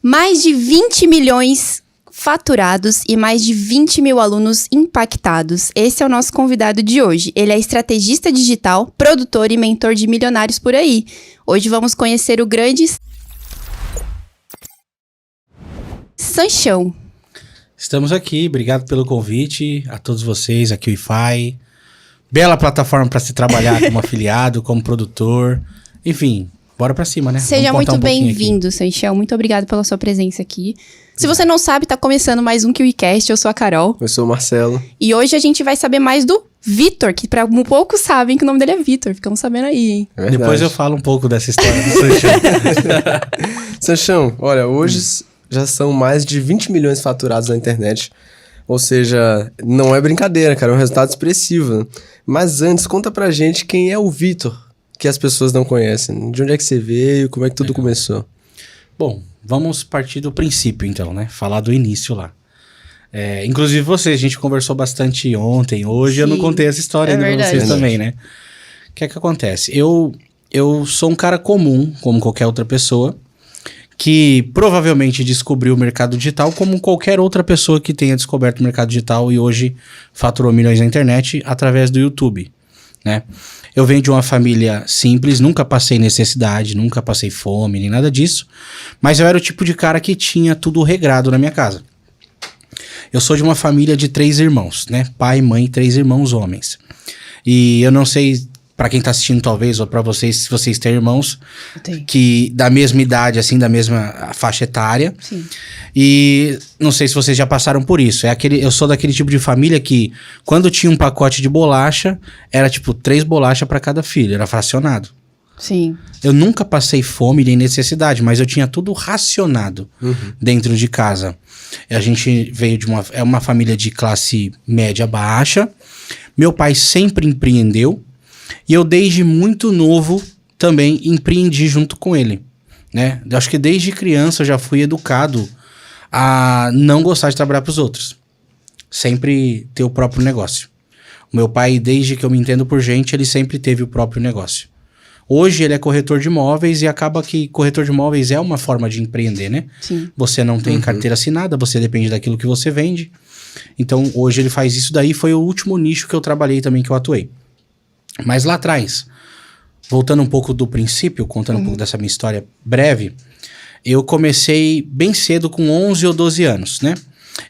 Mais de 20 milhões faturados e mais de 20 mil alunos impactados. Esse é o nosso convidado de hoje. Ele é estrategista digital, produtor e mentor de milionários por aí. Hoje vamos conhecer o grande Sanchão. Estamos aqui, obrigado pelo convite a todos vocês, aqui o Wi-Fi. Bela plataforma para se trabalhar como afiliado, como produtor, enfim, bora para cima, né? Seja muito bem-vindo, Sanchão. Muito obrigado pela sua presença aqui. Se você não sabe, tá começando mais um KiwiCast. Eu sou a Carol. Eu sou o Marcelo. E hoje a gente vai saber mais do Vitor, que para poucos sabem que o nome dele é Vitor. Ficamos sabendo aí, hein? É Depois eu falo um pouco dessa história do Sanchão. Sanchão, olha, hoje já são mais de 20 milhões faturados na internet. Ou seja, não é brincadeira, cara, é um resultado expressivo, né? Mas antes, conta pra gente quem é o Vitor, que as pessoas não conhecem. De onde é que você veio, como é que tudo começou? Bom, vamos partir do princípio então, né? Falar do início lá. Inclusive você, a gente conversou bastante ontem, hoje. Sim, eu não contei essa história ainda pra vocês também, né? O que é que acontece? Eu sou um cara comum, como qualquer outra pessoa, que provavelmente descobriu o mercado digital como qualquer outra pessoa que tenha descoberto o mercado digital e hoje faturou milhões na internet através do YouTube, né? Eu venho de uma família simples, nunca passei necessidade, nunca passei fome, nem nada disso, mas eu era o tipo de cara que tinha tudo regrado na minha casa. Eu sou de uma família de 3 irmãos, né? Pai, mãe, 3 irmãos homens. E eu não sei, pra quem tá assistindo talvez, ou pra vocês, se vocês têm irmãos que da mesma idade, assim, da mesma faixa etária. Sim. E não sei se vocês já passaram por isso. Eu sou daquele tipo de família que, quando tinha um pacote de bolacha, era tipo 3 bolachas pra cada filho, era fracionado. Sim. Eu nunca passei fome nem necessidade, mas eu tinha tudo racionado dentro de casa. A gente veio de uma família de classe média baixa. Meu pai sempre empreendeu. E eu, desde muito novo, também empreendi junto com ele, né? Eu acho que desde criança eu já fui educado a não gostar de trabalhar para os outros. Sempre ter o próprio negócio. O meu pai, desde que eu me entendo por gente, ele sempre teve o próprio negócio. Hoje ele é corretor de imóveis e acaba que corretor de imóveis é uma forma de empreender, né? Sim. Você não tem carteira assinada, você depende daquilo que você vende. Então hoje ele faz isso daí, foi o último nicho que eu trabalhei também, que eu atuei. Mas lá atrás, voltando um pouco do princípio, contando um pouco dessa minha história breve, eu comecei bem cedo, com 11 ou 12 anos, né?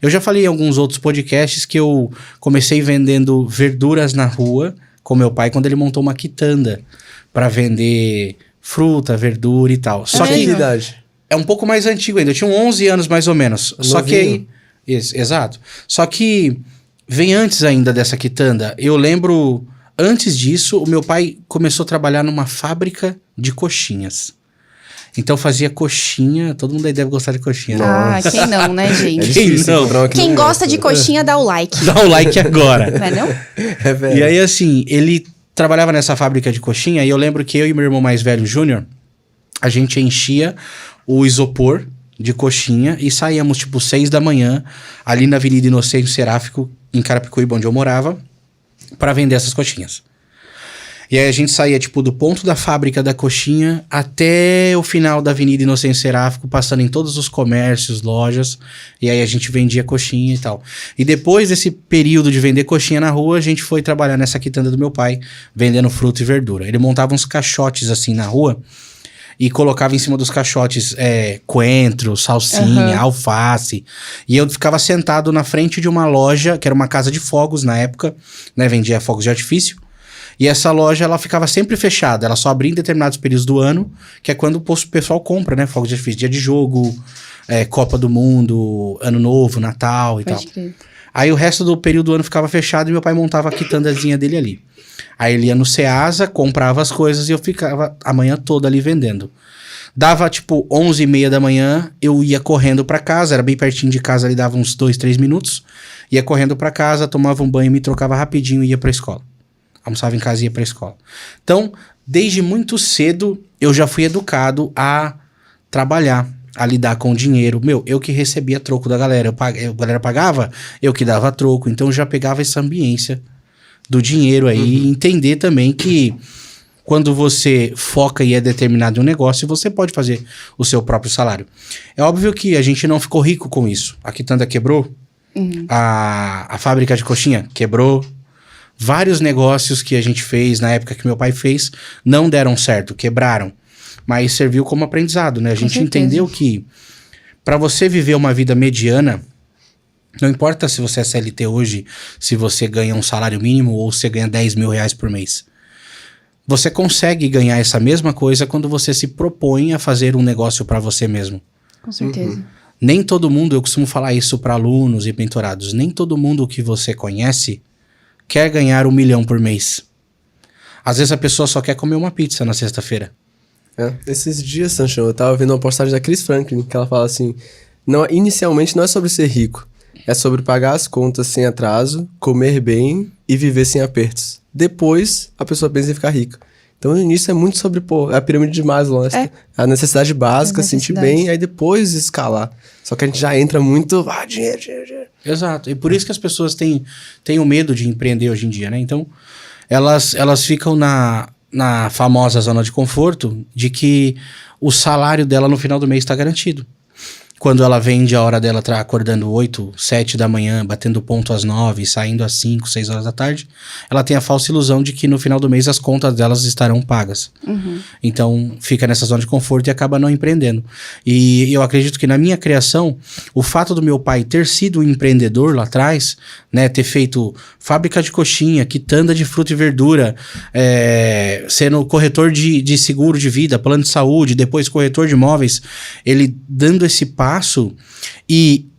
Eu já falei em alguns outros podcasts que eu comecei vendendo verduras na rua com meu pai, quando ele montou uma quitanda para vender fruta, verdura e tal. Só que idade? É um pouco mais antigo ainda, eu tinha 11 anos mais ou menos. Novinho. Só que aí... Exato. Só que vem antes ainda dessa quitanda. Eu lembro... Antes disso, o meu pai começou a trabalhar numa fábrica de coxinhas. Então fazia coxinha, todo mundo aí deve gostar de coxinha, né? Ah, quem não, né, gente? Quem gosta de coxinha, dá o like. Dá o like agora. Não é não? É velho. E aí, assim, ele trabalhava nessa fábrica de coxinha e eu lembro que eu e meu irmão mais velho, Júnior, a gente enchia o isopor de coxinha e saíamos, tipo, 6 da manhã, ali na Avenida Inocêncio Seráfico, em Carapicuíba, onde eu morava, para vender essas coxinhas. E aí a gente saía, tipo, do ponto da fábrica da coxinha até o final da Avenida Inocêncio Seráfico, passando em todos os comércios, lojas, e aí a gente vendia coxinha e tal. E depois desse período de vender coxinha na rua, a gente foi trabalhar nessa quitanda do meu pai, vendendo fruta e verdura. Ele montava uns caixotes assim na rua e colocava em cima dos caixotes coentro, salsinha, alface. E eu ficava sentado na frente de uma loja, que era uma casa de fogos na época, né? Vendia fogos de artifício. E essa loja, ela ficava sempre fechada. Ela só abria em determinados períodos do ano, que é quando o pessoal compra, né? Fogos de artifício, dia de jogo, Copa do Mundo, Ano Novo, Natal e tal. Aí o resto do período do ano ficava fechado e meu pai montava a quitandazinha dele ali. Aí ele ia no Ceasa, comprava as coisas e eu ficava a manhã toda ali vendendo. Dava tipo 11h30 da manhã, eu ia correndo pra casa, era bem pertinho de casa, ali dava uns 2, 3 minutos. Ia correndo pra casa, tomava um banho, me trocava rapidinho e ia pra escola. Almoçava em casa e ia pra escola. Então, desde muito cedo, eu já fui educado a trabalhar, a lidar com o dinheiro. Eu que recebia troco da galera. A galera pagava, eu que dava troco. Então, eu já pegava essa ambiência do dinheiro aí. E entender também que quando você foca e é determinado em um negócio, você pode fazer o seu próprio salário. É óbvio que a gente não ficou rico com isso. A Quitanda quebrou, a fábrica de coxinha quebrou. Vários negócios que a gente fez na época que meu pai fez não deram certo, quebraram. Mas serviu como aprendizado, né? A gente entendeu que para você viver uma vida mediana, não importa se você é CLT hoje, se você ganha um salário mínimo ou se você ganha 10 mil reais por mês. Você consegue ganhar essa mesma coisa quando você se propõe a fazer um negócio para você mesmo. Com certeza. Nem todo mundo, eu costumo falar isso para alunos e mentorados, nem todo mundo que você conhece quer ganhar 1 milhão por mês. Às vezes a pessoa só quer comer uma pizza na sexta-feira. Esses dias, Sancho, eu tava vendo uma postagem da Chris Franklin, que ela fala assim, inicialmente não é sobre ser rico, é sobre pagar as contas sem atraso, comer bem e viver sem apertos. Depois, a pessoa pensa em ficar rica. Então, no início é muito sobre, a pirâmide de Maslow, né? A necessidade básica, sentir bem, aí depois escalar. Só que a gente já entra muito, dinheiro. Exato, e por isso que as pessoas têm o medo de empreender hoje em dia, né? Então, elas ficam na famosa zona de conforto de que o salário dela no final do mês está garantido. Quando ela vende, a hora dela tá acordando 8, 7 da manhã, batendo ponto às 9, saindo às 5, 6 horas da tarde, ela tem a falsa ilusão de que no final do mês as contas delas estarão pagas. Então, fica nessa zona de conforto e acaba não empreendendo. E eu acredito que na minha criação, o fato do meu pai ter sido um empreendedor lá atrás, né, ter feito fábrica de coxinha, quitanda de fruta e verdura, sendo corretor de seguro de vida, plano de saúde, depois corretor de imóveis, ele dando esse passo e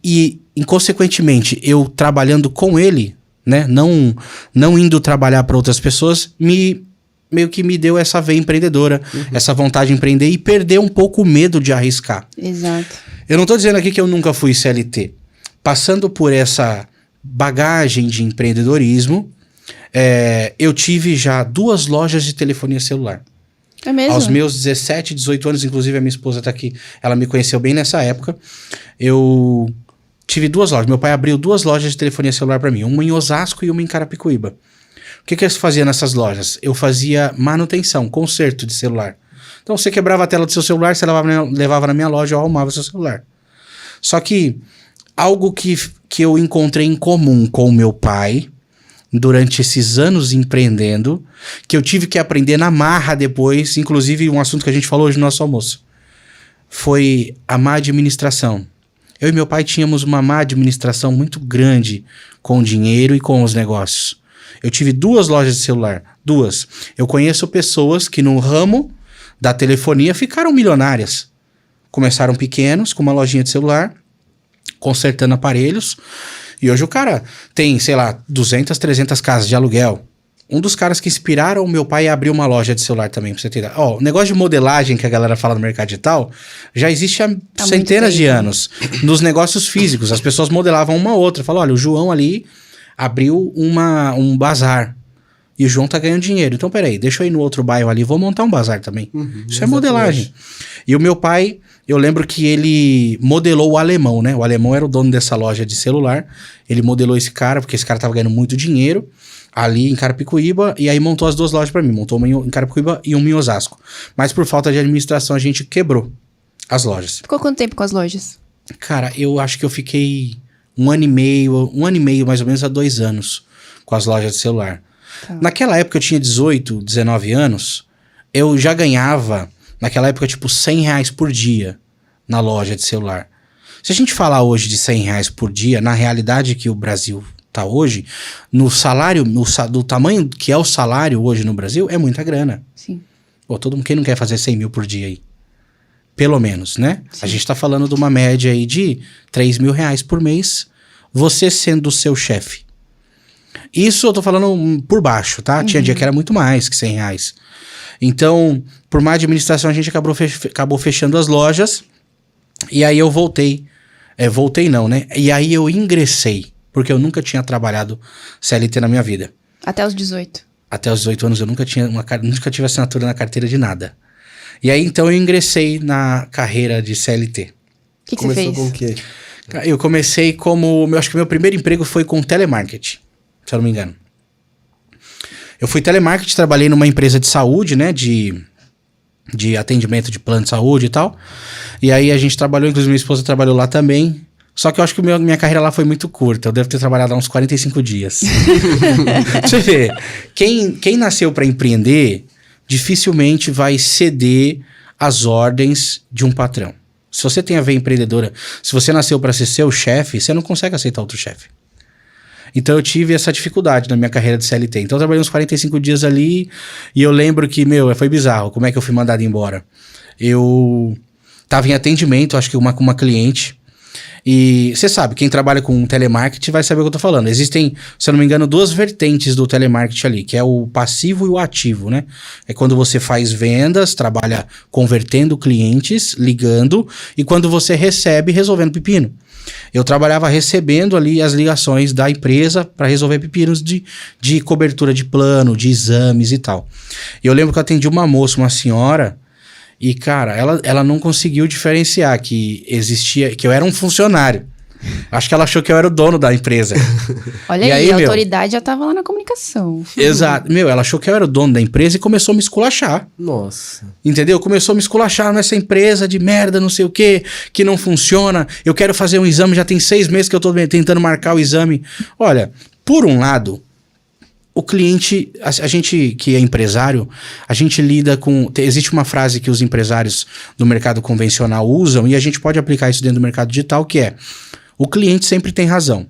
inconsequentemente, eu trabalhando com ele, né, não indo trabalhar para outras pessoas, meio que me deu essa veia empreendedora, essa vontade de empreender e perder um pouco o medo de arriscar. Exato. Eu não tô dizendo aqui que eu nunca fui CLT. Passando por essa bagagem de empreendedorismo, eu tive já 2 lojas de telefonia celular. É mesmo? Aos meus 17, 18 anos, inclusive a minha esposa tá aqui, ela me conheceu bem nessa época. Eu tive 2 lojas. Meu pai abriu 2 lojas de telefonia celular para mim, uma em Osasco e uma em Carapicuíba. O que eu fazia nessas lojas? Eu fazia manutenção, conserto de celular. Então você quebrava a tela do seu celular, você levava na minha loja, eu arrumava o seu celular. Só que algo que eu encontrei em comum com o meu pai durante esses anos empreendendo, que eu tive que aprender na marra depois, inclusive um assunto que a gente falou hoje no nosso almoço, foi a má administração. Eu e meu pai tínhamos uma má administração muito grande com o dinheiro e com os negócios. Eu tive 2 lojas de celular, 2. Eu conheço pessoas que no ramo da telefonia ficaram milionárias. Começaram pequenos, com uma lojinha de celular, consertando aparelhos, e hoje o cara tem, sei lá, 200, 300 casas de aluguel. Um dos caras que inspiraram o meu pai a abrir uma loja de celular também, pra você ter ideia. O negócio de modelagem que a galera fala no mercado digital já existe há centenas de anos. Nos negócios físicos, as pessoas modelavam uma outra. Falavam, olha, o João ali abriu um bazar e o João tá ganhando dinheiro. Então, peraí, deixa eu ir no outro bairro ali, vou montar um bazar também. Isso é modelagem. E o meu pai, eu lembro que ele modelou o alemão, né? O alemão era o dono dessa loja de celular. Ele modelou esse cara, porque esse cara tava ganhando muito dinheiro ali em Carapicuíba, e aí montou as 2 lojas pra mim. Montou uma em Carapicuíba e uma em Osasco. Mas por falta de administração, a gente quebrou as lojas. Ficou quanto tempo com as lojas? Cara, eu acho que eu fiquei 1 ano e meio, mais ou menos, a 2 anos com as lojas de celular. Tá. Naquela época eu tinha 18, 19 anos, eu já ganhava, naquela época, tipo, R$100 por dia na loja de celular. Se a gente falar hoje de R$100 por dia, na realidade que o Brasil tá hoje, no salário, do tamanho que é o salário hoje no Brasil, é muita grana. Sim. Pô, todo mundo, quem não quer fazer 100 mil por dia aí? Pelo menos, né? Sim. A gente tá falando de uma média aí de R$3.000 por mês, você sendo o seu chefe. Isso eu tô falando por baixo, tá? Tinha dia que era muito mais que R$100. Então, por má administração, a gente acabou fechando as lojas. E aí eu voltei. Voltei não, né? E aí eu ingressei. Porque eu nunca tinha trabalhado CLT na minha vida. Até os 18. Até os 18 anos eu nunca tive assinatura na carteira de nada. E aí então eu ingressei na carreira de CLT. O que você fez? Começou com o quê? Eu comecei como... acho que meu primeiro emprego foi com telemarketing, se eu não me engano. Eu fui telemarketing, trabalhei numa empresa de saúde, né? De atendimento de plano de saúde e tal. E aí a gente trabalhou, inclusive minha esposa trabalhou lá também. Só que eu acho que minha carreira lá foi muito curta. Eu devo ter trabalhado há uns 45 dias. Você vê, quem nasceu para empreender dificilmente vai ceder às ordens de um patrão. Se você tem a veia empreendedora, se você nasceu para ser seu chefe, você não consegue aceitar outro chefe. Então eu tive essa dificuldade na minha carreira de CLT. Então eu trabalhei uns 45 dias ali e eu lembro que, foi bizarro. Como é que eu fui mandado embora? Eu tava em atendimento, acho que com uma cliente. E você sabe, quem trabalha com telemarketing vai saber o que eu tô falando. Existem, se eu não me engano, 2 vertentes do telemarketing ali, que é o passivo e o ativo, né? É quando você faz vendas, trabalha convertendo clientes, ligando, e quando você recebe, resolvendo pepino. Eu trabalhava recebendo ali as ligações da empresa para resolver pepinos de cobertura de plano, de exames e tal. E eu lembro que eu atendi uma moça, uma senhora. E, cara, ela não conseguiu diferenciar que existia, que eu era um funcionário. Acho que ela achou que eu era o dono da empresa. Olha aí, a autoridade já tava lá na comunicação. Exato. Ela achou que eu era o dono da empresa e começou a me esculachar. Nossa. Entendeu? Começou a me esculachar nessa empresa de merda, não sei o quê, que não funciona. Eu quero fazer um exame, já tem 6 meses que eu tô tentando marcar o exame. Olha, por um lado, o cliente, a gente que é empresário, a gente lida com... Existe uma frase que os empresários do mercado convencional usam e a gente pode aplicar isso dentro do mercado digital, que é: o cliente sempre tem razão.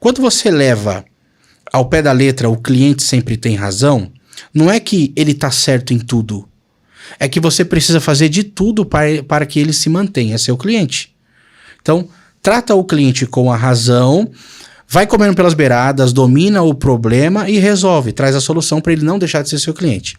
Quando você leva ao pé da letra o cliente sempre tem razão, não é que ele está certo em tudo. É que você precisa fazer de tudo para que ele se mantenha seu cliente. Então, trata o cliente com a razão... Vai comendo pelas beiradas, domina o problema e resolve. Traz a solução para ele não deixar de ser seu cliente.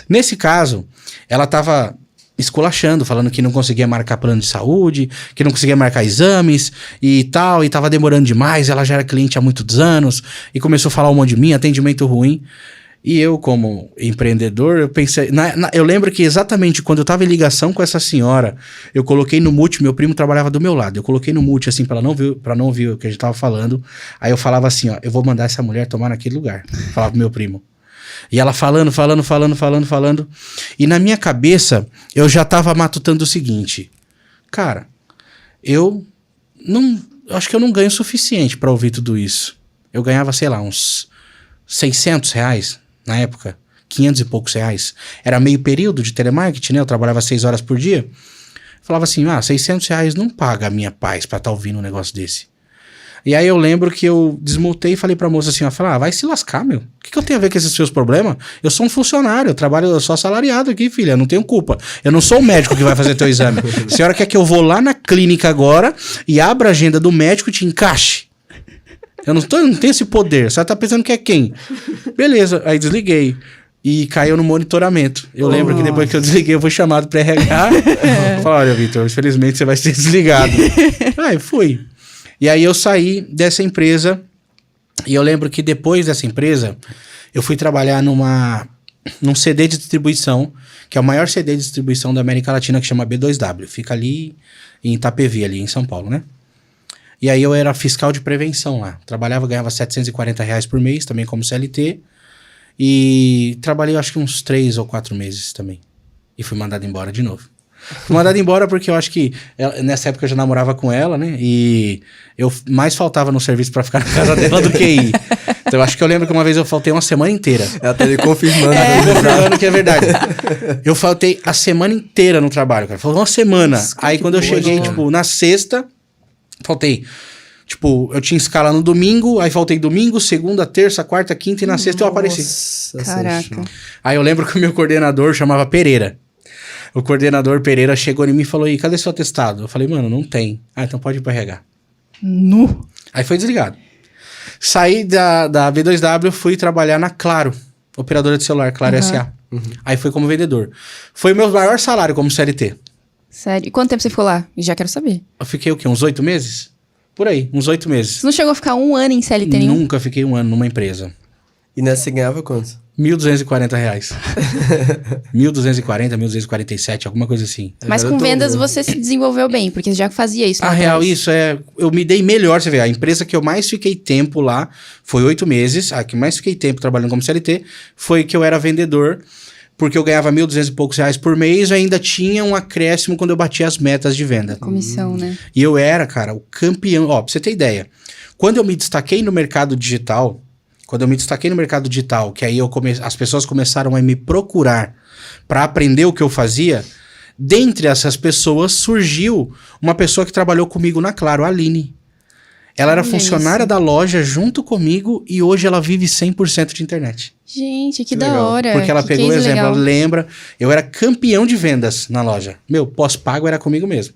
Nesse caso, ela estava esculachando, falando que não conseguia marcar plano de saúde, que não conseguia marcar exames e tal, e estava demorando demais. Ela já era cliente há muitos anos e começou a falar um monte de mim, atendimento ruim. E eu, como empreendedor, eu pensei... eu lembro que exatamente quando eu estava em ligação com essa senhora, eu coloquei no mute, meu primo trabalhava do meu lado, eu coloquei no mute assim, para não ouvir o que a gente tava falando. Aí eu falava assim, ó, eu vou mandar essa mulher tomar naquele lugar. Falava pro meu primo. E ela falando. E na minha cabeça, eu já tava matutando o seguinte: cara, eu acho que eu não ganho o suficiente para ouvir tudo isso. Eu ganhava, sei lá, uns R$600 na época, 500 e poucos reais. Era meio período de telemarketing, né? Eu trabalhava 6 horas por dia. Falava assim, R$600 não paga a minha paz pra estar ouvindo um negócio desse. E aí eu lembro que eu desmutei e falei pra moça assim, vai se lascar, meu. O que eu tenho a ver com esses seus problemas? Eu sou um funcionário, eu sou assalariado aqui, filha, eu não tenho culpa. Eu não sou o médico que vai fazer teu exame. A senhora quer que eu vou lá na clínica agora e abra a agenda do médico e te encaixe? Eu não tenho esse poder. Você tá pensando que é quem? Beleza, aí desliguei. E caiu no monitoramento. Eu lembro que depois que eu desliguei, eu fui chamado para RH. Falei, olha, Vitor, infelizmente você vai ser desligado. Aí fui. E aí eu saí dessa empresa. E eu lembro que depois dessa empresa, eu fui trabalhar num CD de distribuição, que é o maior CD de distribuição da América Latina, que chama B2W. Fica ali em Itapevi, ali em São Paulo, né? E aí eu era fiscal de prevenção lá. Trabalhava, ganhava R$740 por mês, também como CLT. E trabalhei acho que uns 3 ou 4 meses também. E fui mandado embora de novo. Fui mandado embora porque eu acho que... nessa época eu já namorava com ela, né? E eu mais faltava no serviço pra ficar na casa dela do que ir. Então eu acho que eu lembro que uma vez eu faltei uma semana inteira. Ela tá ali confirmando. Confirmando que é verdade. Eu faltei a semana inteira no trabalho, cara. Faltou uma semana. Nossa, aí quando eu cheguei, na sexta... Faltei, eu tinha escala no domingo, aí faltei domingo, segunda, terça, quarta, quinta e na sexta eu apareci. Caraca. Aí eu lembro que o meu coordenador chamava Pereira. O coordenador Pereira chegou em mim e falou, e cadê seu atestado? Eu falei, mano, não tem. Então pode ir pro RH. Aí foi desligado. Saí da B2W, fui trabalhar na Claro, operadora de celular, Claro SA. Aí fui como vendedor. Foi o meu maior salário como CLT. Sério? E quanto tempo você ficou lá? Já quero saber. Eu fiquei o quê? Uns 8 meses? Por aí, uns 8 meses. Você não chegou a ficar 1 ano em CLT nenhum? Nunca fiquei 1 ano numa empresa. E nessa você ganhava quanto? R$1.240. 1.240, 1.247, alguma coisa assim. Mas com vendas você se desenvolveu bem, porque você já fazia isso. A real, isso é... Eu me dei melhor, você vê. A empresa que eu mais fiquei tempo lá foi 8 meses. A que mais fiquei tempo trabalhando como CLT foi que eu era vendedor, porque eu ganhava R$1.200 e poucos por mês e ainda tinha um acréscimo quando eu batia as metas de venda. Comissão, né? E eu era, cara, o campeão. Ó, pra você ter ideia, quando eu me destaquei no mercado digital, que aí as pessoas começaram a me procurar para aprender o que eu fazia, dentre essas pessoas surgiu uma pessoa que trabalhou comigo na Claro, a Aline. Ela era funcionária da loja junto comigo e hoje ela vive 100% de internet. Gente, que da hora. Porque ela pegou o exemplo, legal. ela lembra, eu era campeão de vendas na loja. Meu, pós-pago era comigo mesmo.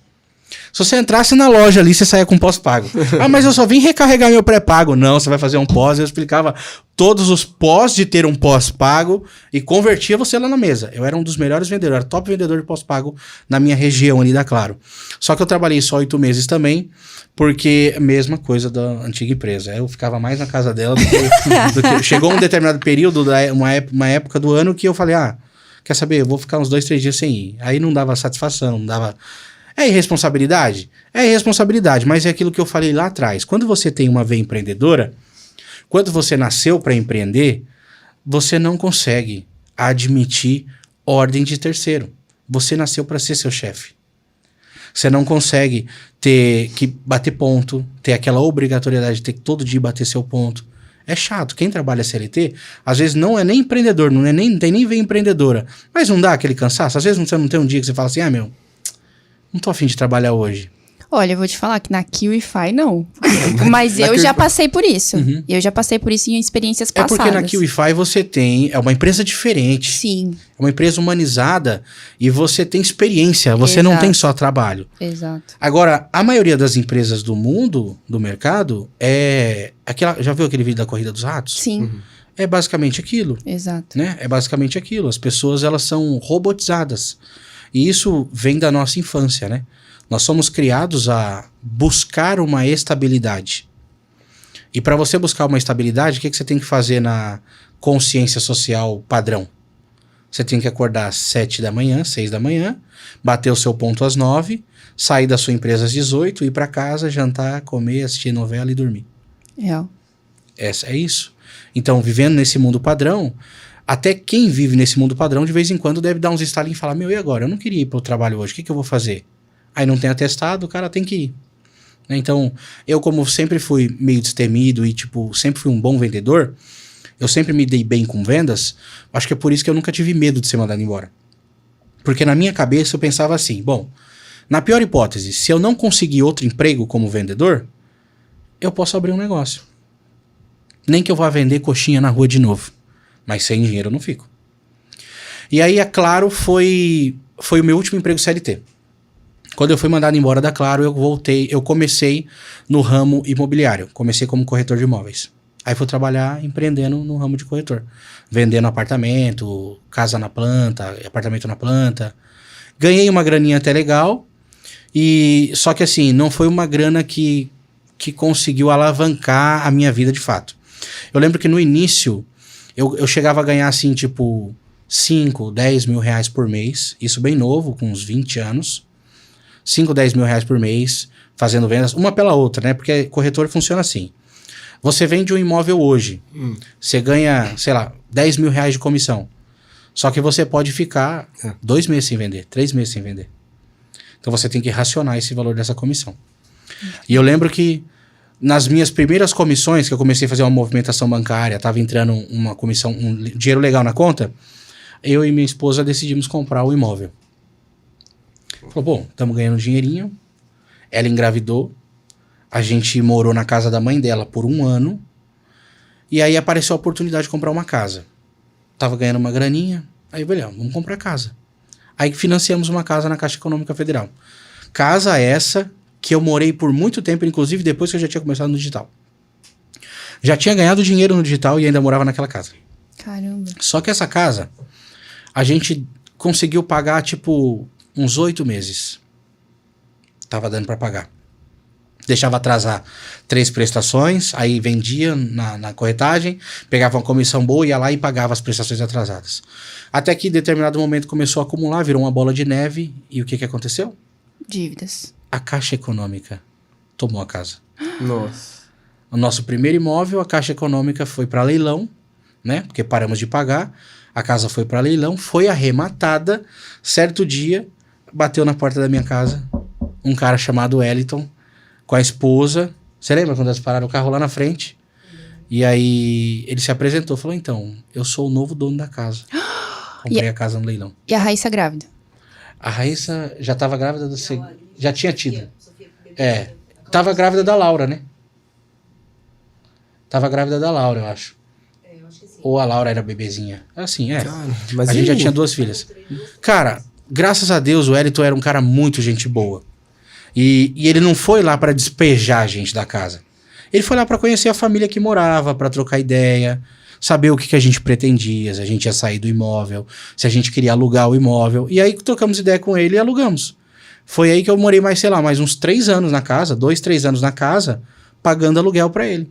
Se você entrasse na loja ali, você saía com pós-pago. Mas eu só vim recarregar meu pré-pago. Não, você vai fazer um pós. Eu explicava todos os pós de ter um pós-pago e convertia você lá na mesa. Eu era um dos melhores vendedores, era top vendedor de pós-pago na minha região ali da Claro. Só que eu trabalhei só 8 meses também, porque mesma coisa da antiga empresa. Eu ficava mais na casa dela do que chegou um determinado período, uma época do ano que eu falei, quer saber, eu vou ficar uns 2, 3 dias sem ir. Aí não dava satisfação, não dava... É irresponsabilidade? É irresponsabilidade, mas é aquilo que eu falei lá atrás. Quando você tem uma veia empreendedora, quando você nasceu para empreender, você não consegue admitir ordem de terceiro. Você nasceu para ser seu chefe. Você não consegue ter que bater ponto, ter aquela obrigatoriedade de ter que todo dia bater seu ponto. É chato. Quem trabalha CLT, às vezes não é nem empreendedor, não tem nem veia empreendedora. Mas não dá aquele cansaço? Às vezes você não tem um dia que você fala assim, não tô a fim de trabalhar hoje. Olha, eu vou te falar que na KiwiFi não. Mas eu já passei por isso. Uhum. Eu já passei por isso em experiências passadas. É porque na KiwiFi você tem... É uma empresa diferente. Sim. É uma empresa humanizada e você tem experiência. Você não tem só trabalho. Exato. Agora, a maioria das empresas do mundo, do mercado, é... Já viu aquele vídeo da Corrida dos Ratos? Sim. Uhum. É basicamente aquilo. Exato. Né? É basicamente aquilo. As pessoas, elas são robotizadas. E isso vem da nossa infância, né? Nós somos criados a buscar uma estabilidade. E para você buscar uma estabilidade, o que você tem que fazer na consciência social padrão? Você tem que acordar às 7 da manhã, 6 da manhã, bater o seu ponto às 9, sair da sua empresa às 18, ir para casa, jantar, comer, assistir novela e dormir. É isso. Então, vivendo nesse mundo padrão... Até quem vive nesse mundo padrão, de vez em quando, deve dar uns estalinhos e falar, e agora? Eu não queria ir para o trabalho hoje, o que eu vou fazer? Aí não tem atestado, o cara tem que ir. Então, eu como sempre fui meio destemido e, sempre fui um bom vendedor, eu sempre me dei bem com vendas, acho que é por isso que eu nunca tive medo de ser mandado embora. Porque na minha cabeça eu pensava assim, na pior hipótese, se eu não conseguir outro emprego como vendedor, eu posso abrir um negócio. Nem que eu vá vender coxinha na rua de novo. Mas sem dinheiro eu não fico. E aí a Claro foi o meu último emprego CLT. Quando eu fui mandado embora da Claro, eu comecei no ramo imobiliário. Comecei como corretor de imóveis. Aí fui trabalhar empreendendo no ramo de corretor. Vendendo apartamento, casa na planta, apartamento na planta. Ganhei uma graninha até legal. Só que assim, não foi uma grana que conseguiu alavancar a minha vida de fato. Eu lembro que no início... Eu chegava a ganhar, assim, 5, 10 mil reais por mês. Isso bem novo, com uns 20 anos. 5, 10 mil reais por mês, fazendo vendas, uma pela outra, né? Porque corretor funciona assim. Você vende um imóvel hoje. Você ganha, 10 mil reais de comissão. Só que você pode ficar 2 meses sem vender, 3 meses sem vender. Então você tem que racionar esse valor dessa comissão. E eu lembro que nas minhas primeiras comissões, que eu comecei a fazer uma movimentação bancária, estava entrando uma comissão, um dinheiro legal na conta, eu e minha esposa decidimos comprar o imóvel. Falou, estamos ganhando dinheirinho. Ela engravidou. A gente morou na casa da mãe dela por 1 ano. E aí apareceu a oportunidade de comprar uma casa. Tava ganhando uma graninha. Aí, vamos comprar casa. Aí financiamos uma casa na Caixa Econômica Federal. Casa essa... que eu morei por muito tempo, inclusive depois que eu já tinha começado no digital. Já tinha ganhado dinheiro no digital e ainda morava naquela casa. Caramba. Só que essa casa, a gente conseguiu pagar, uns 8 meses. Tava dando pra pagar. deixava atrasar 3 prestações, aí vendia na corretagem, pegava uma comissão boa, ia lá e pagava as prestações atrasadas. Até que em determinado momento começou a acumular, virou uma bola de neve, e o que aconteceu? Dívidas. A Caixa Econômica tomou a casa. Nossa. O nosso primeiro imóvel, a Caixa Econômica foi para leilão, né? Porque paramos de pagar, a casa foi para leilão, foi arrematada, certo dia, bateu na porta da minha casa um cara chamado Wellington, com a esposa. Você lembra quando eles pararam o carro lá na frente? E aí ele se apresentou, falou, então, eu sou o novo dono da casa. Comprei a casa no leilão. E a Raíssa grávida? A Raíssa já estava grávida do já tinha tido. Tava grávida da Laura, né? Tava grávida da Laura, eu acho. Ou a Laura era bebezinha. Assim, Cara, mas a gente e já aí? tinha 2 filhas. Cara, graças a Deus o Wellington era um cara muito gente boa. E ele não foi lá pra despejar a gente da casa. Ele foi lá pra conhecer a família que morava, pra trocar ideia, saber o que a gente pretendia, se a gente ia sair do imóvel, se a gente queria alugar o imóvel. E aí trocamos ideia com ele e alugamos. Foi aí que eu morei mais, sei lá, mais uns 3 anos na casa, 2, 3 anos na casa, pagando aluguel pra ele.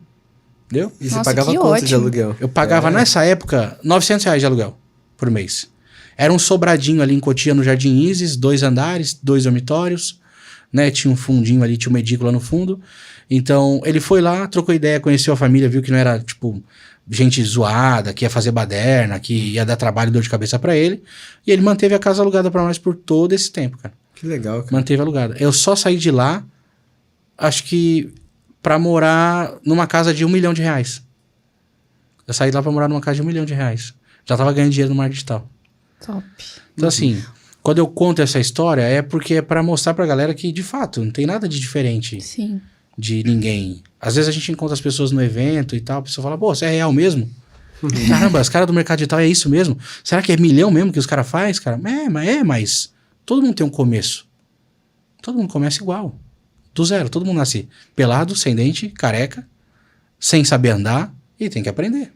Entendeu? E você Nossa, pagava que quanto de ótimo. aluguel? Eu pagava nessa época R$900 de aluguel por mês. Era um sobradinho ali em Cotia, no Jardim Isis, 2 andares, 2 dormitórios, né? Tinha um fundinho ali, tinha uma edícula no fundo. Então, ele foi lá, trocou ideia, conheceu a família, viu que não era, tipo, gente zoada, que ia fazer baderna, que ia dar trabalho e dor de cabeça pra ele. E ele manteve a casa alugada pra nós por todo esse tempo, cara. Que legal, cara. Manteve alugada. Eu só saí de lá, acho que pra morar numa casa de R$1 milhão. Eu saí de lá pra morar numa casa de R$1 milhão. Já tava ganhando dinheiro no marketing digital. Top. Então, assim, quando eu conto essa história, é porque é pra mostrar pra galera que, de fato, não tem nada de diferente Sim. de ninguém. Às vezes a gente encontra as pessoas no evento e tal, a pessoa fala, pô, você é real mesmo? Caramba, os caras do mercado digital é isso mesmo? Será que é milhão mesmo que os caras fazem, cara? Mas todo mundo tem um começo. Todo mundo começa igual. Do zero. Todo mundo nasce pelado, sem dente, careca, sem saber andar e tem que aprender.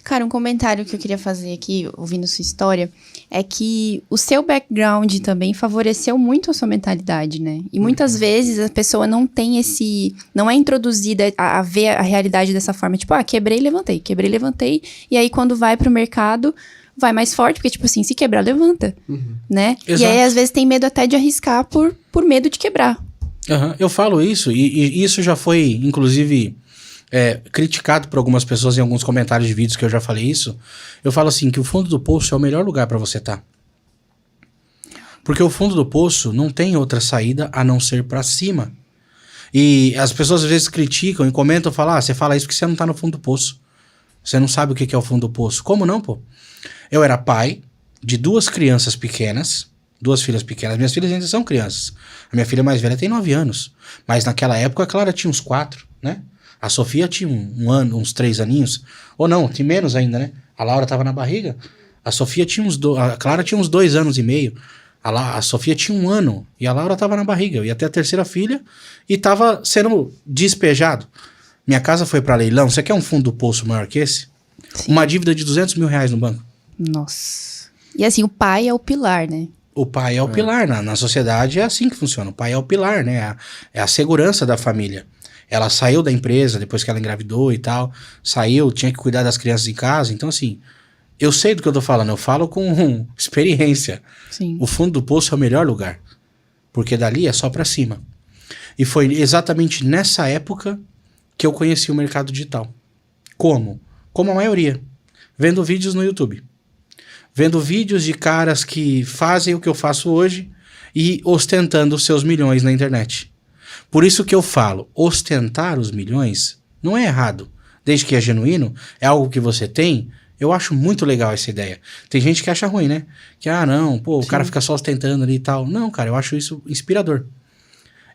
Cara, um comentário que eu queria fazer aqui, ouvindo sua história, é que o seu background também favoreceu muito a sua mentalidade, né? E muitas vezes a pessoa não tem não é introduzida a ver a realidade dessa forma. Tipo, quebrei e levantei. E aí, quando vai pro mercado, vai mais forte, porque, tipo assim, se quebrar, levanta, né? Exato. E aí, às vezes, tem medo até de arriscar por medo de quebrar. Eu falo isso, e isso já foi, inclusive, criticado por algumas pessoas em alguns comentários de vídeos que eu já falei isso. Eu falo assim, que o fundo do poço é o melhor lugar pra você estar. Porque o fundo do poço não tem outra saída a não ser pra cima. E as pessoas às vezes criticam e comentam, falam, você fala isso porque você não tá no fundo do poço. Você não sabe o que é o fundo do poço. Como não, pô? Eu era pai de 2 crianças pequenas, 2 filhas pequenas. Minhas filhas ainda são crianças. A minha filha mais velha tem 9 anos. Mas naquela época a Clara tinha uns 4, né? A Sofia tinha um ano, uns 3 aninhos. Ou não, tem menos ainda, né? A Laura tava na barriga. A Sofia tinha a Clara tinha uns 2 anos e meio. A Sofia tinha 1 ano. E a Laura tava na barriga. Eu ia ter a 3ª filha e tava sendo despejado. Minha casa foi pra leilão. Você quer um fundo do poço maior que esse? Sim. Uma dívida de R$200 mil no banco. Nossa. E assim, o pai é o pilar, né? O pai é o pilar. Na sociedade é assim que funciona. O pai é o pilar, né? É a segurança da família. Ela saiu da empresa depois que ela engravidou e tal. Saiu, tinha que cuidar das crianças em casa. Então, assim, eu sei do que eu tô falando. Eu falo com experiência. Sim. O fundo do poço é o melhor lugar. Porque dali é só pra cima. E foi exatamente nessa época que eu conheci o mercado digital. Como? Como a maioria. Vendo vídeos no YouTube. Vendo vídeos de caras que fazem o que eu faço hoje e ostentando os seus milhões na internet. Por isso que eu falo, ostentar os milhões não é errado. Desde que é genuíno, é algo que você tem, eu acho muito legal essa ideia. Tem gente que acha ruim, né? Que, não, pô, o cara fica só ostentando ali e tal. Não, cara, eu acho isso inspirador.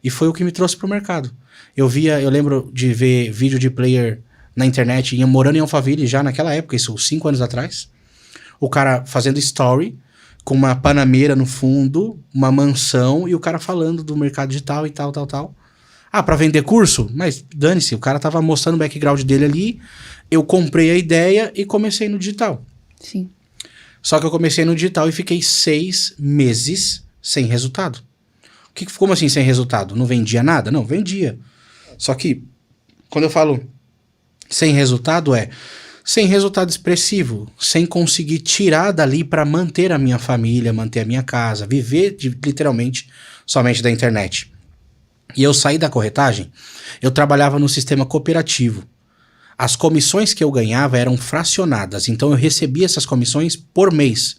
E foi o que me trouxe pro mercado. Eu lembro de ver vídeo de player na internet, morando em Alphaville já naquela época, isso 5 anos atrás. O cara fazendo story, com uma panameira no fundo, uma mansão, e o cara falando do mercado digital e tal. Pra vender curso? Mas dane-se, o cara tava mostrando o background dele ali, eu comprei a ideia e comecei no digital. Sim. Só que eu comecei no digital e fiquei 6 meses sem resultado. Como assim sem resultado? Não vendia nada? Não, vendia. Só que, quando eu falo sem resultado, sem resultado expressivo, sem conseguir tirar dali para manter a minha família, manter a minha casa, viver literalmente somente da internet. E eu saí da corretagem, eu trabalhava no sistema cooperativo. As comissões que eu ganhava eram fracionadas, então eu recebia essas comissões por mês.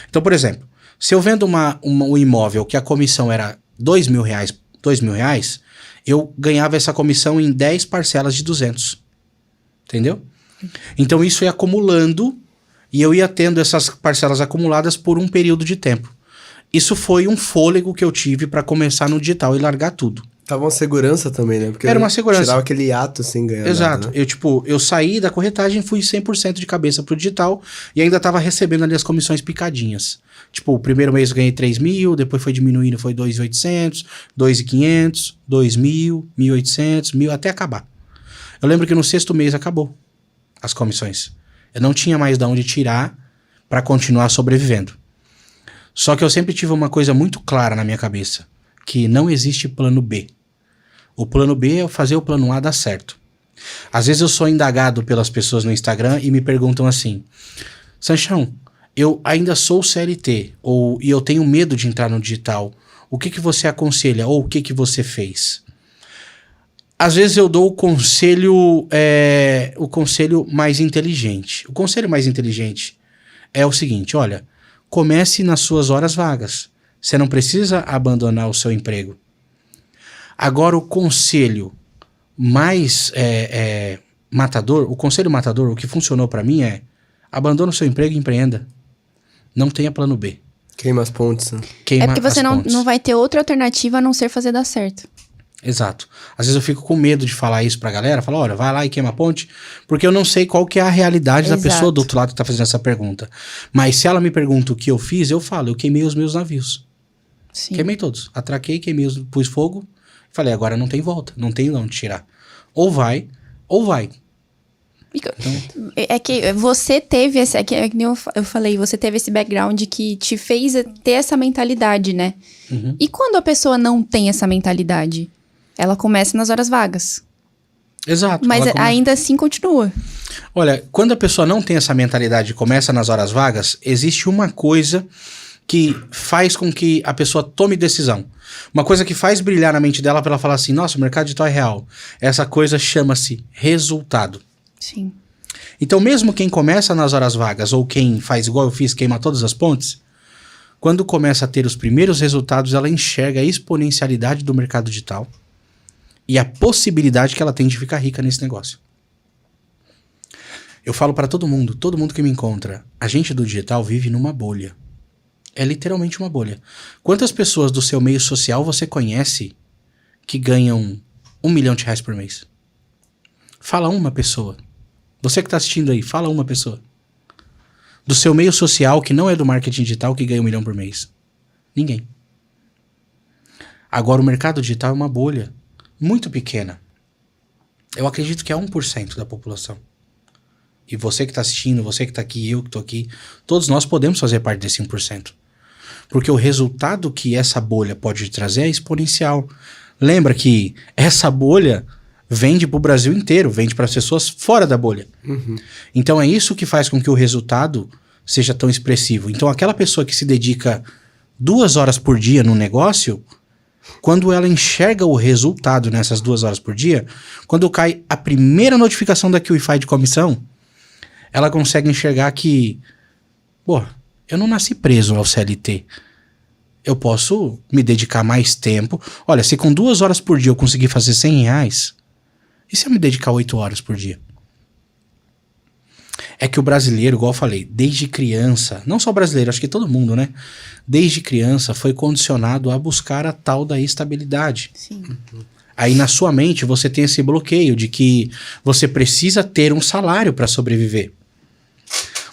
Então, por exemplo, se eu vendo um imóvel que a comissão era R$2.000, eu ganhava essa comissão em 10 parcelas de 200. Entendeu? Então isso ia acumulando e eu ia tendo essas parcelas acumuladas por um período de tempo. Isso foi um fôlego que eu tive para começar no digital e largar tudo. Tava uma segurança também, né? Porque era uma segurança. Tirava aquele ato sem ganhar Exato. nada, né? Eu saí da corretagem, fui 100% de cabeça pro digital e ainda tava recebendo ali as comissões picadinhas. Tipo, o primeiro mês eu ganhei 3.000, depois foi diminuindo, foi 2.800, 2.500, 2.000, 1.800, 1.000, até acabar. Eu lembro que no 6º mês acabou as comissões. Eu não tinha mais de onde tirar para continuar sobrevivendo. Só que eu sempre tive uma coisa muito clara na minha cabeça, que não existe plano B. O plano B é fazer o plano A dar certo. Às vezes eu sou indagado pelas pessoas no Instagram e me perguntam assim: Sanchão, eu ainda sou CLT, e eu tenho medo de entrar no digital. O que você aconselha? Ou o que você fez? Às vezes eu dou o conselho mais inteligente. O conselho mais inteligente é o seguinte: olha, comece nas suas horas vagas. Você não precisa abandonar o seu emprego. Agora, o conselho mais matador, o que funcionou pra mim abandona o seu emprego e empreenda. Não tenha plano B. Queima as pontes, né? Porque você não vai ter outra alternativa a não ser fazer dar certo. Exato. Às vezes eu fico com medo de falar isso pra galera, falar, olha, vai lá e queima a ponte, porque eu não sei qual que é a realidade da pessoa do outro lado que tá fazendo essa pergunta. Mas se ela me pergunta o que eu fiz, eu falo, eu queimei os meus navios. Sim. Queimei todos. Atraquei, pus fogo, falei, agora não tem volta, não tem onde tirar. Ou vai, ou vai. Então, é que você teve esse, eu falei, você teve esse background que te fez ter essa mentalidade, né? Uhum. E quando a pessoa não tem essa mentalidade? Ela começa nas horas vagas. Exato. Mas ainda assim continua. Olha, quando a pessoa não tem essa mentalidade e começa nas horas vagas, existe uma coisa que faz com que a pessoa tome decisão. Uma coisa que faz brilhar na mente dela para ela falar assim, nossa, o mercado digital é real. Essa coisa chama-se resultado. Sim. Então, mesmo quem começa nas horas vagas ou quem faz igual eu fiz, queima todas as pontes, quando começa a ter os primeiros resultados, ela enxerga a exponencialidade do mercado digital e a possibilidade que ela tem de ficar rica nesse negócio. Eu falo para todo mundo que me encontra, a gente do digital vive numa bolha. É literalmente uma bolha. Quantas pessoas do seu meio social você conhece que ganham R$1 milhão por mês? Fala uma pessoa. Você que está assistindo aí, fala uma pessoa. Do seu meio social, que não é do marketing digital, que ganha R$1 milhão por mês. Ninguém. Agora, o mercado digital é uma bolha muito pequena. Eu acredito que é 1% da população. E você que está assistindo, você que está aqui, eu que estou aqui, todos nós podemos fazer parte desse 1%. Porque o resultado que essa bolha pode trazer é exponencial. Lembra que essa bolha vende para o Brasil inteiro, vende para as pessoas fora da bolha. Uhum. Então é isso que faz com que o resultado seja tão expressivo. Então aquela pessoa que se dedica 2 horas por dia no negócio, quando ela enxerga o resultado nessas 2 horas por dia, quando cai a primeira notificação da QIFI de comissão, ela consegue enxergar que, pô, eu não nasci preso ao CLT. Eu posso me dedicar mais tempo. Olha, se com 2 horas por dia eu conseguir fazer R$100, e se eu me dedicar 8 horas por dia? É que o brasileiro, igual eu falei, desde criança, não só o brasileiro, acho que todo mundo, né? Desde criança foi condicionado a buscar a tal da estabilidade. Sim. Aí na sua mente você tem esse bloqueio de que você precisa ter um salário para sobreviver.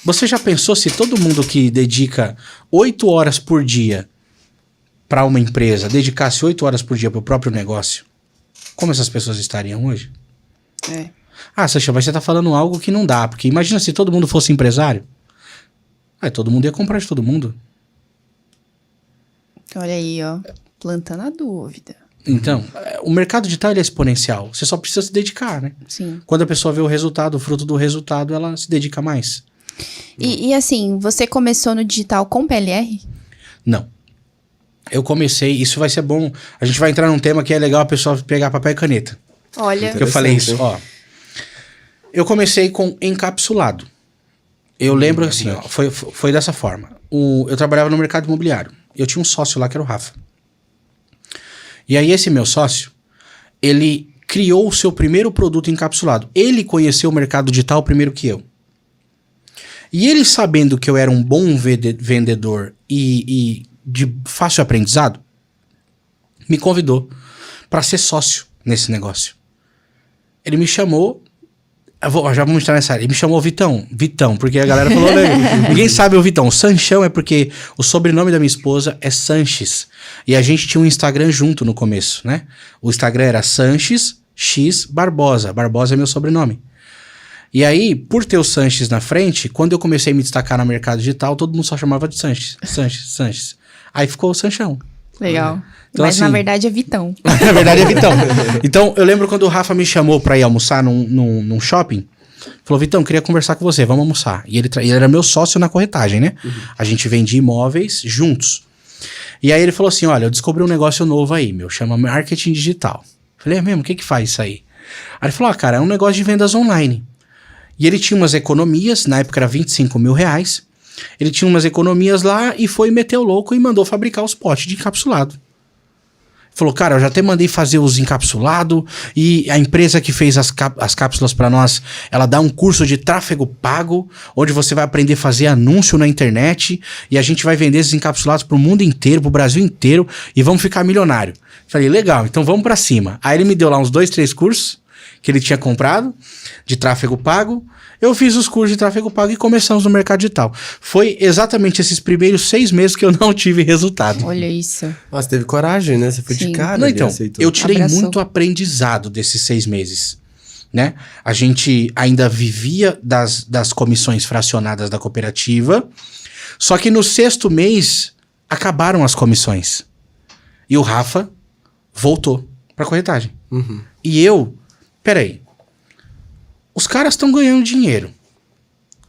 Você já pensou se todo mundo que dedica 8 horas por dia para uma empresa, dedicasse 8 horas por dia para o próprio negócio, como essas pessoas estariam hoje? É. Ah, Sacha, mas você tá falando algo que não dá, porque imagina se todo mundo fosse empresário. Aí todo mundo ia comprar de todo mundo. Olha aí, ó, plantando a dúvida. Então, o mercado digital ele é exponencial. Você só precisa se dedicar, né? Sim. Quando a pessoa vê o resultado, o fruto do resultado, ela se dedica mais. E assim, você começou no digital com PLR? Não. Eu comecei, isso vai ser bom. A gente vai entrar num tema que é legal a pessoa pegar papel e caneta. Olha. Que eu falei isso, ó. Eu comecei com encapsulado. Eu lembro assim, ó, foi dessa forma. Eu trabalhava no mercado imobiliário. Eu tinha um sócio lá que era o Rafa. E aí esse meu sócio, ele criou o seu primeiro produto encapsulado. Ele conheceu o mercado digital primeiro que eu. E ele sabendo que eu era um bom vendedor e de fácil aprendizado, me convidou para ser sócio nesse negócio. Ele me chamou, já vamos entrar nessa área, ele me chamou Vitão, porque a galera falou, né? Ninguém sabe o Vitão, Sanchão é porque o sobrenome da minha esposa é Sanches, e a gente tinha um Instagram junto no começo, né? O Instagram era Sanches X Barbosa, Barbosa é meu sobrenome. E aí, por ter o Sanches na frente, quando eu comecei a me destacar no mercado digital, todo mundo só chamava de Sanches. Aí ficou o Sanchão. Legal. Então, Mas assim, na verdade é Vitão. Na verdade é Vitão. Então, eu lembro quando o Rafa me chamou pra ir almoçar num shopping, falou, Vitão, queria conversar com você, vamos almoçar. E ele era meu sócio na corretagem, né? Uhum. A gente vendia imóveis juntos. E aí ele falou assim, olha, eu descobri um negócio novo aí, chama marketing digital. Falei, é mesmo? O que faz isso aí? Aí ele falou, cara, é um negócio de vendas online. E ele tinha umas economias, na época era 25 mil reais. Ele tinha umas economias lá e foi meter o louco e mandou fabricar os potes de encapsulado. Falou, cara, eu já até mandei fazer os encapsulados e a empresa que fez as cápsulas para nós, ela dá um curso de tráfego pago, onde você vai aprender a fazer anúncio na internet e a gente vai vender esses encapsulados pro mundo inteiro, pro Brasil inteiro e vamos ficar milionário. Falei, legal, então vamos para cima. Aí ele me deu lá uns 2, 3 cursos que ele tinha comprado de tráfego pago. Eu fiz os cursos de tráfego pago e começamos no mercado digital. Foi exatamente esses primeiros 6 meses que eu não tive resultado. Olha isso. Mas teve coragem, né? Você foi de cara. Não, então, eu tirei Abraçou. muito aprendizado desses 6 meses, né? A gente ainda vivia das comissões fracionadas da cooperativa, só que no 6º mês acabaram as comissões. E o Rafa voltou pra corretagem. Uhum. E eu, peraí, os caras estão ganhando dinheiro.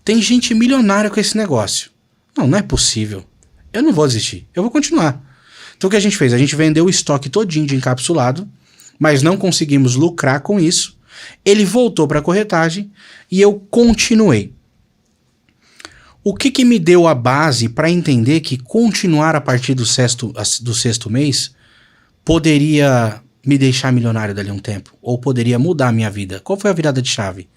Tem gente milionária com esse negócio. Não é possível. Eu não vou desistir. Eu vou continuar. Então o que a gente fez? A gente vendeu o estoque todinho de encapsulado, mas não conseguimos lucrar com isso. Ele voltou para a corretagem e eu continuei. O que me deu a base para entender que continuar a partir do sexto mês poderia me deixar milionário dali a um tempo? Ou poderia mudar a minha vida? Qual foi a virada de chave?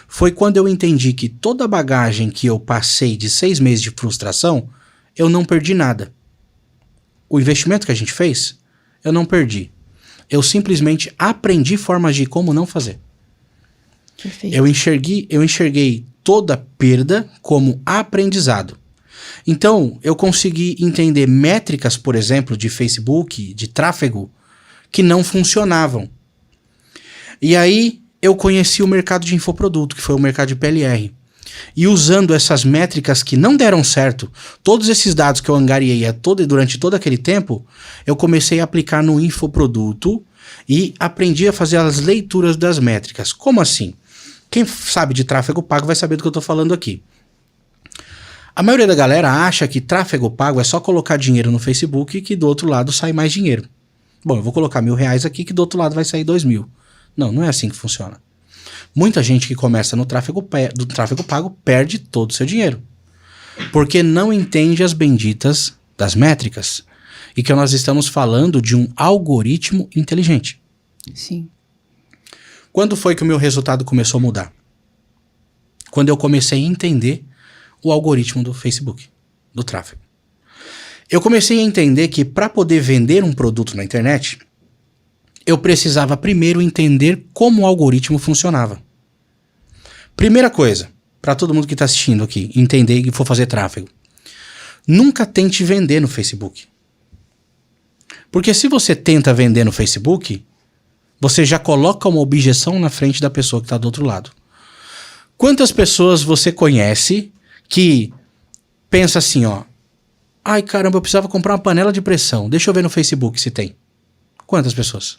Foi quando eu entendi que toda a bagagem que eu passei de 6 meses de frustração, eu não perdi nada. O investimento que a gente fez, eu não perdi. Eu simplesmente aprendi formas de como não fazer. Perfeito. Eu enxerguei toda perda como aprendizado. Então, eu consegui entender métricas, por exemplo, de Facebook, de tráfego, que não funcionavam. E aí, eu conheci o mercado de infoproduto, que foi o mercado de PLR. E usando essas métricas que não deram certo, todos esses dados que eu angariei durante todo aquele tempo, eu comecei a aplicar no infoproduto e aprendi a fazer as leituras das métricas. Como assim? Quem sabe de tráfego pago vai saber do que eu estou falando aqui. A maioria da galera acha que tráfego pago é só colocar dinheiro no Facebook e que do outro lado sai mais dinheiro. Bom, eu vou colocar R$1.000 aqui que do outro lado vai sair 2.000. Não é assim que funciona. Muita gente que começa no tráfego pago perde todo o seu dinheiro. Porque não entende as benditas das métricas. E que nós estamos falando de um algoritmo inteligente. Sim. Quando foi que o meu resultado começou a mudar? Quando eu comecei a entender o algoritmo do Facebook, do tráfego. Eu comecei a entender que para poder vender um produto na internet, eu precisava primeiro entender como o algoritmo funcionava. Primeira coisa, para todo mundo que está assistindo aqui, entender e for fazer tráfego. Nunca tente vender no Facebook. Porque se você tenta vender no Facebook, você já coloca uma objeção na frente da pessoa que está do outro lado. Quantas pessoas você conhece que pensa assim, ó, ai caramba, eu precisava comprar uma panela de pressão, deixa eu ver no Facebook se tem. Quantas pessoas?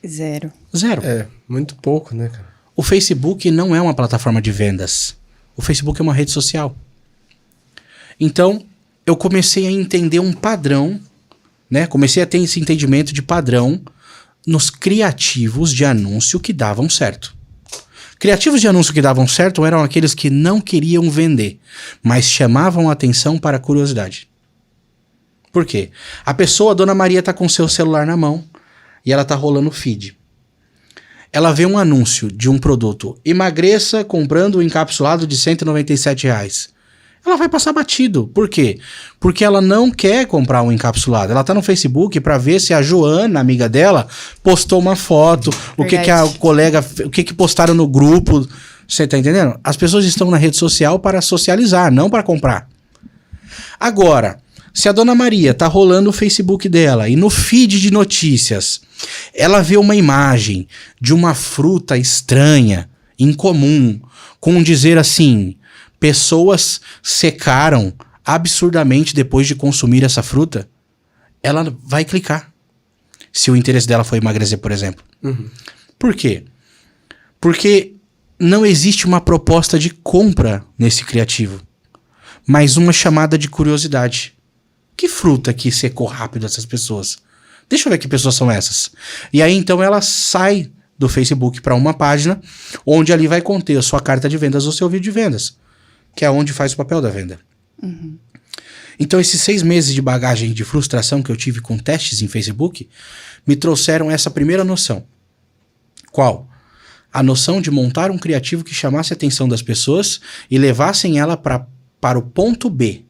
0. 0. É, muito pouco, né, cara? O Facebook não é uma plataforma de vendas. O Facebook é uma rede social. Então, eu comecei a entender um padrão, né? Comecei a ter esse entendimento de padrão nos criativos de anúncio que davam certo. Criativos de anúncio que davam certo eram aqueles que não queriam vender, mas chamavam a atenção para a curiosidade. Por quê? A pessoa, a Dona Maria, está com seu celular na mão e ela está rolando o feed. Ela vê um anúncio de um produto, emagreça comprando um encapsulado de R$197. Ela vai passar batido. Por quê? Porque ela não quer comprar um encapsulado. Ela tá no Facebook para ver se a Joana, amiga dela, postou uma foto, o que a colega, o que postaram no grupo. Você tá entendendo? As pessoas estão na rede social para socializar, não para comprar. Agora, se a Dona Maria tá rolando o Facebook dela e no feed de notícias ela vê uma imagem de uma fruta estranha, incomum, com um dizer assim: pessoas secaram absurdamente depois de consumir essa fruta, ela vai clicar. Se o interesse dela foi emagrecer, por exemplo. Uhum. Por quê? Porque não existe uma proposta de compra nesse criativo, mas uma chamada de curiosidade. Que fruta que secou rápido essas pessoas? Deixa eu ver que pessoas são essas. E aí então ela sai do Facebook para uma página onde ali vai conter a sua carta de vendas ou seu vídeo de vendas, que é onde faz o papel da venda. Uhum. Então esses 6 meses de bagagem de frustração que eu tive com testes em Facebook me trouxeram essa primeira noção. Qual? A noção de montar um criativo que chamasse a atenção das pessoas e levassem ela para o ponto B.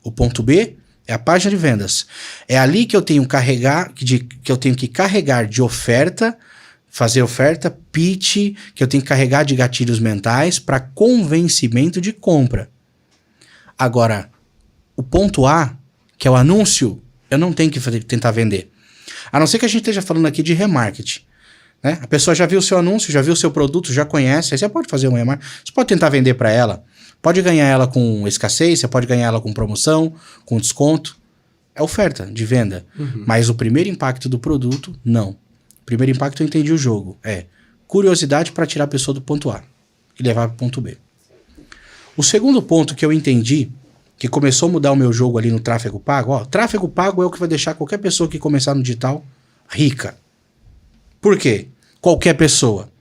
O ponto B é a página de vendas. É ali que eu tenho que carregar de oferta, fazer oferta, pitch, que eu tenho que carregar de gatilhos mentais para convencimento de compra. Agora, o ponto A, que é o anúncio, eu não tenho que tentar vender. A não ser que a gente esteja falando aqui de remarketing, né? A pessoa já viu o seu anúncio, já viu o seu produto, já conhece, aí você pode fazer um remarketing. Você pode tentar vender para ela. Pode ganhar ela com escassez, você pode ganhar ela com promoção, com desconto. É oferta de venda. Uhum. Mas o primeiro impacto do produto, não. O primeiro impacto eu entendi o jogo. É curiosidade para tirar a pessoa do ponto A e levar para o ponto B. O segundo ponto que eu entendi, que começou a mudar o meu jogo ali no tráfego pago, tráfego pago é o que vai deixar qualquer pessoa que começar no digital rica. Por quê? Qualquer pessoa.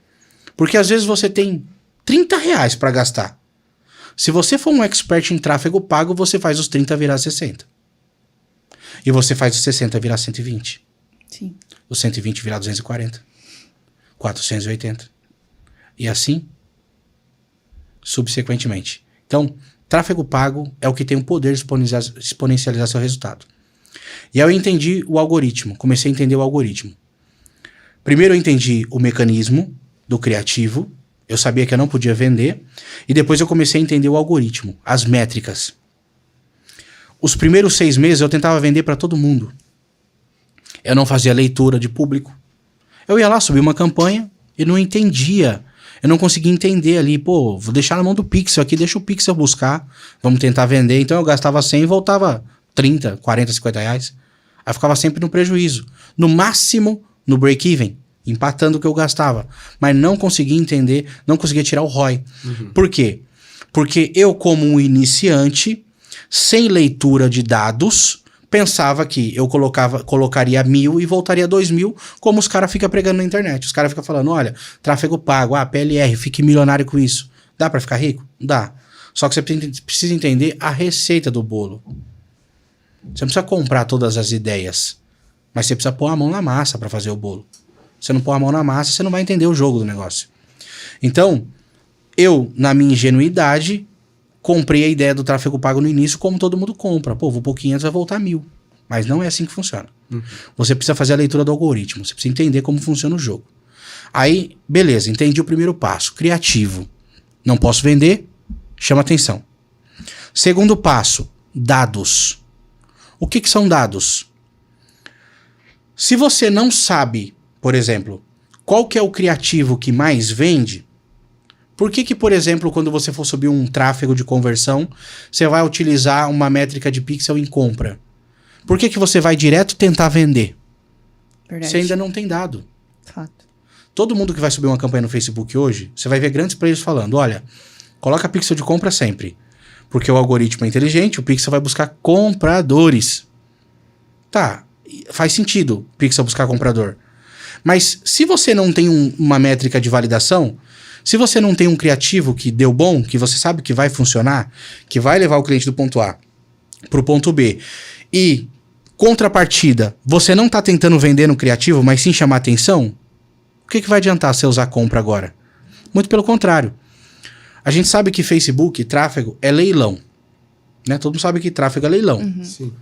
Porque às vezes você tem R$30 para gastar. Se você for um expert em tráfego pago, você faz os 30 virar 60. E você faz os 60 virar 120. Sim. Os 120 virar 240. 480. E assim, subsequentemente. Então, tráfego pago é o que tem o poder de exponencializar seu resultado. E aí eu entendi o algoritmo. Comecei a entender o algoritmo. Primeiro eu entendi o mecanismo do criativo. Eu sabia que eu não podia vender. E depois eu comecei a entender o algoritmo, as métricas. Os primeiros 6 meses eu tentava vender para todo mundo. Eu não fazia leitura de público. Eu ia lá, subia uma campanha e não entendia. Eu não conseguia entender ali. Pô, vou deixar na mão do Pixel aqui, deixa o Pixel buscar. Vamos tentar vender. Então eu gastava 100 e voltava 30, 40, 50 reais. Aí eu ficava sempre no prejuízo. No máximo, no break-even. Empatando o que eu gastava. Mas não conseguia entender, não conseguia tirar o ROI. Uhum. Por quê? Porque eu, como um iniciante, sem leitura de dados, pensava que eu colocaria 1.000 e voltaria 2.000, como os caras ficam pregando na internet. Os caras ficam falando, olha, tráfego pago, PLR, fique milionário com isso. Dá pra ficar rico? Dá. Só que você precisa entender a receita do bolo. Você não precisa comprar todas as ideias, mas você precisa pôr a mão na massa para fazer o bolo. Você não pôr a mão na massa, você não vai entender o jogo do negócio. Então, eu, na minha ingenuidade, comprei a ideia do tráfego pago no início como todo mundo compra. Pô, vou pôr 500, vai voltar 1.000. Mas não é assim que funciona. Você precisa fazer a leitura do algoritmo. Você precisa entender como funciona o jogo. Aí, beleza, entendi o primeiro passo. Criativo. Não posso vender, chama atenção. Segundo passo, dados. O que são dados? Se você não sabe, por exemplo, qual que é o criativo que mais vende, por que, por exemplo, quando você for subir um tráfego de conversão, você vai utilizar uma métrica de pixel em compra? Por que você vai direto tentar vender? Verdade. Você ainda não tem dado. Fato. Todo mundo que vai subir uma campanha no Facebook hoje, você vai ver grandes players falando, olha, coloca pixel de compra sempre. Porque o algoritmo é inteligente, o pixel vai buscar compradores. Tá, faz sentido o pixel buscar comprador. Mas se você não tem uma métrica de validação, se você não tem um criativo que deu bom, que você sabe que vai funcionar, que vai levar o cliente do ponto A para o ponto B, e contrapartida, você não está tentando vender no criativo, mas sim chamar atenção, o que vai adiantar você usar compra agora? Muito pelo contrário. A gente sabe que Facebook, tráfego, é leilão. Né? Todo mundo sabe que tráfego é leilão. Uhum. Sim.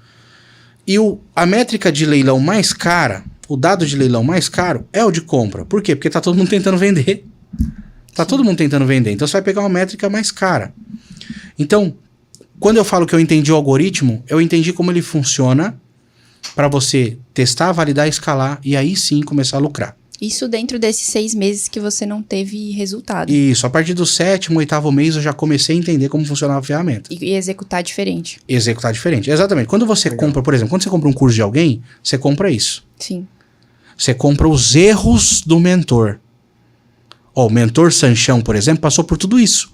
E a métrica de leilão mais cara, o dado de leilão mais caro, é o de compra. Por quê? Porque tá todo mundo tentando vender. Tá todo mundo tentando vender. Então você vai pegar uma métrica mais cara. Então, quando eu falo que eu entendi o algoritmo, eu entendi como ele funciona para você testar, validar, escalar e aí sim começar a lucrar. Isso dentro desses 6 meses que você não teve resultado. Isso, a partir do 7º, 8º mês eu já comecei a entender como funcionava a ferramenta. E executar diferente. Executar diferente. Exatamente. Quando você compra, por exemplo, quando você compra um curso de alguém, você compra isso. Sim. Você compra os erros do mentor. Ó, o mentor Sanchão, por exemplo, passou por tudo isso.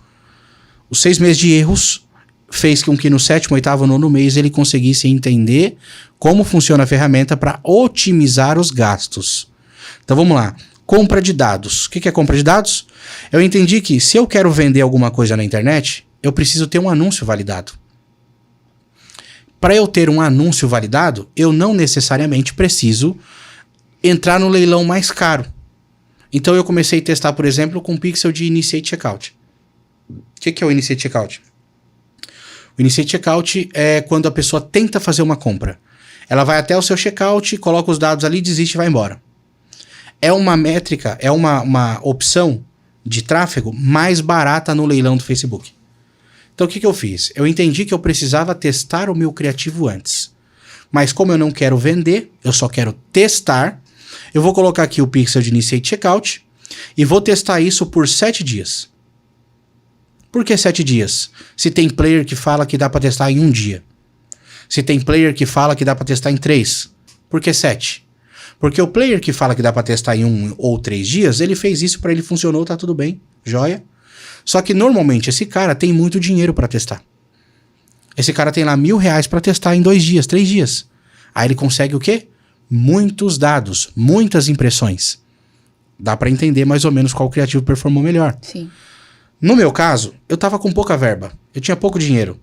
Os 6 meses de erros fez com que no 7º, 8º, 9º mês ele conseguisse entender como funciona a ferramenta para otimizar os gastos. Então vamos lá. Compra de dados. O que é compra de dados? Eu entendi que se eu quero vender alguma coisa na internet, eu preciso ter um anúncio validado. Para eu ter um anúncio validado, eu não necessariamente preciso entrar no leilão mais caro. Então eu comecei a testar, por exemplo, com o pixel de Initiate Checkout. O que é o Initiate Checkout? O Initiate Checkout é quando a pessoa tenta fazer uma compra. Ela vai até o seu checkout, coloca os dados ali, desiste e vai embora. É uma métrica, é uma opção de tráfego mais barata no leilão do Facebook. Então o que eu fiz? Eu entendi que eu precisava testar o meu criativo antes. Mas como eu não quero vender, eu só quero testar, eu vou colocar aqui o pixel de Initiate Checkout e vou testar isso por 7 dias. Por que 7 dias? Se tem player que fala que dá para testar em 1 dia. Se tem player que fala que dá para testar em 3. Por que 7? Porque o player que fala que dá para testar em 1 ou 3 dias, ele fez isso para ele funcionou, tá tudo bem, joia. Só que normalmente esse cara tem muito dinheiro para testar. Esse cara tem lá R$1.000 para testar em 2 dias, 3 dias. Aí ele consegue o quê? Muitos dados, muitas impressões. Dá para entender mais ou menos qual criativo performou melhor. Sim. No meu caso, eu tava com pouca verba, eu tinha pouco dinheiro.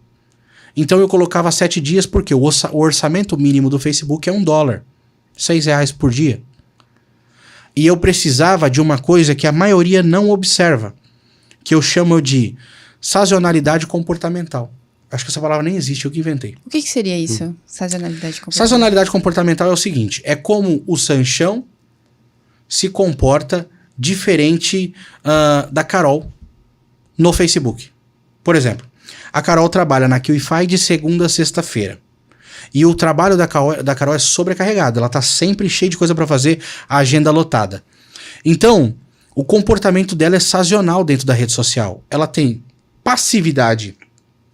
Então eu colocava 7 dias porque o orçamento mínimo do Facebook é $1. R$6 por dia. E eu precisava de uma coisa que a maioria não observa, que eu chamo de sazonalidade comportamental. Acho que essa palavra nem existe, eu que inventei. O que seria isso? Sazonalidade comportamental? Sazonalidade comportamental é o seguinte, é como o Sanchão se comporta diferente da Carol no Facebook. Por exemplo, a Carol trabalha na QIFI de segunda a sexta-feira. E o trabalho da Carol é sobrecarregado. Ela tá sempre cheia de coisa para fazer, a agenda lotada. Então, o comportamento dela é sazonal dentro da rede social. Ela tem passividade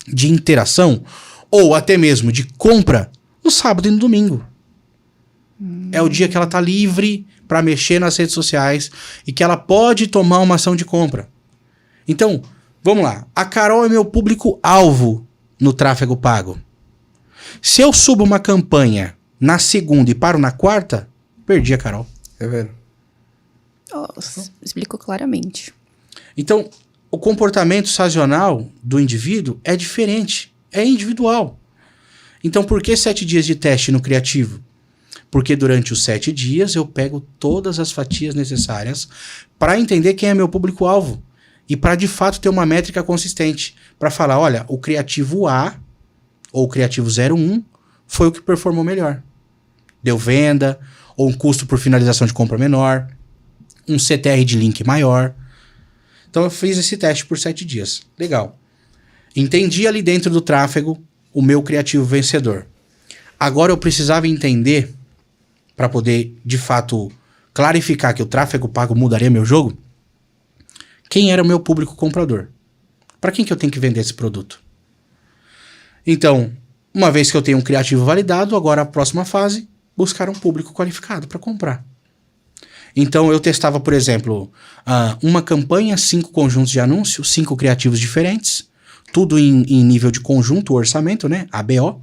de interação ou até mesmo de compra no sábado e no domingo. É o dia que ela tá livre para mexer nas redes sociais e que ela pode tomar uma ação de compra. Então, vamos lá. A Carol é meu público-alvo no tráfego pago. Se eu subo uma campanha na segunda e paro na quarta, perdi a Carol. É vendo? Explicou claramente. Então, o comportamento sazonal do indivíduo é diferente. É individual. Então, por que 7 dias de teste no criativo? Porque durante os 7 dias eu pego todas as fatias necessárias para entender quem é meu público-alvo. E para, de fato, ter uma métrica consistente. Para falar, olha, o criativo A ou o criativo 01 foi o que performou melhor. Deu venda, ou um custo por finalização de compra menor, um CTR de link maior. Então eu fiz esse teste por 7 dias. Legal. Entendi ali dentro do tráfego o meu criativo vencedor. Agora eu precisava entender, para poder de fato clarificar que o tráfego pago mudaria meu jogo, quem era o meu público comprador. Para quem que eu tenho que vender esse produto? Então, uma vez que eu tenho um criativo validado, agora a próxima fase, buscar um público qualificado para comprar. Então eu testava, por exemplo, uma campanha, 5 conjuntos de anúncios, 5 criativos diferentes, tudo em nível de conjunto, orçamento, né? ABO.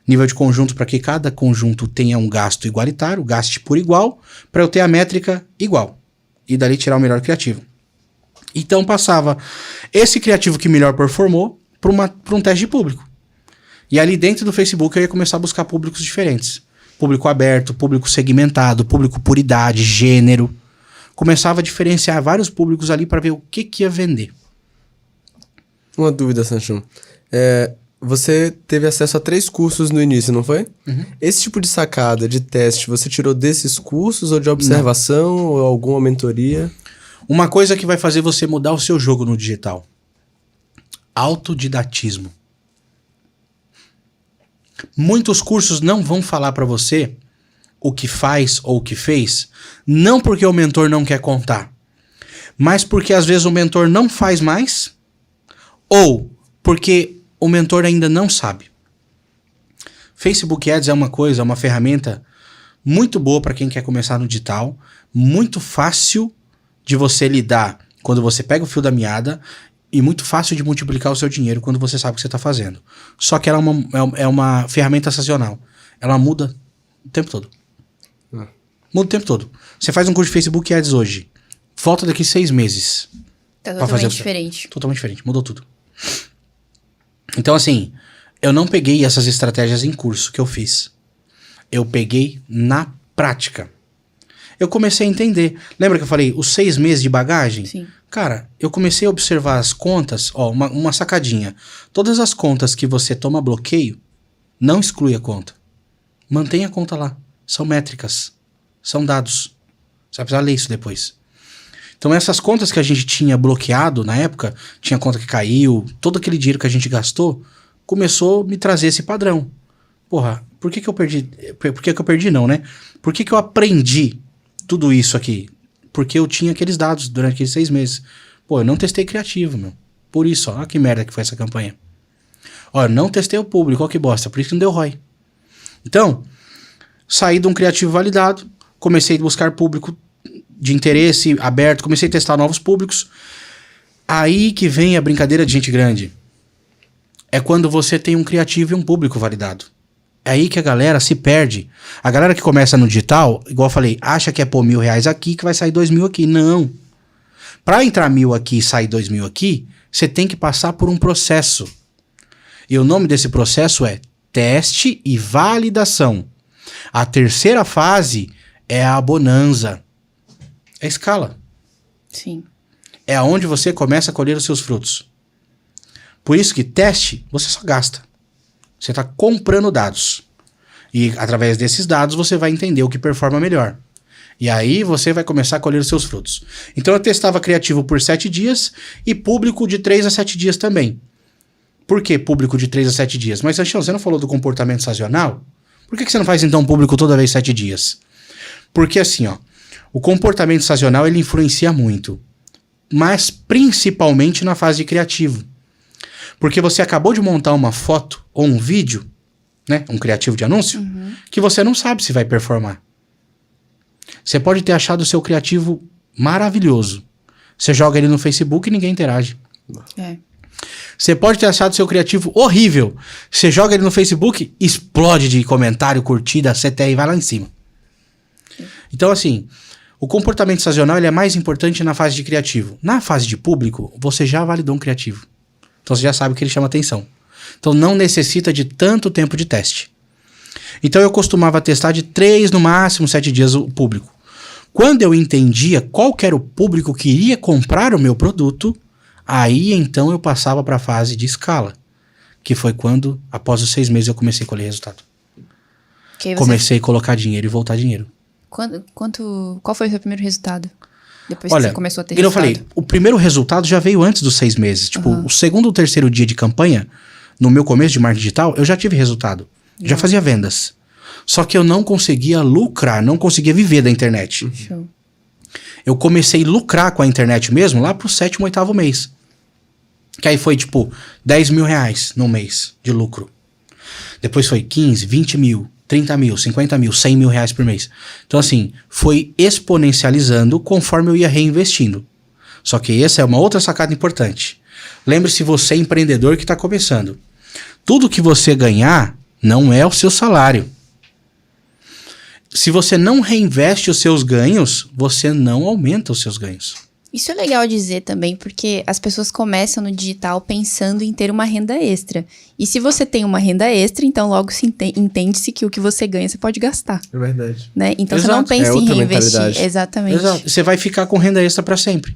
Nível de conjunto para que cada conjunto tenha um gasto igualitário, gaste por igual, para eu ter a métrica igual. E dali tirar o melhor criativo. Então passava esse criativo que melhor performou para um teste de público. E ali dentro do Facebook eu ia começar a buscar públicos diferentes. Público aberto, público segmentado, público por idade, gênero. Começava a diferenciar vários públicos ali para ver o que ia vender. Uma dúvida, Sanchão. Você teve acesso a 3 cursos no início, não foi? Uhum. Esse tipo de sacada, de teste, você tirou desses cursos ou de observação ou alguma mentoria? Uma coisa que vai fazer você mudar o seu jogo no digital. Autodidatismo. Muitos cursos não vão falar para você o que faz ou o que fez, não porque o mentor não quer contar, mas porque às vezes o mentor não faz mais ou porque o mentor ainda não sabe. Facebook Ads é uma ferramenta muito boa para quem quer começar no digital, muito fácil de você lidar quando você pega o fio da meada e muito fácil de multiplicar o seu dinheiro quando você sabe o que você está fazendo. Só que ela é uma ferramenta sazonal. Ela muda o tempo todo. Muda o tempo todo. Você faz um curso de Facebook Ads hoje, volta daqui 6 meses. Tá totalmente diferente. Totalmente diferente, mudou tudo. Então assim, eu não peguei essas estratégias em curso que eu fiz. Eu peguei na prática. Eu comecei a entender. Lembra que eu falei os 6 meses de bagagem? Sim. Cara, eu comecei a observar as contas, uma sacadinha. Todas as contas que você toma bloqueio, não exclui a conta. Mantenha a conta lá. São métricas. São dados. Você vai precisar ler isso depois. Então essas contas que a gente tinha bloqueado na época, tinha conta que caiu, todo aquele dinheiro que a gente gastou, começou a me trazer esse padrão. Porra, por que eu perdi? Por que eu perdi não, né? Por que eu aprendi tudo isso aqui? Porque eu tinha aqueles dados durante aqueles 6 meses. Pô, eu não testei criativo, meu. Por isso, ó que merda que foi essa campanha. Ó, eu não testei o público, ó que bosta, por isso que não deu ROI. Então, saí de um criativo validado, comecei a buscar público de interesse aberto, comecei a testar novos públicos. Aí que vem a brincadeira de gente grande. É quando você tem um criativo e um público validado. É aí que a galera se perde. A galera que começa no digital, igual eu falei, acha que é pôr R$1.000 aqui que vai sair 2.000 aqui. Não. Para entrar 1.000 aqui e sair 2.000 aqui, você tem que passar por um processo. E o nome desse processo é teste e validação. A terceira fase é a bonanza. É a escala. Sim. É onde você começa a colher os seus frutos. Por isso que teste, você só gasta. Você está comprando dados. E através desses dados você vai entender o que performa melhor. E aí você vai começar a colher os seus frutos. Então eu testava criativo por 7 dias e público de 3 a 7 dias também. Por que público de 3 a 7 dias? Mas, Sanchão, você não falou do comportamento sazonal? Por que você não faz então público toda vez 7 dias? Porque assim, ó, o comportamento sazonal ele influencia muito. Mas principalmente na fase de criativo. Porque você acabou de montar uma foto ou um vídeo, né, um criativo de anúncio, que você não sabe se vai performar. Você pode ter achado o seu criativo maravilhoso. Você joga ele no Facebook e ninguém interage. Você pode ter achado o seu criativo horrível. Você joga ele no Facebook, explode de comentário, curtida, CTR e vai lá em cima. Então assim, o comportamento sazonal ele é mais importante na fase de criativo. Na fase de público, você já validou um criativo. Então você já sabe que ele chama atenção. Então não necessita de tanto tempo de teste. Então eu costumava testar de 3, no máximo 7 dias o público. Quando eu entendia qual que era o público que iria comprar o meu produto, aí então eu passava para a fase de escala. Que foi quando, após os 6 meses, eu comecei a colher resultado. Comecei a colocar dinheiro e voltar dinheiro. Qual foi o seu primeiro resultado? Depois Olha, que você começou a ter resultado. Eu falei, o primeiro resultado já veio antes dos 6 meses. Tipo, o segundo ou terceiro dia de campanha, no meu começo de marketing digital, eu já tive resultado. Já fazia vendas. Só que eu não conseguia lucrar, não conseguia viver da internet. Show. Eu comecei a lucrar com a internet mesmo lá pro 7º, 8º mês. Que aí foi tipo R$10.000 no mês de lucro. Depois foi 15, 20 mil. 30 mil, 50 mil, 100 mil reais por mês. Então, assim, foi exponencializando conforme eu ia reinvestindo. Só que essa é uma outra sacada importante. Lembre-se, você é empreendedor que está começando. Tudo que você ganhar não é o seu salário. Se você não reinveste os seus ganhos, você não aumenta os seus ganhos. Isso é legal dizer também, porque as pessoas começam no digital pensando em ter uma renda extra. E se você tem uma renda extra, então logo se entende-se que o que você ganha você pode gastar. É verdade. Né? Então Exato. você não pensa em outra reinvestir. mentalidade. Exatamente. Exato. Você vai ficar com renda extra para sempre.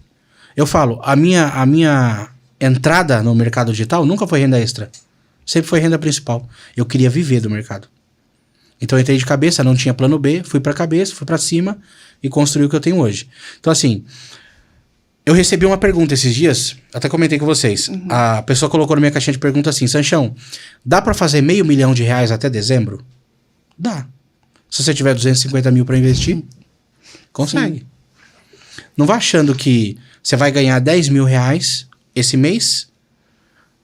Eu falo, a minha entrada no mercado digital nunca foi renda extra. Sempre foi renda principal. Eu queria viver do mercado. Então eu entrei de cabeça, não tinha plano B, fui pra cabeça, fui pra cima e construí o que eu tenho hoje. Então assim, eu recebi uma pergunta esses dias, até comentei com vocês. A pessoa colocou na minha caixinha de pergunta assim, Sanchão, dá pra fazer R$500 mil até dezembro? Dá. Se você tiver 250 mil pra investir, consegue. Sim. Não vá achando que você vai ganhar 10 mil reais esse mês,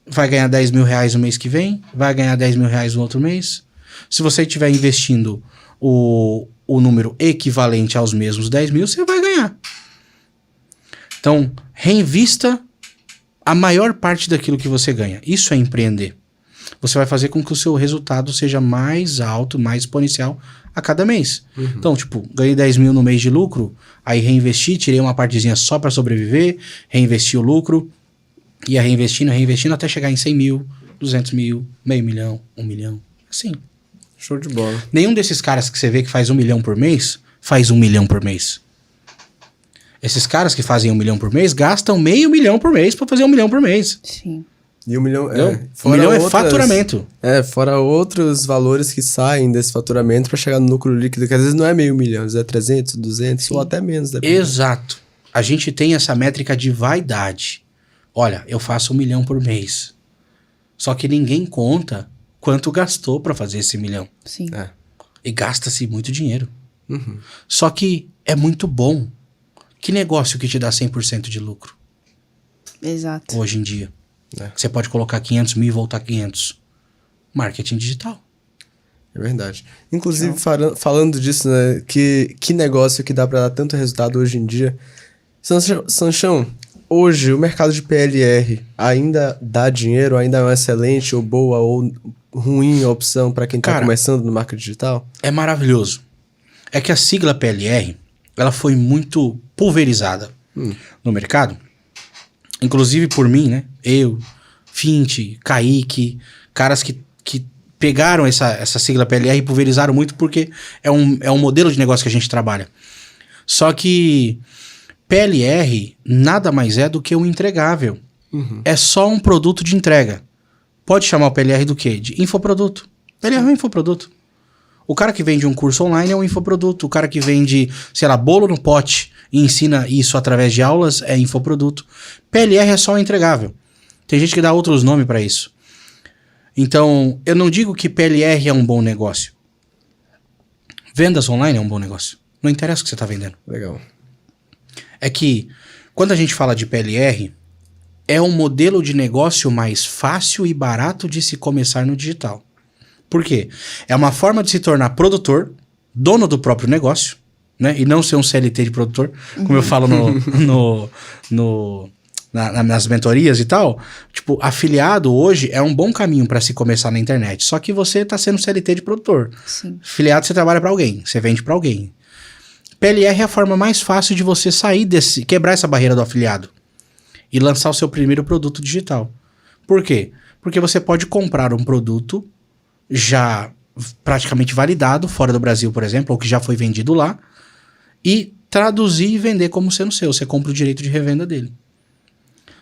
vai ganhar 10 mil reais no mês que vem, vai ganhar 10 mil reais no outro mês. Se você estiver investindo o número equivalente aos mesmos 10 mil, você vai ganhar. Então, reinvista a maior parte daquilo que você ganha. Isso é empreender. Você vai fazer com que o seu resultado seja mais alto, mais exponencial a cada mês. Então, tipo, ganhei 10 mil no mês de lucro, aí reinvesti, tirei uma partezinha só para sobreviver, reinvesti o lucro, ia reinvestindo até chegar em 100 mil, 200 mil, meio milhão, 1 milhão, assim. Show de bola. Nenhum desses caras que você vê que faz 1 milhão por mês, faz 1 milhão por mês. Esses caras que fazem 1 milhão por mês, gastam $500 mil por mês para fazer 1 milhão por mês. Sim. E 1 milhão... $1 milhão é faturamento. Fora outros valores que saem desse faturamento para chegar no lucro líquido, que às vezes não é $500 mil, às vezes é 300, 200 Sim. ou até menos. Exato. A gente tem essa métrica de vaidade. Olha, eu faço 1 milhão por mês. Só que ninguém conta quanto gastou para fazer esse 1 milhão. Sim. E gasta-se muito dinheiro. Só que é muito bom. Que negócio que te dá 100% de lucro? Exato. Hoje em dia. Você pode colocar 500 mil e voltar 500. Marketing digital. É verdade. Inclusive, falando disso, né? Que negócio que dá para dar tanto resultado hoje em dia. Sanchão, hoje o mercado de PLR ainda dá dinheiro? Ainda é uma excelente ou boa ou ruim opção para quem está começando no marketing digital? É maravilhoso. É que a sigla PLR, ela foi muito pulverizada no mercado. Inclusive por mim, né? Eu, Fint, Kaique, caras que pegaram essa sigla PLR e pulverizaram muito porque é um modelo de negócio que a gente trabalha. Só que PLR nada mais é do que um entregável. É só um produto de entrega. Pode chamar o PLR do quê? De infoproduto. PLR é um infoproduto. O cara que vende um curso online é um infoproduto. O cara que vende, sei lá, bolo no pote e ensina isso através de aulas é infoproduto. PLR é só um entregável. Tem gente que dá outros nomes para isso. Então, eu não digo que PLR é um bom negócio. Vendas online é um bom negócio. Não interessa o que você está vendendo. Legal. É que, quando a gente fala de PLR, é um modelo de negócio mais fácil e barato de se começar no digital. Por quê? É uma forma de se tornar produtor, dono do próprio negócio, né? E não ser um CLT de produtor, como eu falo nas mentorias e tal. Tipo, afiliado hoje é um bom caminho para se começar na internet. Só que você está sendo CLT de produtor. Sim. Afiliado você trabalha para alguém, você vende para alguém. PLR é a forma mais fácil de você sair quebrar essa barreira do afiliado e lançar o seu primeiro produto digital. Por quê? Porque você pode comprar um produto já praticamente validado fora do Brasil, por exemplo, ou que já foi vendido lá, e traduzir e vender como sendo seu. Você compra o direito de revenda dele.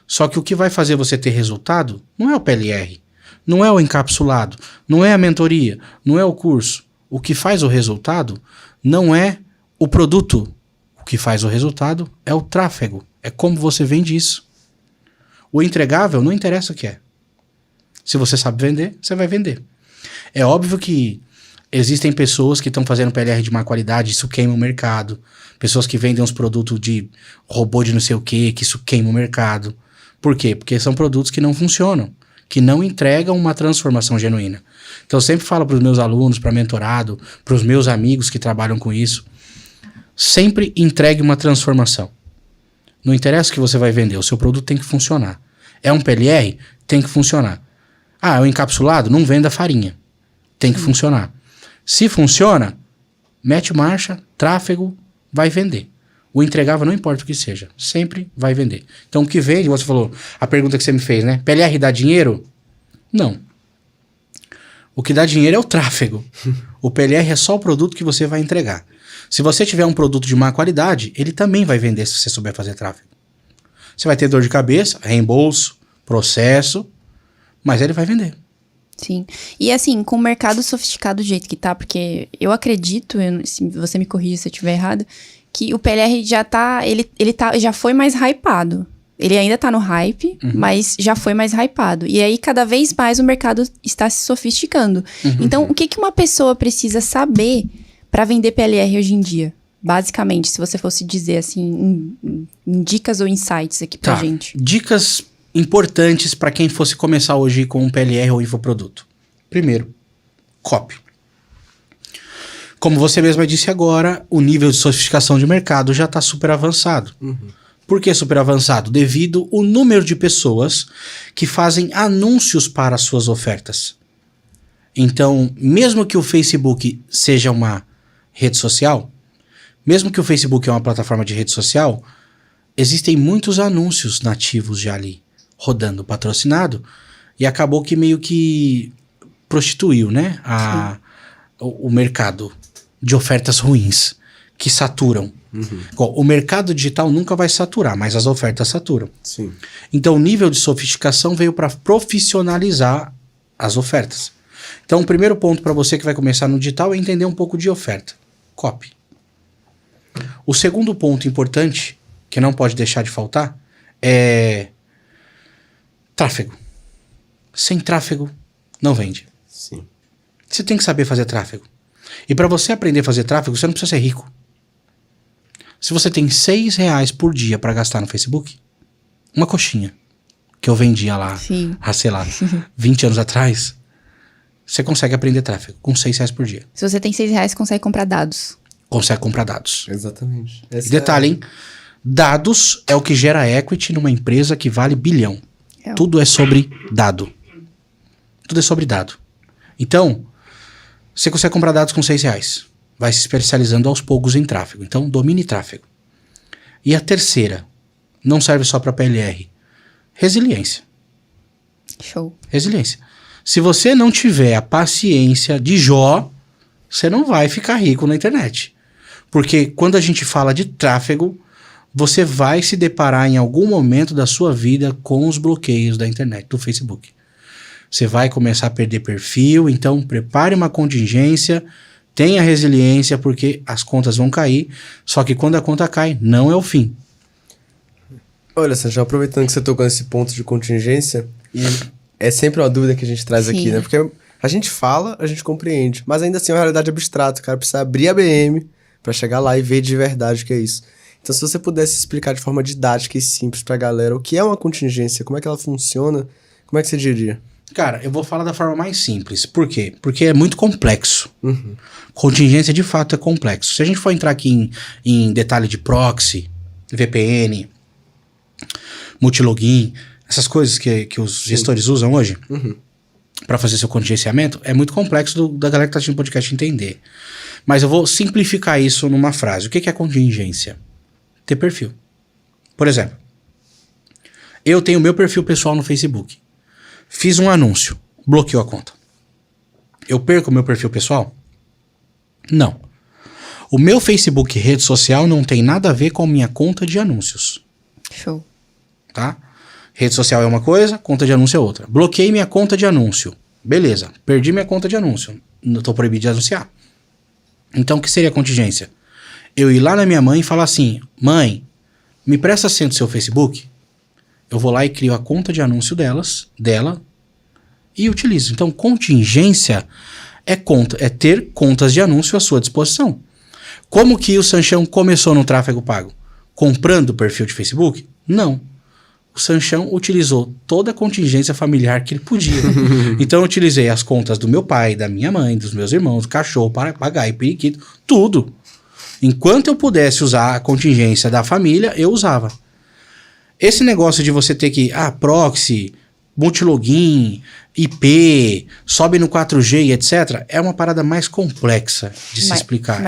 Só que o que vai fazer você ter resultado não é o PLR, não é o encapsulado, não é a mentoria, não é o curso. O que faz o resultado não é o produto. O que faz o resultado é o tráfego. É como você vende isso. O entregável não interessa o que é. Se você sabe vender, você vai vender. É óbvio que existem pessoas que estão fazendo PLR de má qualidade, isso queima o mercado. Pessoas que vendem uns produtos de robô de não sei o que isso queima o mercado. Por quê? Porque são produtos que não funcionam, que não entregam uma transformação genuína. Então eu sempre falo para os meus alunos, para mentorado, para os meus amigos que trabalham com isso, sempre entregue uma transformação. Não interessa o que você vai vender, o seu produto tem que funcionar. É um PLR? Tem que funcionar. Ah, é um encapsulado? Não venda farinha. Tem que funcionar. Se funciona, mete marcha, tráfego, vai vender. O entregável não importa o que seja, sempre vai vender. Então o que vende, você falou, a pergunta que você me fez, né? PLR dá dinheiro? Não. O que dá dinheiro é o tráfego. O PLR é só o produto que você vai entregar. Se você tiver um produto de má qualidade, ele também vai vender se você souber fazer tráfego. Você vai ter dor de cabeça, reembolso, processo, mas ele vai vender. Sim. E assim, com o mercado sofisticado do jeito que tá, porque eu acredito, se você me corrija se eu estiver errado, que o PLR já tá, já foi mais hypado. Ele ainda tá no hype, mas já foi mais hypado. E aí, cada vez mais, o mercado está se sofisticando. Então, o que uma pessoa precisa saber para vender PLR hoje em dia? Basicamente, se você fosse dizer, assim, em dicas ou insights aqui pra gente. Dicas importantes para quem fosse começar hoje com um PLR ou infoproduto. Primeiro, copy. Como você mesma disse agora, o nível de sofisticação de mercado já está super avançado. Por que super avançado? Devido ao número de pessoas que fazem anúncios para as suas ofertas. Então, mesmo que o Facebook seja uma rede social, mesmo que o Facebook é uma plataforma de rede social, existem muitos anúncios nativos já ali, rodando patrocinado, e acabou que meio que prostituiu, né, o mercado de ofertas ruins, que saturam. O mercado digital nunca vai saturar, mas as ofertas saturam. Sim. Então o nível de sofisticação veio para profissionalizar as ofertas. Então o primeiro ponto para você que vai começar no digital é entender um pouco de oferta. Copy. O segundo ponto importante, que não pode deixar de faltar, é tráfego. Sem tráfego, não vende. Sim. Você tem que saber fazer tráfego. E para você aprender a fazer tráfego, você não precisa ser rico. Se você tem R$6 por dia para gastar no Facebook, uma coxinha que eu vendia lá, sei lá, 20 anos atrás, você consegue aprender tráfego com R$6 por dia. Se você tem R$6, consegue comprar dados. Consegue comprar dados. Exatamente. E detalhe, hein? Dados é o que gera equity numa empresa que vale bilhão. Tudo é sobre dado. Tudo é sobre dado. Então, você consegue comprar dados com R$6. Vai se especializando aos poucos em tráfego. Então, domine tráfego. E a terceira, não serve só para PLR. Resiliência. Show. Resiliência. Se você não tiver a paciência de Jó, você não vai ficar rico na internet. Porque quando a gente fala de tráfego, você vai se deparar em algum momento da sua vida com os bloqueios da internet, do Facebook. Você vai começar a perder perfil, então prepare uma contingência, tenha resiliência, porque as contas vão cair, só que quando a conta cai, não é o fim. Olha, Sérgio, aproveitando que você tocou nesse ponto de contingência, e é sempre uma dúvida que a gente traz aqui, né? Porque a gente fala, a gente compreende, mas ainda assim é uma realidade abstrata, o cara precisa abrir a BM para chegar lá e ver de verdade o que é isso. Então, se você pudesse explicar de forma didática e simples pra galera o que é uma contingência, como é que ela funciona, como é que você diria? Cara, eu vou falar da forma mais simples. Por quê? Porque é muito complexo. Contingência, de fato, é complexo. Se a gente for entrar aqui em detalhe de proxy, VPN, multilogin, essas coisas que os gestores usam hoje para fazer seu contingenciamento, é muito complexo da galera que tá assistindo o podcast entender. Mas eu vou simplificar isso numa frase. O que é contingência? Ter perfil. Por exemplo, eu tenho meu perfil pessoal no Facebook. Fiz um anúncio, bloqueou a conta. Eu perco o meu perfil pessoal? Não. O meu Facebook rede social não tem nada a ver com a minha conta de anúncios. Show. Tá? Rede social é uma coisa, conta de anúncio é outra. Bloqueei minha conta de anúncio. Beleza, perdi minha conta de anúncio. Estou proibido de anunciar. Então, o que seria a contingência? Eu ir lá na minha mãe e falar assim: mãe, me presta a senha do seu Facebook? Eu vou lá e crio a conta de anúncio dela e utilizo. Então, contingência é ter contas de anúncio à sua disposição. Como que o Sanchão começou no tráfego pago? Comprando o perfil de Facebook? Não. O Sanchão utilizou toda a contingência familiar que ele podia. Então eu utilizei as contas do meu pai, da minha mãe, dos meus irmãos, cachorro, papagaio, periquito, tudo. Enquanto eu pudesse usar a contingência da família, eu usava. Esse negócio de você ter que, proxy, multilogin, IP, sobe no 4G e etc., é uma parada mais complexa de se explicar.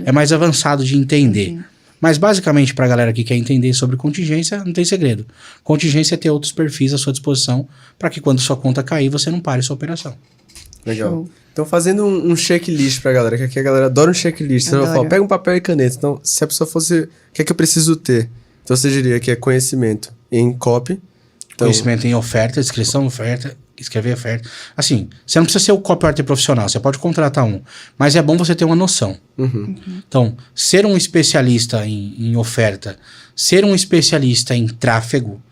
É mais avançado de entender. Uhum. Mas basicamente, pra galera que quer entender sobre contingência, não tem segredo. Contingência é ter outros perfis à sua disposição para que quando sua conta cair, você não pare sua operação. Legal. Show. Então, fazendo um checklist pra galera, que aqui a galera adora um checklist. Você vai falar, pega um papel e caneta. Então, se a pessoa fosse, o que é que eu preciso ter? Então, você diria que é conhecimento em copy. Então, conhecimento em oferta, descrição, oferta, escrever oferta. Assim, você não precisa ser o copywriter profissional, você pode contratar um. Mas é bom você ter uma noção. Então, ser um especialista em oferta, ser um especialista em tráfego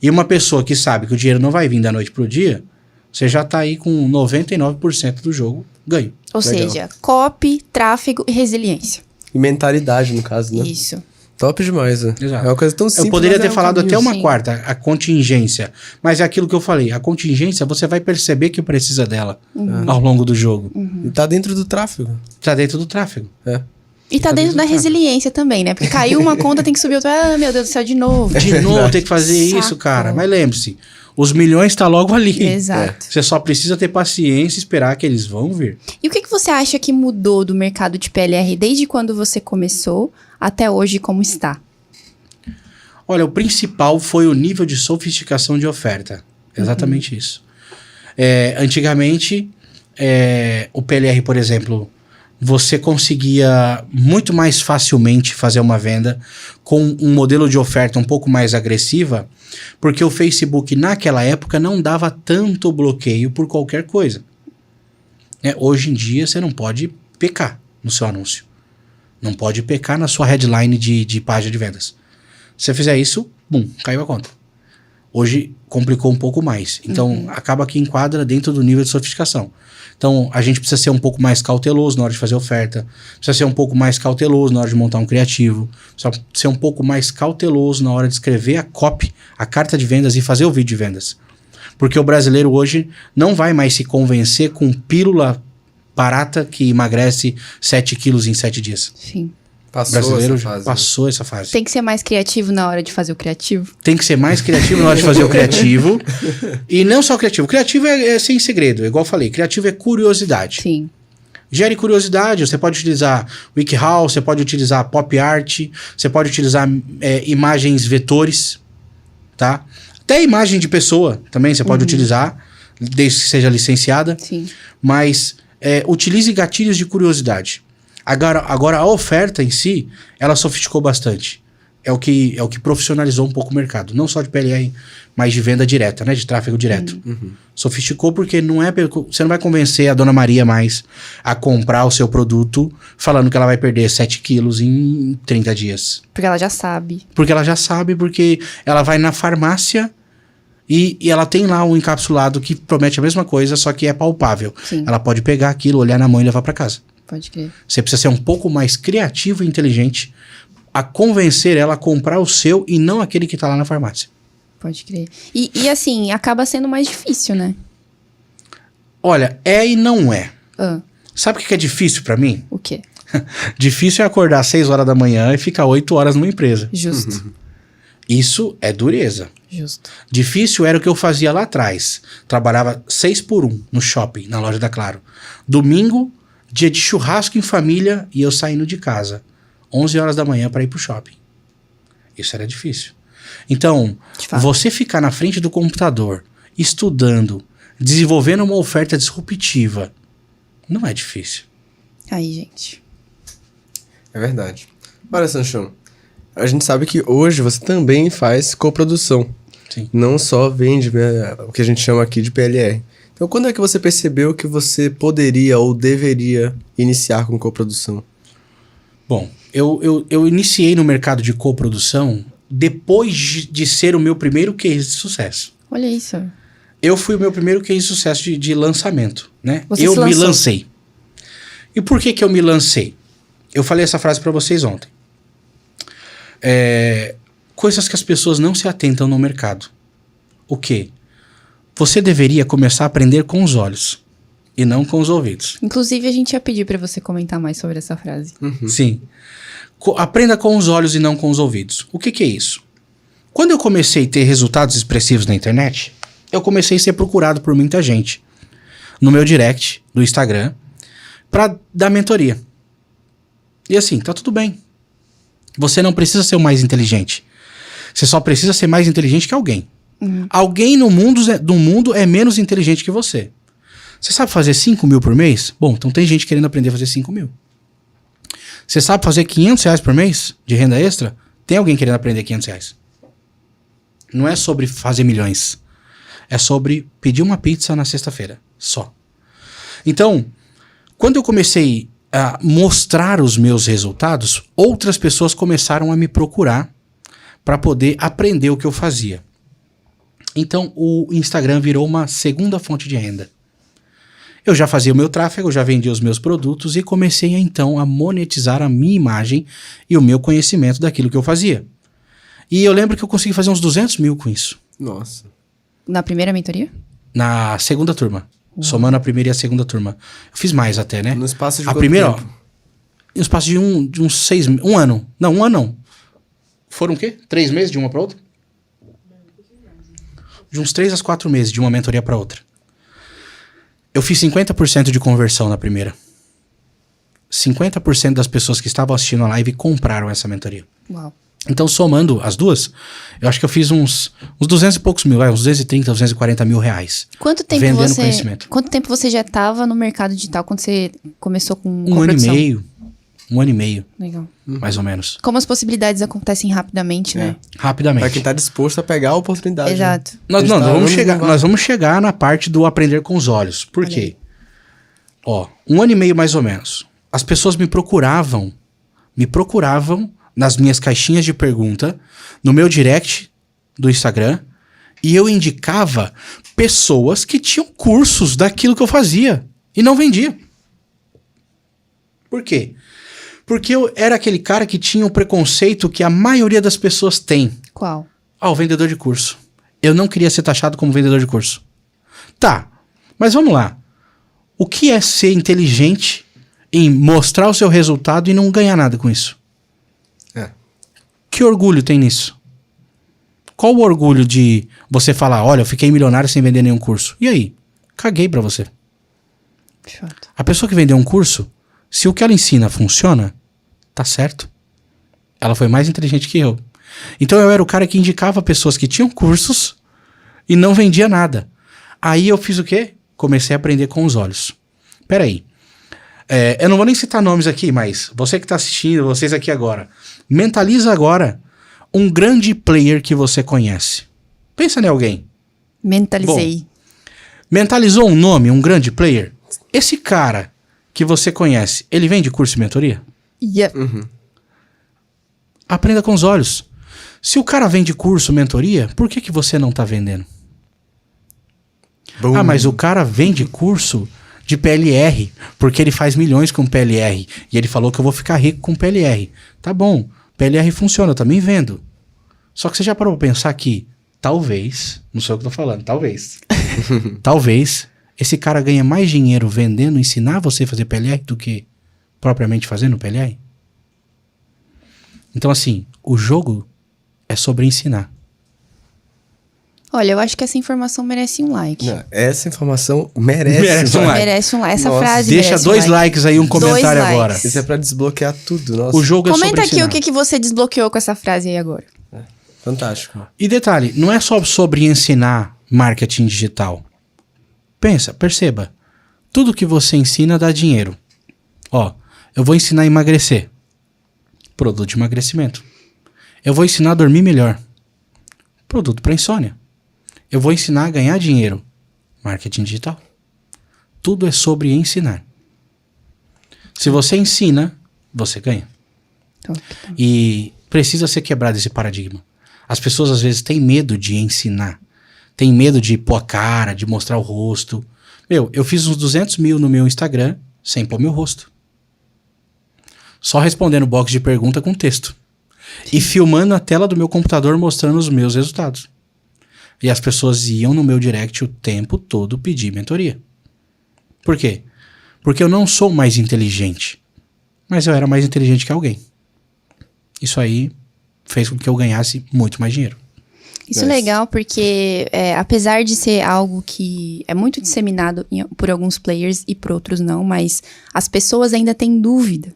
e uma pessoa que sabe que o dinheiro não vai vir da noite pro dia, você já tá aí com 99% do jogo ganho. Ou seja, copy, tráfego e resiliência. E mentalidade, no caso, né? Isso. Top demais, né? Exato. É uma coisa tão simples. Eu poderia ter falado até uma quarta, a contingência. Mas é aquilo que eu falei. A contingência, você vai perceber que precisa dela ao longo do jogo. E tá dentro do tráfego. Tá dentro do tráfego. É. E tá dentro da resiliência também, né? Porque caiu uma conta, tem que subir outra. Meu Deus do céu, de novo. De novo, tem que fazer isso, cara. Mas lembre-se, os milhões tá logo ali. Exato. Você só precisa ter paciência e esperar que eles vão vir. E o que você acha que mudou do mercado de PLR desde quando você começou até hoje, como está? Olha, o principal foi o nível de sofisticação de oferta. Exatamente isso. Antigamente, o PLR, por exemplo, você conseguia muito mais facilmente fazer uma venda com um modelo de oferta um pouco mais agressiva, porque o Facebook, naquela época, não dava tanto bloqueio por qualquer coisa. Hoje em dia, você não pode pecar no seu anúncio. Não pode pecar na sua headline de página de vendas. Se você fizer isso, caiu a conta. Hoje complicou um pouco mais. Então, acaba que enquadra dentro do nível de sofisticação. Então, a gente precisa ser um pouco mais cauteloso na hora de fazer oferta. Precisa ser um pouco mais cauteloso na hora de montar um criativo. Precisa ser um pouco mais cauteloso na hora de escrever a copy, a carta de vendas e fazer o vídeo de vendas. Porque o brasileiro hoje não vai mais se convencer com pílula barata que emagrece 7 quilos em 7 dias. Sim. Passou essa fase. Tem que ser mais criativo na hora de fazer o criativo. Tem que ser mais criativo na hora de fazer o criativo. E não só criativo. Criativo é sem segredo. Igual eu falei, criativo é curiosidade. Sim. Gere curiosidade. Você pode utilizar WikiHow, você pode utilizar Pop Art, você pode utilizar imagens vetores, tá? Até imagem de pessoa também você pode utilizar, desde que seja licenciada. Sim. Mas utilize gatilhos de curiosidade. Agora a oferta em si, ela sofisticou bastante. É o que profissionalizou um pouco o mercado. Não só de PLR, mas de venda direta, né? De tráfego direto. Sofisticou porque você não vai convencer a Dona Maria mais a comprar o seu produto falando que ela vai perder 7 quilos em 30 dias. Porque ela já sabe. Porque ela vai na farmácia e ela tem lá um encapsulado que promete a mesma coisa, só que é palpável. Sim. Ela pode pegar aquilo, olhar na mão e levar para casa. Pode crer. Você precisa ser um pouco mais criativo e inteligente a convencer ela a comprar o seu e não aquele que tá lá na farmácia. Pode crer. E assim, acaba sendo mais difícil, né? Olha, e não é. Ah. Sabe o que é difícil pra mim? O quê? Difícil é acordar às 6 horas da manhã e ficar 8 horas numa empresa. Justo. Isso é dureza. Justo. Difícil era o que eu fazia lá atrás. Trabalhava 6x1 no shopping, na loja da Claro. Domingo, dia de churrasco em família e eu saindo de casa. 11 horas da manhã para ir pro shopping. Isso era difícil. Então, você ficar na frente do computador, estudando, desenvolvendo uma oferta disruptiva, não é difícil. Aí, gente. É verdade. Olha, Sanchão, a gente sabe que hoje você também faz coprodução. Sim. Não só vende, né, o que a gente chama aqui de PLR. Então, quando é que você percebeu que você poderia ou deveria iniciar com coprodução? Bom, eu iniciei no mercado de coprodução depois de ser o meu primeiro case de sucesso. Olha isso. Eu fui o meu primeiro case de sucesso de lançamento, né? Você eu me lancei. E por que eu me lancei? Eu falei essa frase para vocês ontem. coisas que as pessoas não se atentam no mercado. O quê? Você deveria começar a aprender com os olhos e não com os ouvidos. Inclusive, a gente ia pedir pra você comentar mais sobre essa frase. Sim. Aprenda com os olhos e não com os ouvidos. O que que é isso? Quando eu comecei a ter resultados expressivos na internet, eu comecei a ser procurado por muita gente no meu direct do Instagram pra dar mentoria. E assim, tá tudo bem. Você não precisa ser o mais inteligente. Você só precisa ser mais inteligente que alguém. Alguém no mundo é menos inteligente que você. Você sabe fazer 5 mil por mês? Bom, então tem gente querendo aprender a fazer 5 mil. Você sabe fazer 500 reais por mês de renda extra? Tem alguém querendo aprender 500 reais. Não é sobre fazer milhões. É sobre pedir uma pizza na sexta-feira. Só. Então, quando eu comecei a mostrar os meus resultados, outras pessoas começaram a me procurar para poder aprender o que eu fazia. Então, o Instagram virou uma segunda fonte de renda. Eu já fazia o meu tráfego, já vendia os meus produtos e comecei então a monetizar a minha imagem e o meu conhecimento daquilo que eu fazia. E eu lembro que eu consegui fazer uns 200 mil com isso. Nossa. Na primeira mentoria? Na segunda turma. Somando a primeira e a segunda turma. Eu fiz mais até, né? No espaço de a quanto primeira, tempo? No espaço de uns 6 meses. Um ano. Não, um ano não. Foram o quê? 3 meses de uma para outra? De uns 3 a 4 meses de uma mentoria para outra. Eu fiz 50% de conversão na primeira. 50% das pessoas que estavam assistindo a live compraram essa mentoria. Uau. Então, somando as duas, eu acho que eu fiz uns 200 e poucos mil, uns 230, 240 mil reais. Quanto tempo você já estava no mercado digital quando você começou com Um ano produção? e meio. Um ano e meio, Legal. mais ou menos. Como as possibilidades acontecem rapidamente, né? Rapidamente. Pra quem tá disposto a pegar a oportunidade. Exato. Nós tá nós vamos chegar na parte do aprender com os olhos. Por quê? Ó, um ano e meio mais ou menos. As pessoas me procuravam nas minhas caixinhas de pergunta, no meu direct do Instagram, e eu indicava pessoas que tinham cursos daquilo que eu fazia e não vendia. Por quê? Porque eu era aquele cara que tinha um preconceito que a maioria das pessoas tem. Qual? O vendedor de curso. Eu não queria ser taxado como vendedor de curso. Tá, mas vamos lá. O que é ser inteligente em mostrar o seu resultado e não ganhar nada com isso? Que orgulho tem nisso? Qual o orgulho de você falar, olha, eu fiquei milionário sem vender nenhum curso? E aí? Caguei pra você. Chato. A pessoa que vendeu um curso, se o que ela ensina funciona, tá certo. Ela foi mais inteligente que eu. Então eu era o cara que indicava pessoas que tinham cursos e não vendia nada. Aí eu fiz o quê? Comecei a aprender com os olhos. Peraí. Eu não vou nem citar nomes aqui, mas você que tá assistindo, vocês aqui agora, mentaliza agora um grande player que você conhece. Pensa em alguém. Mentalizei. Bom, mentalizou um nome, um grande player? Esse cara que você conhece, ele vende curso e mentoria? Yeah. Aprenda com os olhos. Se o cara vende curso, mentoria, por que você não tá vendendo? Boom. Ah, mas o cara vende curso de PLR, porque ele faz milhões com PLR. E ele falou que eu vou ficar rico com PLR. Tá bom, PLR funciona, eu também vendo. Só que você já parou pra pensar que, talvez, não sei o que eu tô falando, talvez. Talvez esse cara ganha mais dinheiro vendendo, ensinar você a fazer PLR do que propriamente fazendo PLR? Então, assim, o jogo é sobre ensinar. Olha, eu acho que essa informação merece um like. Não, essa informação merece um like. Merece um like. Essa Nossa, frase Deixa merece 2 um like. likes aí, um comentário likes. agora. Isso é pra desbloquear tudo, nossa. O jogo é sobre Comenta aqui ensinar. o que você desbloqueou com essa frase aí agora. Fantástico. E detalhe, não é só sobre ensinar marketing digital. Perceba. Tudo que você ensina dá dinheiro. Ó, eu vou ensinar a emagrecer. Produto de emagrecimento. Eu vou ensinar a dormir melhor. Produto para insônia. Eu vou ensinar a ganhar dinheiro. Marketing digital. Tudo é sobre ensinar. Se você ensina, você ganha. E precisa ser quebrado esse paradigma. As pessoas às vezes têm medo de ensinar. Têm medo de pôr a cara, de mostrar o rosto. Eu fiz uns 200 mil no meu Instagram sem pôr meu rosto. Só respondendo box de pergunta com texto. E filmando a tela do meu computador mostrando os meus resultados. E as pessoas iam no meu direct o tempo todo pedir mentoria. Por quê? Porque eu não sou mais inteligente. Mas eu era mais inteligente que alguém. Isso aí fez com que eu ganhasse muito mais dinheiro. Isso é legal porque, apesar de ser algo que é muito disseminado por alguns players e por outros não, mas as pessoas ainda têm dúvida.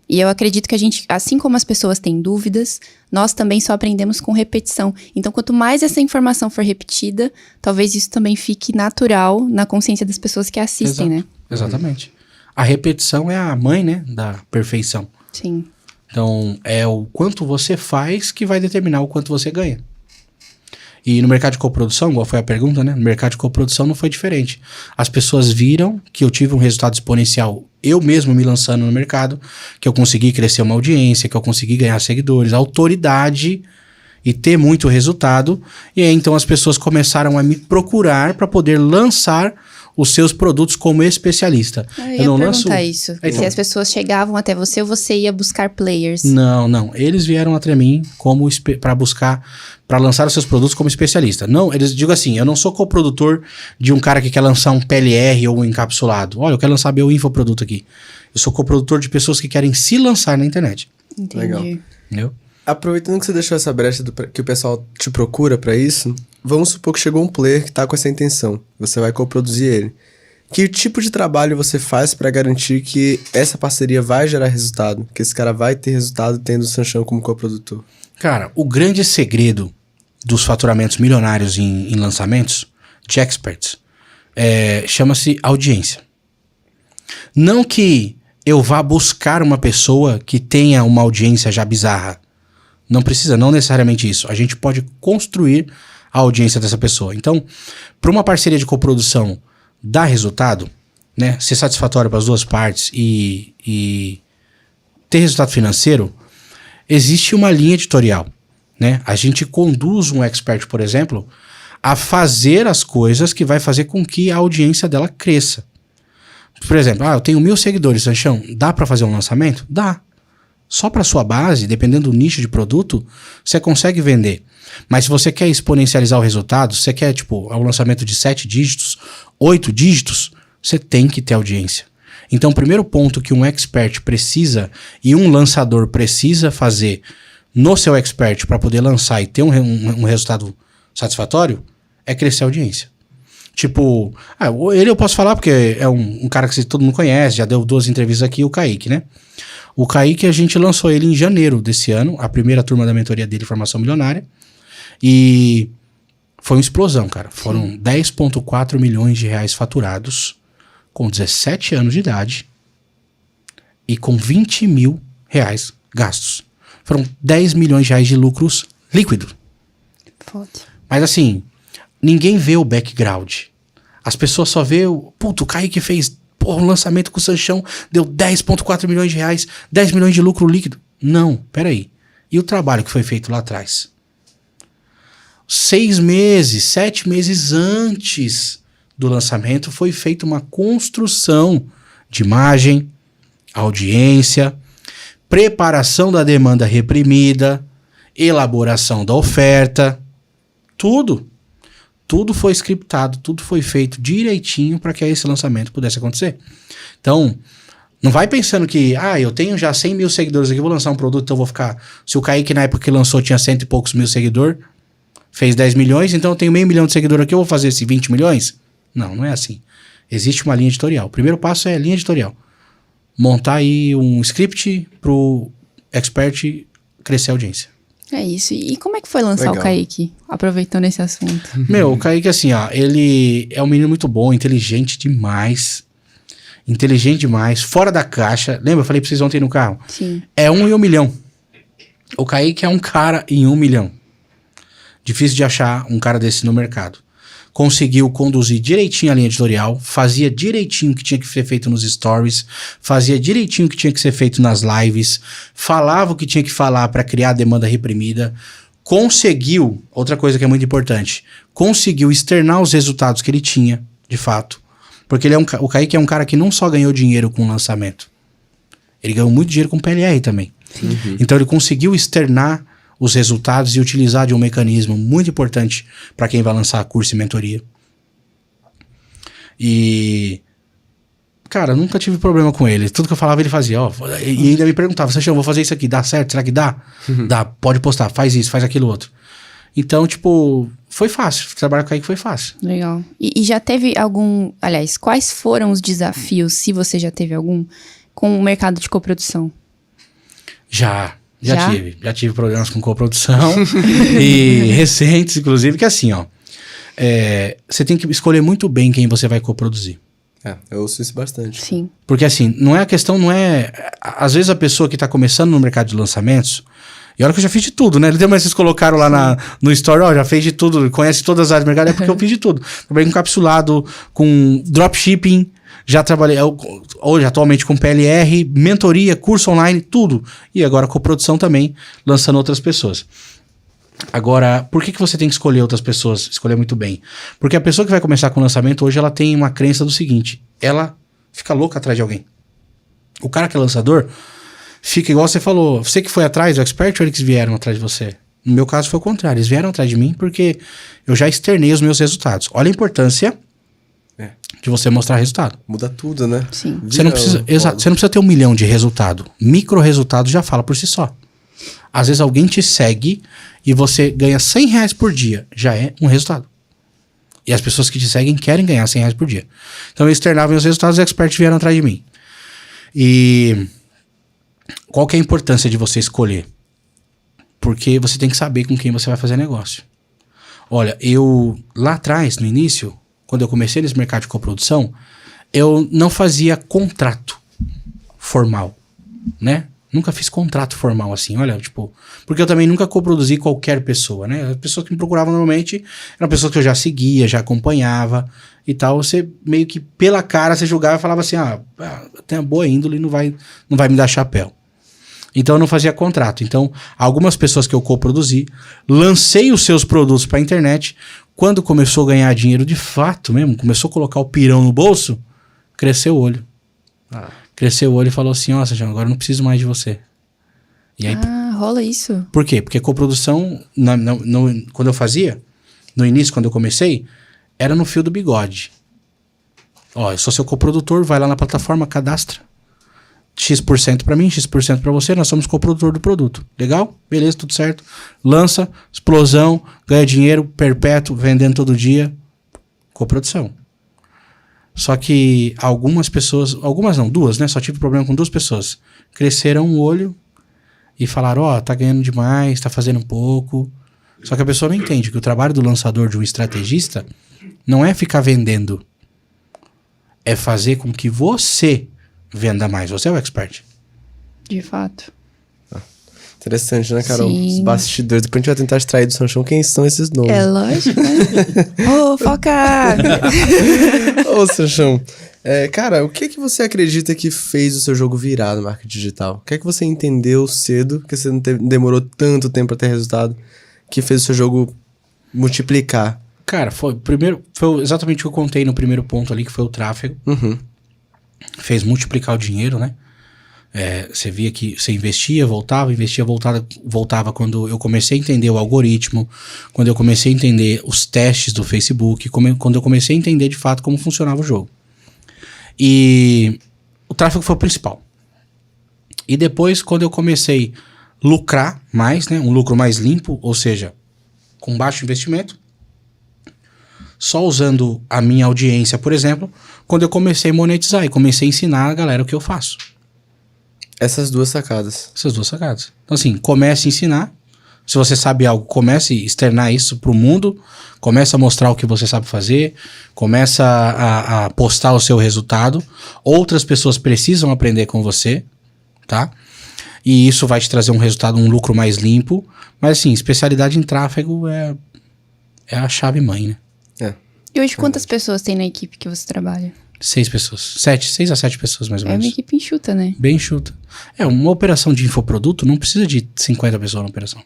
E eu acredito que a gente, assim como as pessoas têm dúvidas, nós também só aprendemos com repetição. Então, quanto mais essa informação for repetida, talvez isso também fique natural na consciência das pessoas que assistem, né? Exatamente. A repetição é a mãe, né, da perfeição. Sim. Então, é o quanto você faz que vai determinar o quanto você ganha. E no mercado de coprodução, igual foi a pergunta, né? No mercado de coprodução não foi diferente. As pessoas viram que eu tive um resultado exponencial, eu mesmo me lançando no mercado, que eu consegui crescer uma audiência, que eu consegui ganhar seguidores, autoridade e ter muito resultado. E aí, então, as pessoas começaram a me procurar para poder lançar os seus produtos como especialista. Eu não perguntar isso. Se as pessoas chegavam até você ou você ia buscar players? Não. Eles vieram até mim para lançar os seus produtos como especialista. Não, eles digo assim, eu não sou coprodutor de um cara que quer lançar um PLR ou um encapsulado. Olha, eu quero lançar meu infoproduto aqui. Eu sou coprodutor de pessoas que querem se lançar na internet. Entendi. Legal. Entendeu? Aproveitando que você deixou essa brecha que o pessoal te procura pra isso, vamos supor que chegou um player que tá com essa intenção. Você vai coproduzir ele. Que tipo de trabalho você faz pra garantir que essa parceria vai gerar resultado? Que esse cara vai ter resultado tendo o Sanchão como coprodutor? Cara, o grande segredo dos faturamentos milionários em lançamentos de experts chama-se audiência. Não que eu vá buscar uma pessoa que tenha uma audiência já bizarra. Não precisa, não necessariamente isso. A gente pode construir a audiência dessa pessoa. Então, para uma parceria de coprodução dar resultado, né, ser satisfatório para as duas partes e ter resultado financeiro, existe uma linha editorial, né? A gente conduz um expert, por exemplo, a fazer as coisas que vai fazer com que a audiência dela cresça. Por exemplo, eu tenho 1000 seguidores, Sanchão, dá para fazer um lançamento? Dá. Só para sua base, dependendo do nicho de produto, você consegue vender. Mas se você quer exponencializar o resultado, você quer, um lançamento de 7 dígitos, 8 dígitos, você tem que ter audiência. Então, o primeiro ponto que um expert precisa e um lançador precisa fazer no seu expert para poder lançar e ter um resultado satisfatório é crescer a audiência. Ele eu posso falar porque é um cara que todo mundo conhece, já deu 2 entrevistas aqui, o Kaique, né? O Kaique, a gente lançou ele em janeiro desse ano, a primeira turma da mentoria dele, Formação Milionária, e foi uma explosão, cara. Foram 10,4 milhões de reais faturados, com 17 anos de idade e com 20 mil reais gastos. Foram 10 milhões de reais de lucros líquido. Foda. Mas assim, ninguém vê o background. As pessoas só vê o Kaique fez um lançamento com o Sanchão, deu 10,4 milhões de reais, 10 milhões de lucro líquido. Não, peraí. E o trabalho que foi feito lá atrás? 6 meses, 7 meses antes do lançamento foi feita uma construção de imagem, audiência, preparação da demanda reprimida, elaboração da oferta, tudo foi scriptado, tudo foi feito direitinho para que esse lançamento pudesse acontecer. Então, não vai pensando que, eu tenho já 100 mil seguidores aqui, vou lançar um produto, então eu vou ficar... Se o Kaique na época que lançou tinha 100 e poucos mil seguidores, fez 10 milhões, então eu tenho meio milhão de seguidores aqui, eu vou fazer esse 20 milhões? Não é assim. Existe uma linha editorial. O primeiro passo é linha editorial. Montar aí um script pro expert crescer a audiência. É isso. E como é que foi lançar o Kaique? Aproveitando esse assunto. O Kaique, assim, ele é um menino muito bom, inteligente demais. Fora da caixa. Lembra? Eu falei pra vocês ontem no carro? Sim. É 1 em 1 milhão. O Kaique é um cara em 1 milhão. Difícil de achar um cara desse no mercado. Conseguiu conduzir direitinho a linha editorial, fazia direitinho o que tinha que ser feito nos stories, fazia direitinho o que tinha que ser feito nas lives, falava o que tinha que falar para criar a demanda reprimida, conseguiu, outra coisa que é muito importante, conseguiu externar os resultados que ele tinha, de fato. Porque o Kaique é um cara que não só ganhou dinheiro com o lançamento, ele ganhou muito dinheiro com PLR também. Então ele conseguiu externar os resultados e utilizar de um mecanismo muito importante para quem vai lançar curso e mentoria. E... Cara, nunca tive problema com ele. Tudo que eu falava, ele fazia. Ó, e ainda me perguntava, Seixão, vou fazer isso aqui, dá certo? Será que dá? Dá, pode postar, faz isso, faz aquilo outro. Então, tipo, foi fácil. Trabalhar com o Kaique foi fácil. Legal. E já teve algum... Aliás, quais foram os desafios, se você já teve algum, com o mercado de coprodução? Já tive problemas com coprodução. E recentes, inclusive, que assim, ó. Você tem que escolher muito bem quem você vai coproduzir. Eu ouço isso bastante. Sim. Porque assim, às vezes a pessoa que tá começando no mercado de lançamentos, e olha que eu já fiz de tudo, né? Lembra vocês colocaram lá no story, ó, já fez de tudo, conhece todas as áreas do mercado, é porque eu fiz de tudo. Trabalhei com encapsulado, com dropshipping, já trabalhei, hoje atualmente com PLR, mentoria, curso online, tudo. E agora coprodução também, lançando outras pessoas. Agora, por que você tem que escolher outras pessoas? Escolher muito bem. Porque a pessoa que vai começar com o lançamento hoje, ela tem uma crença do seguinte, ela fica louca atrás de alguém. O cara que é lançador fica igual você falou, você que foi atrás do expert ou eles vieram atrás de você? No meu caso foi o contrário, eles vieram atrás de mim porque eu já externei os meus resultados. Olha a importância de você mostrar resultado. Muda tudo, né? Sim. Você não precisa ter 1 milhão de resultado. Micro resultado já fala por si só. Às vezes alguém te segue e você ganha R$100 por dia. Já é um resultado. E as pessoas que te seguem querem ganhar R$100 por dia. Então eu externava meus resultados e os experts vieram atrás de mim. E qual que é a importância de você escolher? Porque você tem que saber com quem você vai fazer negócio. Olha, eu lá atrás, no início, quando eu comecei nesse mercado de coprodução, eu não fazia contrato formal, né? Nunca fiz contrato formal assim, olha, tipo... Porque eu também nunca coproduzi qualquer pessoa, né? As pessoas que me procuravam normalmente eram pessoas que eu já seguia, já acompanhava e tal. Você meio que pela cara, você julgava e falava assim, tem uma boa índole e não vai me dar chapéu. Então eu não fazia contrato. Então, algumas pessoas que eu coproduzi, lancei os seus produtos pra internet. Quando começou a ganhar dinheiro de fato mesmo, começou a colocar o pirão no bolso, cresceu o olho. Cresceu o olho e falou assim, nossa, João, agora eu não preciso mais de você. E aí, rola isso. Por quê? Porque coprodução, quando eu fazia, no início, quando eu comecei, era no fio do bigode. Ó, eu sou seu coprodutor, vai lá na plataforma, cadastra. X% pra mim, X% pra você, nós somos coprodutor do produto. Legal? Beleza, tudo certo. Lança, explosão, ganha dinheiro, perpétuo, vendendo todo dia. Coprodução. Só que algumas pessoas, algumas não, duas, né? Só tive problema com 2 pessoas. Cresceram o olho e falaram, tá ganhando demais, tá fazendo um pouco. Só que a pessoa não entende que o trabalho do lançador, de um estrategista, não é ficar vendendo. É fazer com que você venda mais. Você é o expert. De fato. Interessante, né, Carol? Sim. Os bastidores. Depois a gente vai tentar extrair do Sanchão quem são esses nomes. É lógico, né? Foca! Ô, Sanchão, cara, o que você acredita que fez o seu jogo virar no marketing digital? O que é que você entendeu cedo, que você não demorou tanto tempo pra ter resultado, que fez o seu jogo multiplicar? Cara, foi exatamente o que eu contei no primeiro ponto ali, que foi o tráfego. Fez multiplicar o dinheiro, né? Você via que você investia, voltava. Quando eu comecei a entender o algoritmo, quando eu comecei a entender os testes do Facebook, quando eu comecei a entender de fato como funcionava o jogo. E o tráfego foi o principal. E depois, quando eu comecei a lucrar mais, né, um lucro mais limpo, ou seja, com baixo investimento, só usando a minha audiência, por exemplo, quando eu comecei a monetizar e comecei a ensinar a galera o que eu faço. Essas 2 sacadas. Então assim, comece a ensinar. Se você sabe algo, comece a externar isso pro mundo. Comece a mostrar o que você sabe fazer. Comece a postar o seu resultado. Outras pessoas precisam aprender com você, tá? E isso vai te trazer um resultado, um lucro mais limpo. Mas assim, especialidade em tráfego é a chave mãe, né? E hoje quantas pessoas tem na equipe que você trabalha? 6 pessoas. 6 a 7 pessoas, mais ou menos. É uma equipe enxuta, né? Bem enxuta. Uma operação de infoproduto não precisa de 50 pessoas na operação.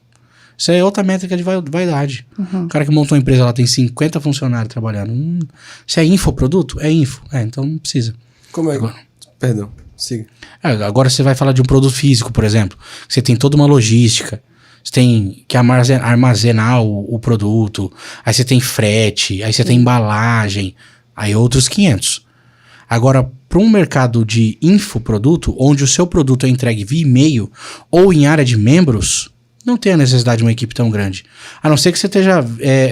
Isso é outra métrica de vaidade. O cara que montou uma empresa, ela tem 50 funcionários trabalhando. Se é infoproduto, é info. Então não precisa. Como é? Agora, Perdão. Siga. Agora você vai falar de um produto físico, por exemplo. Você tem toda uma logística. Você tem que armazenar o produto. Aí você tem frete. Aí você tem embalagem. Aí outros 500. Agora, para um mercado de infoproduto, onde o seu produto é entregue via e-mail ou em área de membros, não tem a necessidade de uma equipe tão grande. A não ser que você esteja,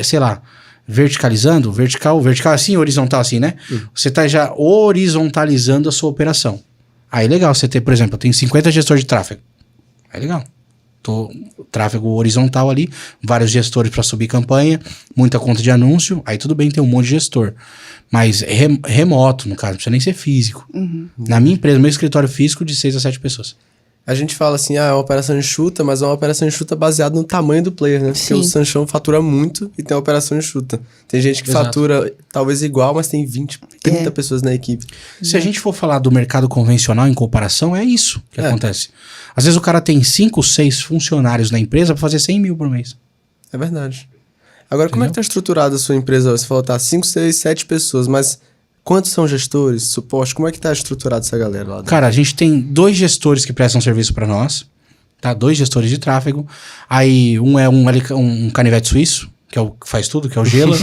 sei lá, verticalizando. Vertical assim, horizontal assim, né? Você está já horizontalizando a sua operação. Aí é legal você ter, por exemplo, eu tenho 50 gestores de tráfego. É legal. Tráfego horizontal ali, vários gestores para subir campanha, muita conta de anúncio, aí tudo bem ter um monte de gestor. Mas remoto, no caso, não precisa nem ser físico. Na minha empresa, meu escritório físico de 6 a 7 pessoas. A gente fala assim, é uma operação enxuta, mas é uma operação enxuta baseada no tamanho do player, né? Porque Sim. o Sanchão fatura muito e tem uma operação enxuta. Tem gente que Exato. fatura talvez igual, mas tem 20, 30 pessoas na equipe. Se a gente for falar do mercado convencional em comparação, é isso que acontece. Às vezes o cara tem 5, 6 funcionários na empresa para fazer 100 mil por mês. É verdade. Agora, como é que tá estruturada a sua empresa? Você falou, tá, 5, 6, 7 pessoas, mas quantos são gestores, suporte? Como é que tá estruturada essa galera lá dentro? Cara, a gente tem 2 gestores que prestam serviço para nós, tá? 2 gestores de tráfego. Aí um é um canivete suíço, que é o que faz tudo, que é o Gela.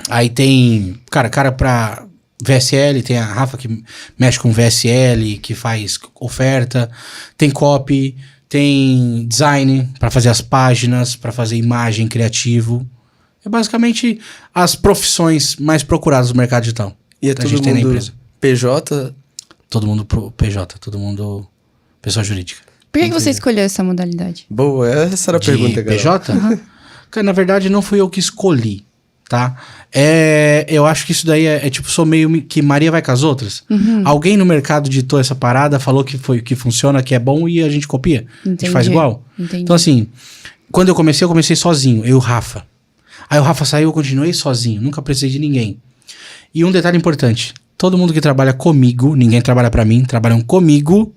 Aí tem, cara pra VSL, tem a Rafa que mexe com VSL, que faz oferta. Tem copy, tem design para fazer as páginas, para fazer imagem, criativo. É basicamente as profissões mais procuradas do mercado digital. E é que a todo gente tem na mundo empresa. PJ? Todo mundo PJ, todo mundo pessoa jurídica. Por que você escolheu essa modalidade? Boa, essa era a De pergunta, cara. PJ? Cara, na verdade não fui eu que escolhi, tá? Eu acho que isso daí é tipo, sou meio que Maria vai com as outras. Alguém no mercado ditou essa parada, falou que funciona, que é bom e a gente copia. A gente faz igual. Entendi. Então assim, quando eu comecei sozinho, eu e o Rafa. Aí o Rafa saiu, eu continuei sozinho, nunca precisei de ninguém. E um detalhe importante, todo mundo que trabalha comigo, ninguém trabalha pra mim, trabalham comigo,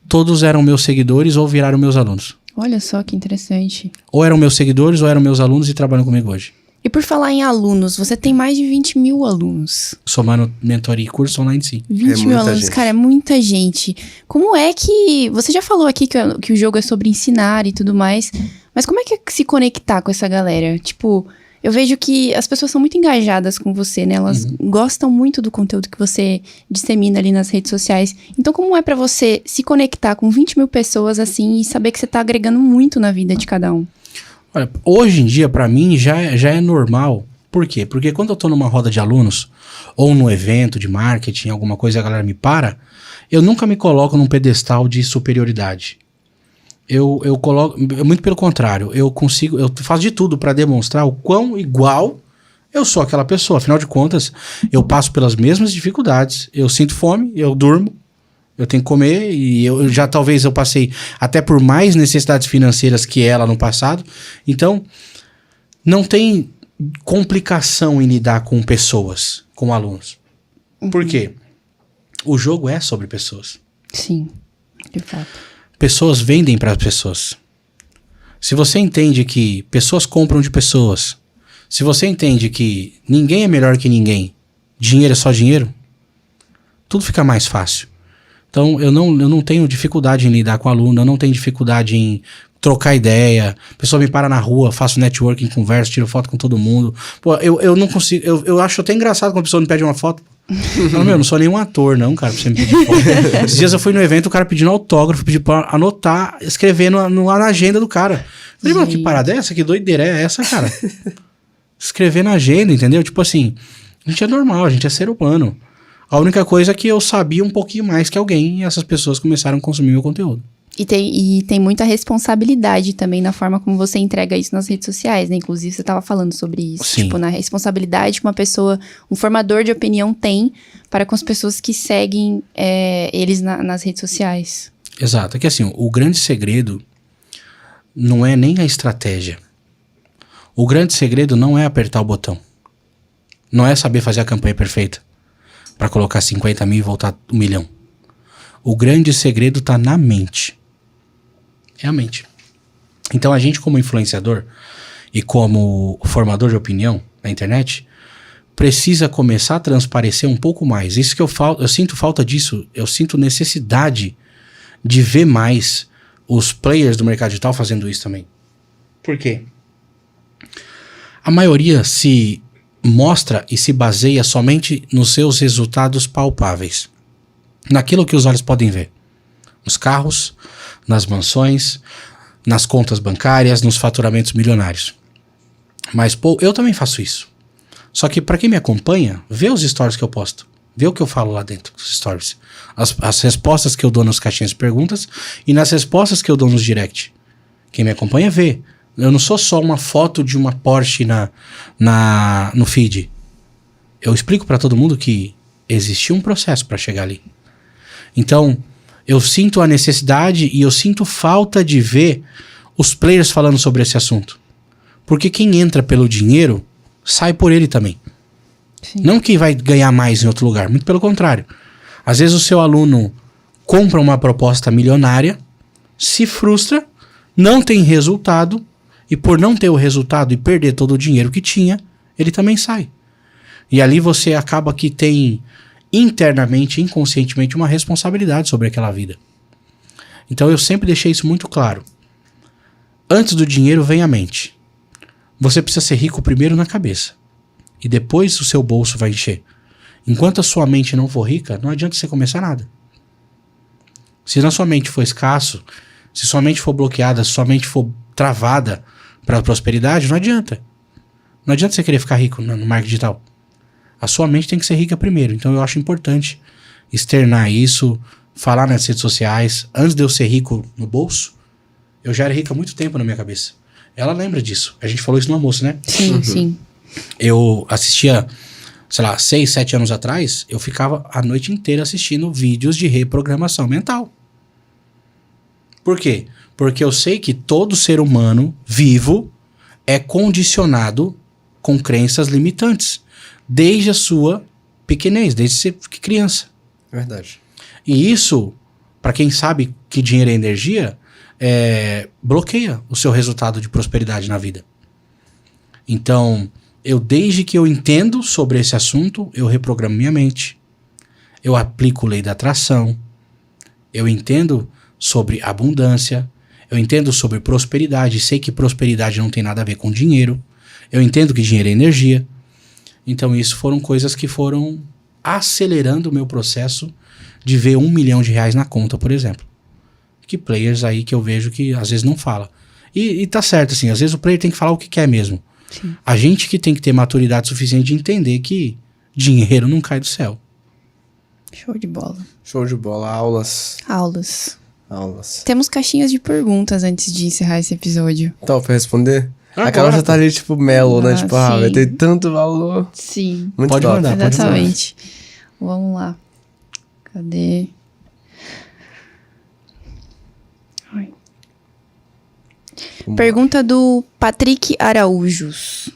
todos eram meus seguidores ou viraram meus alunos. Olha só que interessante. Ou eram meus seguidores ou eram meus alunos e trabalham comigo hoje. E por falar em alunos, você tem mais de 20 mil alunos. Somando mentoria e curso online, sim. 20 mil muita alunos, gente. cara, é muita gente. Como é que... Você já falou aqui que o jogo é sobre ensinar e tudo mais, mas como é que é se conectar com essa galera? Tipo, eu vejo que as pessoas são muito engajadas com você, né? Elas gostam muito do conteúdo que você dissemina ali nas redes sociais. Então, como é pra você se conectar com 20 mil pessoas assim e saber que você tá agregando muito na vida de cada um? Olha, hoje em dia, pra mim, já é normal. Por quê? Porque quando eu tô numa roda de alunos, ou num evento de marketing, alguma coisa, a galera me para, eu nunca me coloco num pedestal de superioridade. Eu coloco, muito pelo contrário, eu faço de tudo pra demonstrar o quão igual eu sou aquela pessoa. Afinal de contas, eu passo pelas mesmas dificuldades, eu sinto fome, eu durmo, eu tenho que comer e talvez eu passei até por mais necessidades financeiras que ela no passado. Então, não tem complicação em lidar com pessoas, com alunos. Por quê? O jogo é sobre pessoas. Sim, de fato. Pessoas vendem para as pessoas. Se você entende que pessoas compram de pessoas, se você entende que ninguém é melhor que ninguém, dinheiro é só dinheiro, tudo fica mais fácil. Então, eu não tenho dificuldade em lidar com aluno, eu não tenho dificuldade em trocar ideia. A pessoa me para na rua, faço networking, converso, tiro foto com todo mundo. Pô, eu não consigo... Eu acho até engraçado quando a pessoa me pede uma foto. Eu não sou nenhum ator, não, cara, pra você me pedir foto. Esses dias eu fui no evento, o cara pedindo autógrafo, pediu pra anotar, escrever na agenda do cara. Eu falei, mano, que parada é essa? Que doideira é essa, cara? Escrever na agenda, entendeu? Tipo assim, a gente é normal, a gente é ser humano. A única coisa é que eu sabia um pouquinho mais que alguém e essas pessoas começaram a consumir meu conteúdo. E tem muita responsabilidade também na forma como você entrega isso nas redes sociais, né? Inclusive, você estava falando sobre isso. Sim. Tipo, na responsabilidade que uma pessoa, um formador de opinião tem para com as pessoas que seguem eles nas redes sociais. Exato. É que assim, o grande segredo não é nem a estratégia. O grande segredo não é apertar o botão. Não é saber fazer a campanha perfeita para colocar 50 mil e voltar 1 milhão. O grande segredo tá na mente. É a mente. Então a gente como influenciador e como formador de opinião na internet, precisa começar a transparecer um pouco mais. Isso que eu sinto falta disso. Eu sinto necessidade de ver mais os players do mercado digital fazendo isso também. Por quê? A maioria se mostra e se baseia somente nos seus resultados palpáveis. Naquilo que os olhos podem ver. Nos carros, nas mansões, nas contas bancárias, nos faturamentos milionários. Mas, pô, eu também faço isso. Só que pra quem me acompanha, vê os stories que eu posto. Vê o que eu falo lá dentro dos stories. As respostas que eu dou nas caixinhas de perguntas e nas respostas que eu dou nos direct. Quem me acompanha vê. Eu não sou só uma foto de uma Porsche no feed. Eu explico pra todo mundo que existiu um processo pra chegar ali. Então, eu sinto a necessidade e eu sinto falta de ver os players falando sobre esse assunto. Porque quem entra pelo dinheiro, sai por ele também. Sim. Não que vai ganhar mais em outro lugar, muito pelo contrário. Às vezes o seu aluno compra uma proposta milionária, se frustra, não tem resultado, e por não ter o resultado e perder todo o dinheiro que tinha, ele também sai. E ali você acaba que tem internamente, inconscientemente, uma responsabilidade sobre aquela vida. Então eu sempre deixei isso muito claro. Antes do dinheiro vem a mente. Você precisa ser rico primeiro na cabeça. E depois o seu bolso vai encher. Enquanto a sua mente não for rica, não adianta você começar nada. Se na sua mente for escasso, se sua mente for bloqueada, se sua mente for travada para a prosperidade, não adianta. Não adianta você querer ficar rico no marketing digital. A sua mente tem que ser rica primeiro. Então eu acho importante externar isso, falar nas redes sociais. Antes de eu ser rico no bolso, eu já era rico há muito tempo na minha cabeça. Ela lembra disso. A gente falou isso no almoço, né? Sim, sim. Eu assistia, sei lá, 6, 7 anos atrás, eu ficava a noite inteira assistindo vídeos de reprogramação mental. Por quê? Porque eu sei que todo ser humano vivo é condicionado com crenças limitantes. Desde a sua pequenez, desde ser criança. Verdade. E isso, para quem sabe que dinheiro é energia, bloqueia o seu resultado de prosperidade na vida. Então, desde que eu entendo sobre esse assunto, eu reprogramo minha mente. Eu aplico lei da atração. Eu entendo sobre abundância. Eu entendo sobre prosperidade. Sei que prosperidade não tem nada a ver com dinheiro. Eu entendo que dinheiro é energia. Então isso foram coisas que foram acelerando o meu processo de ver R$1 milhão na conta, por exemplo. Que players aí que eu vejo que às vezes não fala. E tá certo, assim, às vezes o player tem que falar o que quer mesmo. Sim. A gente que tem que ter maturidade suficiente de entender que dinheiro não cai do céu. Show de bola. Show de bola. Aulas. Temos caixinhas de perguntas antes de encerrar esse episódio. Então, pra responder? Agora, a Carol já tá ali, tipo, melo, né? Tipo, sim. vai ter tanto valor. Sim. Muito Pode top. mandar. Exatamente. Vamos lá. Cadê? Ai. Pergunta do Patrick Araújos.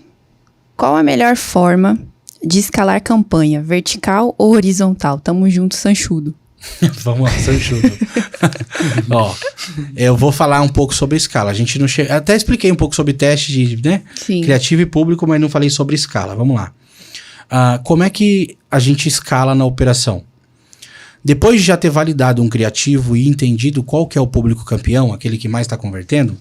Qual a melhor forma de escalar campanha? Vertical ou horizontal? Tamo junto, Sanchudo. Vamos lá, Sanchudo. Ó, eu vou falar um pouco sobre escala. A gente não chega. Até expliquei um pouco sobre teste de, né? Sim. Criativo e público, mas não falei sobre escala. Vamos lá. Como é que a gente escala na operação? Depois de já ter validado um criativo e entendido qual que é o público campeão, aquele que mais está convertendo,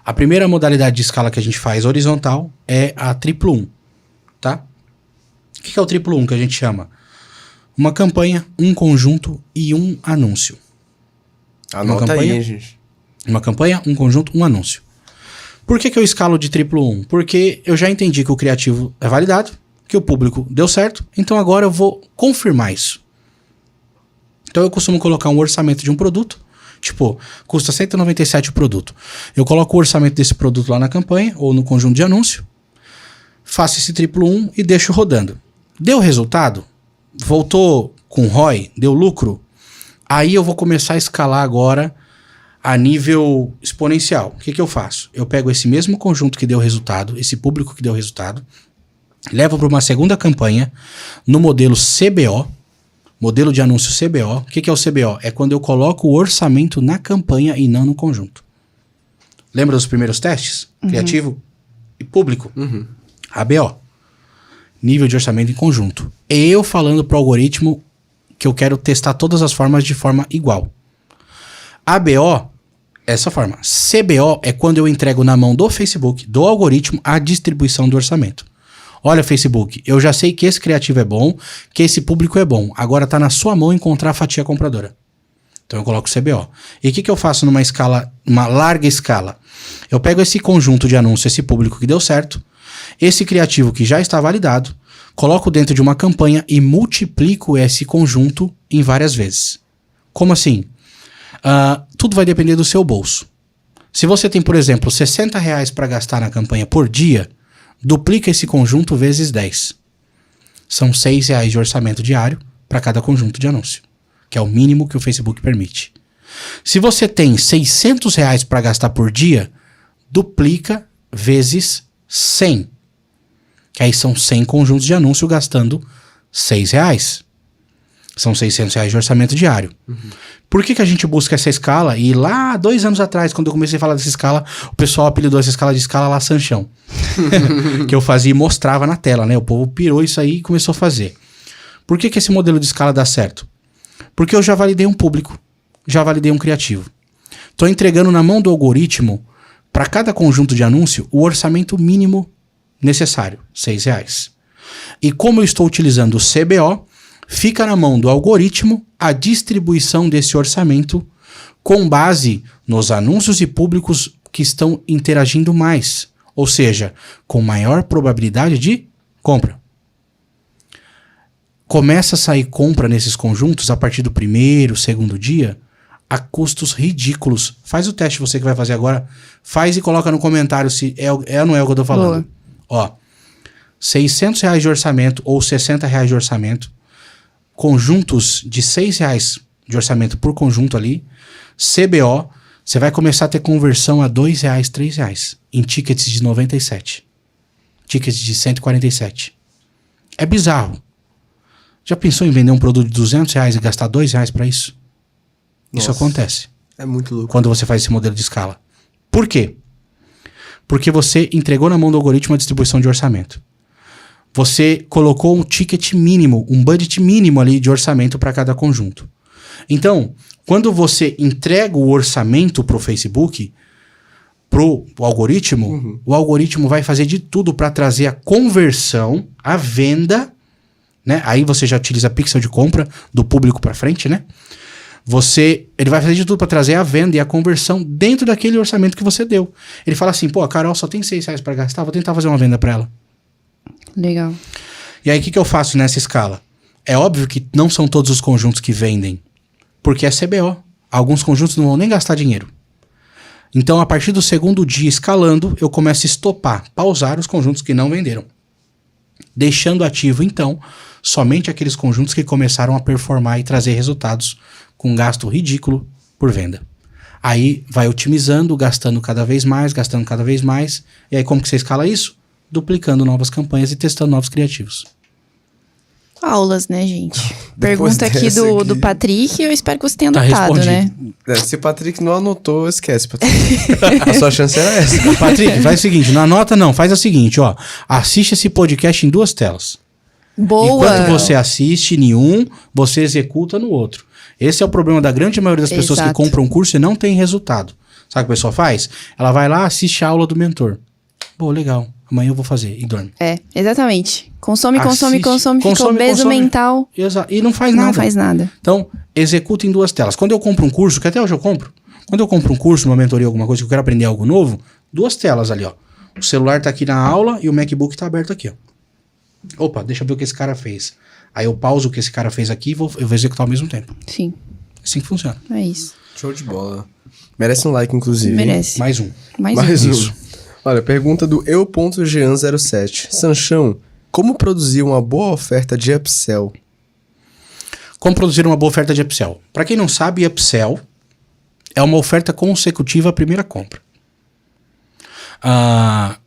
a primeira modalidade de escala que a gente faz horizontal é a triplo 1, tá? O que é o triplo 1 que a gente chama? Uma campanha, um conjunto e um anúncio. Anota aí, hein, gente. Uma campanha, um conjunto, um anúncio. Por que eu escalo de triplo 1? Porque eu já entendi que o criativo é validado, que o público deu certo, então agora eu vou confirmar isso. Então eu costumo colocar um orçamento de um produto, tipo, custa R$197 o produto. Eu coloco o orçamento desse produto lá na campanha, ou no conjunto de anúncio, faço esse triplo 1 e deixo rodando. Deu resultado? Voltou com ROI? Deu lucro? Aí eu vou começar a escalar agora a nível exponencial. O que eu faço? Eu pego esse mesmo conjunto que deu resultado, esse público que deu resultado, levo para uma segunda campanha no modelo CBO, modelo de anúncio CBO. O que é o CBO? É quando eu coloco o orçamento na campanha e não no conjunto. Lembra dos primeiros testes? Criativo e público. ABO. nível de orçamento em conjunto. Eu falando pro algoritmo que eu quero testar todas as formas de forma igual. ABO, essa forma. CBO é quando eu entrego na mão do Facebook, do algoritmo, a distribuição do orçamento. Olha, Facebook, eu já sei que esse criativo é bom, que esse público é bom. Agora tá na sua mão encontrar a fatia compradora. Então eu coloco CBO. E o que eu faço numa escala, uma larga escala? Eu pego esse conjunto de anúncios, esse público que deu certo, esse criativo que já está validado, coloco dentro de uma campanha e multiplico esse conjunto em várias vezes. Como assim? Tudo vai depender do seu bolso. Se você tem, por exemplo, R$60 para gastar na campanha por dia, duplica esse conjunto vezes 10. São R$6 de orçamento diário para cada conjunto de anúncio, que é o mínimo que o Facebook permite. Se você tem R$600 para gastar por dia, duplica vezes 100. Que aí são 100 conjuntos de anúncio gastando R$6. São R$600 de orçamento diário. Por que a gente busca essa escala? E lá, 2 anos atrás, quando eu comecei a falar dessa escala, o pessoal apelidou essa escala de escala lá Sanchão. Que eu fazia e mostrava na tela, né? O povo pirou isso aí e começou a fazer. Por que esse modelo de escala dá certo? Porque eu já validei um público, já validei um criativo. Estou entregando na mão do algoritmo, para cada conjunto de anúncio, o orçamento mínimo necessário, R$6. E como eu estou utilizando o CBO, fica na mão do algoritmo a distribuição desse orçamento com base nos anúncios e públicos que estão interagindo mais, ou seja, com maior probabilidade de compra. Começa a sair compra nesses conjuntos a partir do 1º, 2º dia, a custos ridículos. Faz o teste, você que vai fazer agora. Faz e coloca no comentário se é ou não é o que eu tô falando. Boa. Ó, R$600 de orçamento ou R$60 de orçamento, conjuntos de R$6 de orçamento por conjunto ali, CBO, você vai começar a ter conversão a R$2, R$3 em tickets de 97. Tickets de 147. É bizarro. Já pensou em vender um produto de R$200 e gastar R$2 para isso? Isso Nossa, acontece. É muito louco. Quando você faz esse modelo de escala. Por quê? Porque você entregou na mão do algoritmo a distribuição de orçamento. Você colocou um ticket mínimo, um budget mínimo ali de orçamento para cada conjunto. Então, quando você entrega o orçamento para o Facebook, para o algoritmo, o algoritmo vai fazer de tudo para trazer a conversão, a venda, né? Aí você já utiliza pixel de compra do público para frente, né? Ele vai fazer de tudo para trazer a venda e a conversão dentro daquele orçamento que você deu. Ele fala assim, pô, a Carol só tem R$6 para gastar, vou tentar fazer uma venda para ela. Legal. E aí, o que eu faço nessa escala? É óbvio que não são todos os conjuntos que vendem, porque é CBO. Alguns conjuntos não vão nem gastar dinheiro. Então, a partir do 2º dia escalando, eu começo a estopar, pausar os conjuntos que não venderam. Deixando ativo, então, somente aqueles conjuntos que começaram a performar e trazer resultados com gasto ridículo por venda. Aí, vai otimizando, gastando cada vez mais, e aí como que você escala isso? Duplicando novas campanhas e testando novos criativos. Aulas, né, gente? Depois Pergunta aqui dessa do Patrick, eu espero que você tenha Tá anotado, né? respondido. Se o Patrick não anotou, esquece, Patrick. A sua chance era essa. Patrick, faz o seguinte, não anota não, faz o seguinte, ó. Assiste esse podcast em 2 telas. Boa! Enquanto você assiste em um, você executa no outro. Esse é o problema da grande maioria das pessoas que Exato. compram um curso e não tem resultado. Sabe o que a pessoa faz? Ela vai lá, assiste a aula do mentor. Pô, legal. Amanhã eu vou fazer. E dorme. É, exatamente. Consome, Assiste, fica obeso mental. E não faz nada. Não faz nada. Então, executa em 2 telas. Quando eu compro um curso, que até hoje eu compro. Quando eu compro um curso, uma mentoria, alguma coisa que eu quero aprender algo novo, 2 telas ali, ó. O celular tá aqui na aula e o MacBook tá aberto aqui, ó. Opa, deixa eu ver o que esse cara fez. Aí eu pauso o que esse cara fez aqui e eu vou executar ao mesmo tempo. Sim, Assim que funciona. é isso. Show de bola. Merece um like, inclusive. hein? Merece. Mais um. Mais Mais um. um. Olha, pergunta do eu.jean07. Sanchão, como produzir uma boa oferta de upsell? Como produzir uma boa oferta de upsell? Para quem não sabe, upsell é uma oferta consecutiva à primeira compra.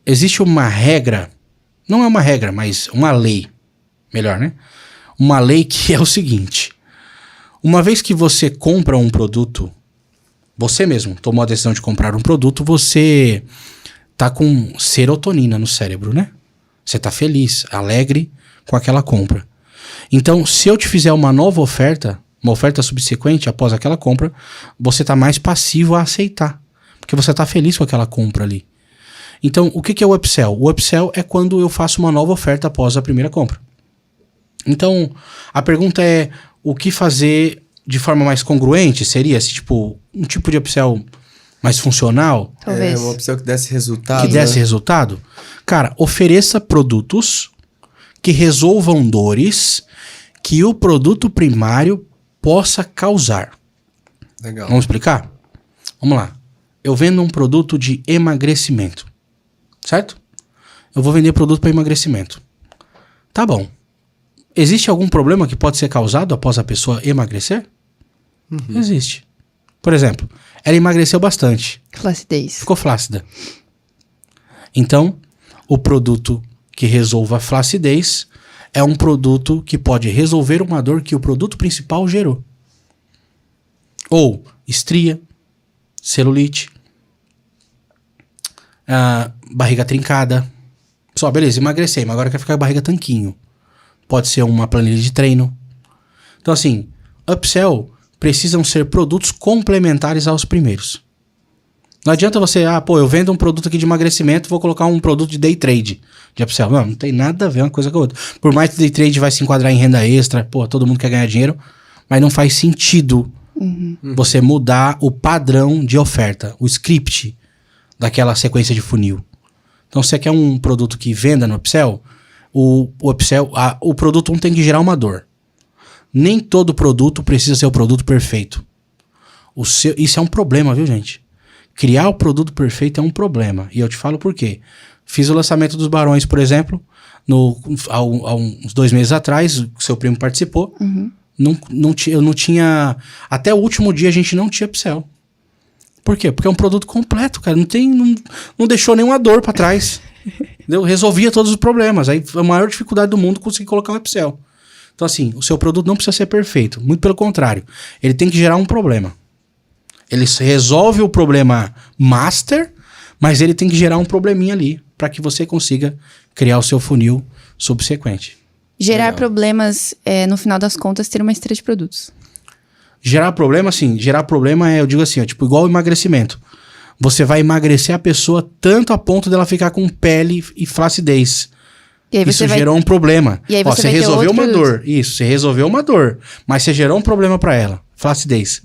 Existe uma regra, não é uma regra, mas uma lei, melhor, né? Uma lei que é o seguinte: uma vez que você compra um produto, você mesmo tomou a decisão de comprar um produto, você tá com serotonina no cérebro, né? Você tá feliz, alegre, com aquela compra. Então, se eu te fizer uma nova oferta, uma oferta subsequente após aquela compra, você está mais passivo a aceitar, porque você está feliz com aquela compra ali. Então, o que é o upsell? O upsell é quando eu faço uma nova oferta após a primeira compra. Então, a pergunta é, o que fazer de forma mais congruente? Seria tipo, um tipo de upsell mais funcional? Talvez. Uma opção que desse resultado. Que desse resultado? Cara, ofereça produtos que resolvam dores que o produto primário possa causar. Legal. Vamos explicar? Vamos lá. Eu vendo um produto de emagrecimento, certo? Eu vou vender produto para emagrecimento. Tá bom. Existe algum problema que pode ser causado após a pessoa emagrecer? Existe. Por exemplo, ela emagreceu bastante. Flacidez. Ficou flácida. Então, o produto que resolva a flacidez é um produto que pode resolver uma dor que o produto principal gerou. Ou estria, celulite, barriga trincada. Só, beleza, emagreci, mas agora quer ficar com a barriga tanquinho. Pode ser uma planilha de treino. Então, assim, upsell precisam ser produtos complementares aos primeiros. Não adianta você, eu vendo um produto aqui de emagrecimento, vou colocar um produto de day trade, de upsell. Não tem nada a ver uma coisa com a outra. Por mais que day trade vai se enquadrar em renda extra, todo mundo quer ganhar dinheiro, mas não faz sentido você mudar o padrão de oferta, o script daquela sequência de funil. Então, se você quer um produto que venda no upsell, o upsell, o produto tem que gerar uma dor. Nem todo produto precisa ser o produto perfeito. Isso é um problema, viu, gente? Criar o produto perfeito é um problema. E eu te falo por quê. Fiz o lançamento dos Barões, por exemplo, há uns 2 meses atrás, o seu primo participou. Eu não tinha... Até o último dia a gente não tinha upsell. Por quê? Porque é um produto completo, cara. Não deixou nenhuma dor pra trás. Entendeu? Resolvia todos os problemas. Aí a maior dificuldade do mundo é conseguir colocar um upsell. Então, assim, o seu produto não precisa ser perfeito. Muito pelo contrário. Ele tem que gerar um problema. Ele resolve o problema master, mas ele tem que gerar um probleminha ali para que você consiga criar o seu funil subsequente. Gerar problemas, no final das contas, ter uma esteira de produtos. Gerar problema, assim, eu digo assim, tipo, igual o emagrecimento. Você vai emagrecer a pessoa tanto a ponto dela ficar com pele e flacidez. E aí você gerou um problema. E aí você resolveu uma dor. Isso, você resolveu uma dor. Mas você gerou um problema para ela, flacidez.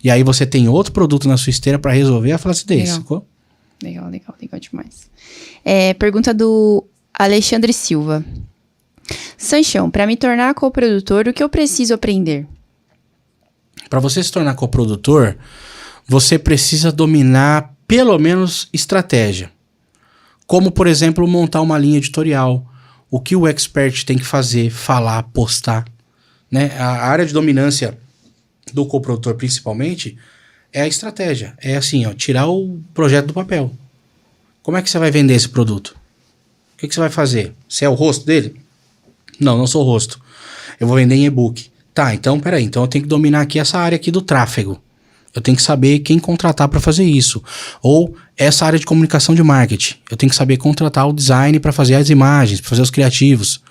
E aí você tem outro produto na sua esteira para resolver a flacidez. Legal demais. Pergunta do Alexandre Silva. Sanchão, para me tornar coprodutor, o que eu preciso aprender? Para você se tornar coprodutor, você precisa dominar pelo menos estratégia. Como, por exemplo, montar uma linha editorial. O que o expert tem que fazer, falar, postar. Né? A área de dominância do coprodutor, principalmente, é a estratégia. É assim, tirar o projeto do papel. Como é que você vai vender esse produto? O que você vai fazer? Você é o rosto dele? Não sou o rosto. Eu vou vender em e-book. Tá, então, peraí. Então eu tenho que dominar aqui essa área aqui do tráfego. Eu tenho que saber quem contratar para fazer isso. Ou essa área de comunicação de marketing. Eu tenho que saber contratar o design para fazer as imagens, para fazer os criativos.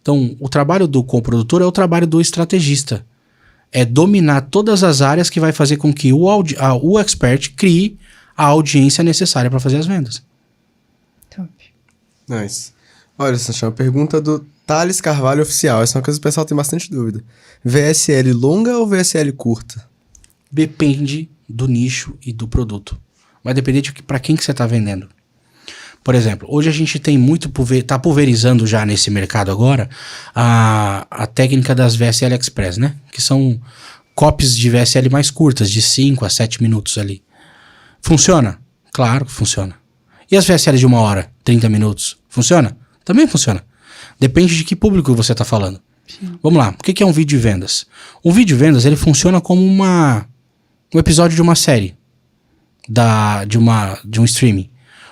Então, o trabalho do coprodutor é o trabalho do estrategista. É dominar todas as áreas que vai fazer com que o expert crie a audiência necessária para fazer as vendas. Top. Nice. Olha, Sanchão, a pergunta do Thales Carvalho Oficial. Essa é uma coisa que o pessoal tem bastante dúvida. VSL longa ou VSL curta? Depende do nicho e do produto. Vai depender de para quem que você está vendendo. Por exemplo, hoje a gente tem muito, tá pulverizando já nesse mercado agora a técnica das VSL Express, né? Que são copies de VSL mais curtas, de 5 a 7 minutos ali. Funciona? Claro que funciona. E as VSL de 1 hora, 30 minutos? Funciona? Também funciona. Depende de que público você está falando. Sim. Vamos lá, o que é um vídeo de vendas? Um vídeo de vendas, ele funciona como um episódio de uma série, de um streaming.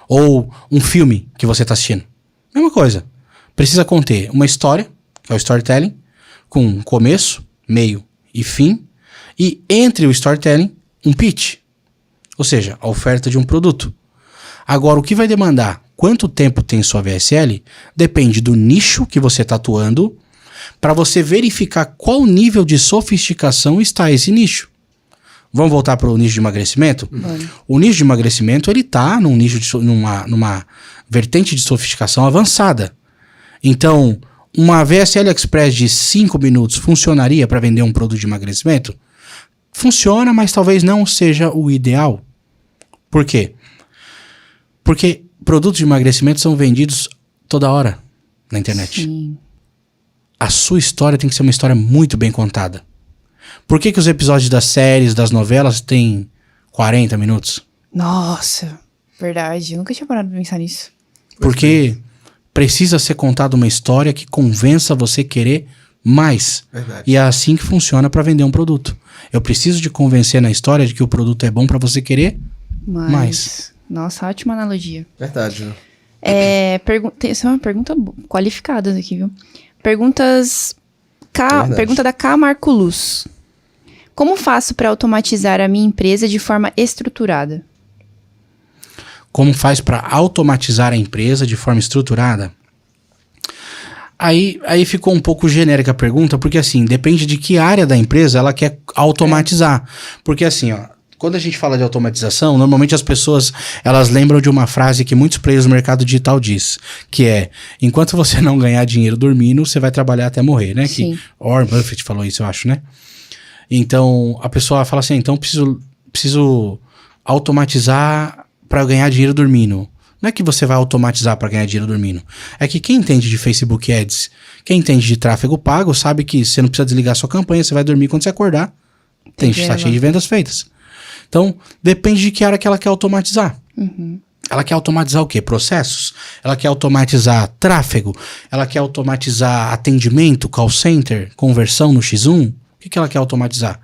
Ou um filme que você está assistindo. Mesma coisa. Precisa conter uma história, que é o storytelling, com começo, meio e fim. E entre o storytelling, um pitch. Ou seja, a oferta de um produto. Agora, o que vai demandar quanto tempo tem sua VSL depende do nicho que você está atuando para você verificar qual nível de sofisticação está esse nicho. Vamos voltar para o nicho de emagrecimento? O nicho de emagrecimento, ele tá num nicho numa vertente de sofisticação avançada. Então, uma VSL Express de 5 minutos funcionaria para vender um produto de emagrecimento? Funciona, mas talvez não seja o ideal. Por quê? Porque produtos de emagrecimento são vendidos toda hora na internet. Sim. A sua história tem que ser uma história muito bem contada. Por que os episódios das séries, das novelas têm 40 minutos? Nossa, verdade. Eu nunca tinha parado pra pensar nisso. Porque precisa ser contada uma história que convença você a querer mais. Verdade. E é assim que funciona para vender um produto. Eu preciso de convencer na história de que o produto é bom para você querer mais. Nossa, ótima analogia. Verdade. Essa é uma pergunta qualificada aqui, viu? Perguntas... Verdade. Pergunta da K. Marco Luz. Como faço para automatizar a minha empresa de forma estruturada? Como faz para automatizar a empresa de forma estruturada? Aí ficou um pouco genérica a pergunta, porque assim, depende de que área da empresa ela quer automatizar. Porque assim, ó, quando a gente fala de automatização, normalmente as pessoas, elas lembram de uma frase que muitos players do mercado digital diz, que é, enquanto você não ganhar dinheiro dormindo, você vai trabalhar até morrer, né? Sim. Que Warren Buffett falou isso, eu acho, né? Então, a pessoa fala assim, então preciso automatizar para ganhar dinheiro dormindo. Não é que você vai automatizar para ganhar dinheiro dormindo. É que quem entende de Facebook Ads, quem entende de tráfego pago, sabe que você não precisa desligar sua campanha, você vai dormir quando você acordar. Tá cheio de vendas feitas. Então, depende de que área que ela quer automatizar. Uhum. Ela quer automatizar o quê? Processos? Ela quer automatizar tráfego? Ela quer automatizar atendimento, call center, conversão no X1? O que ela quer automatizar?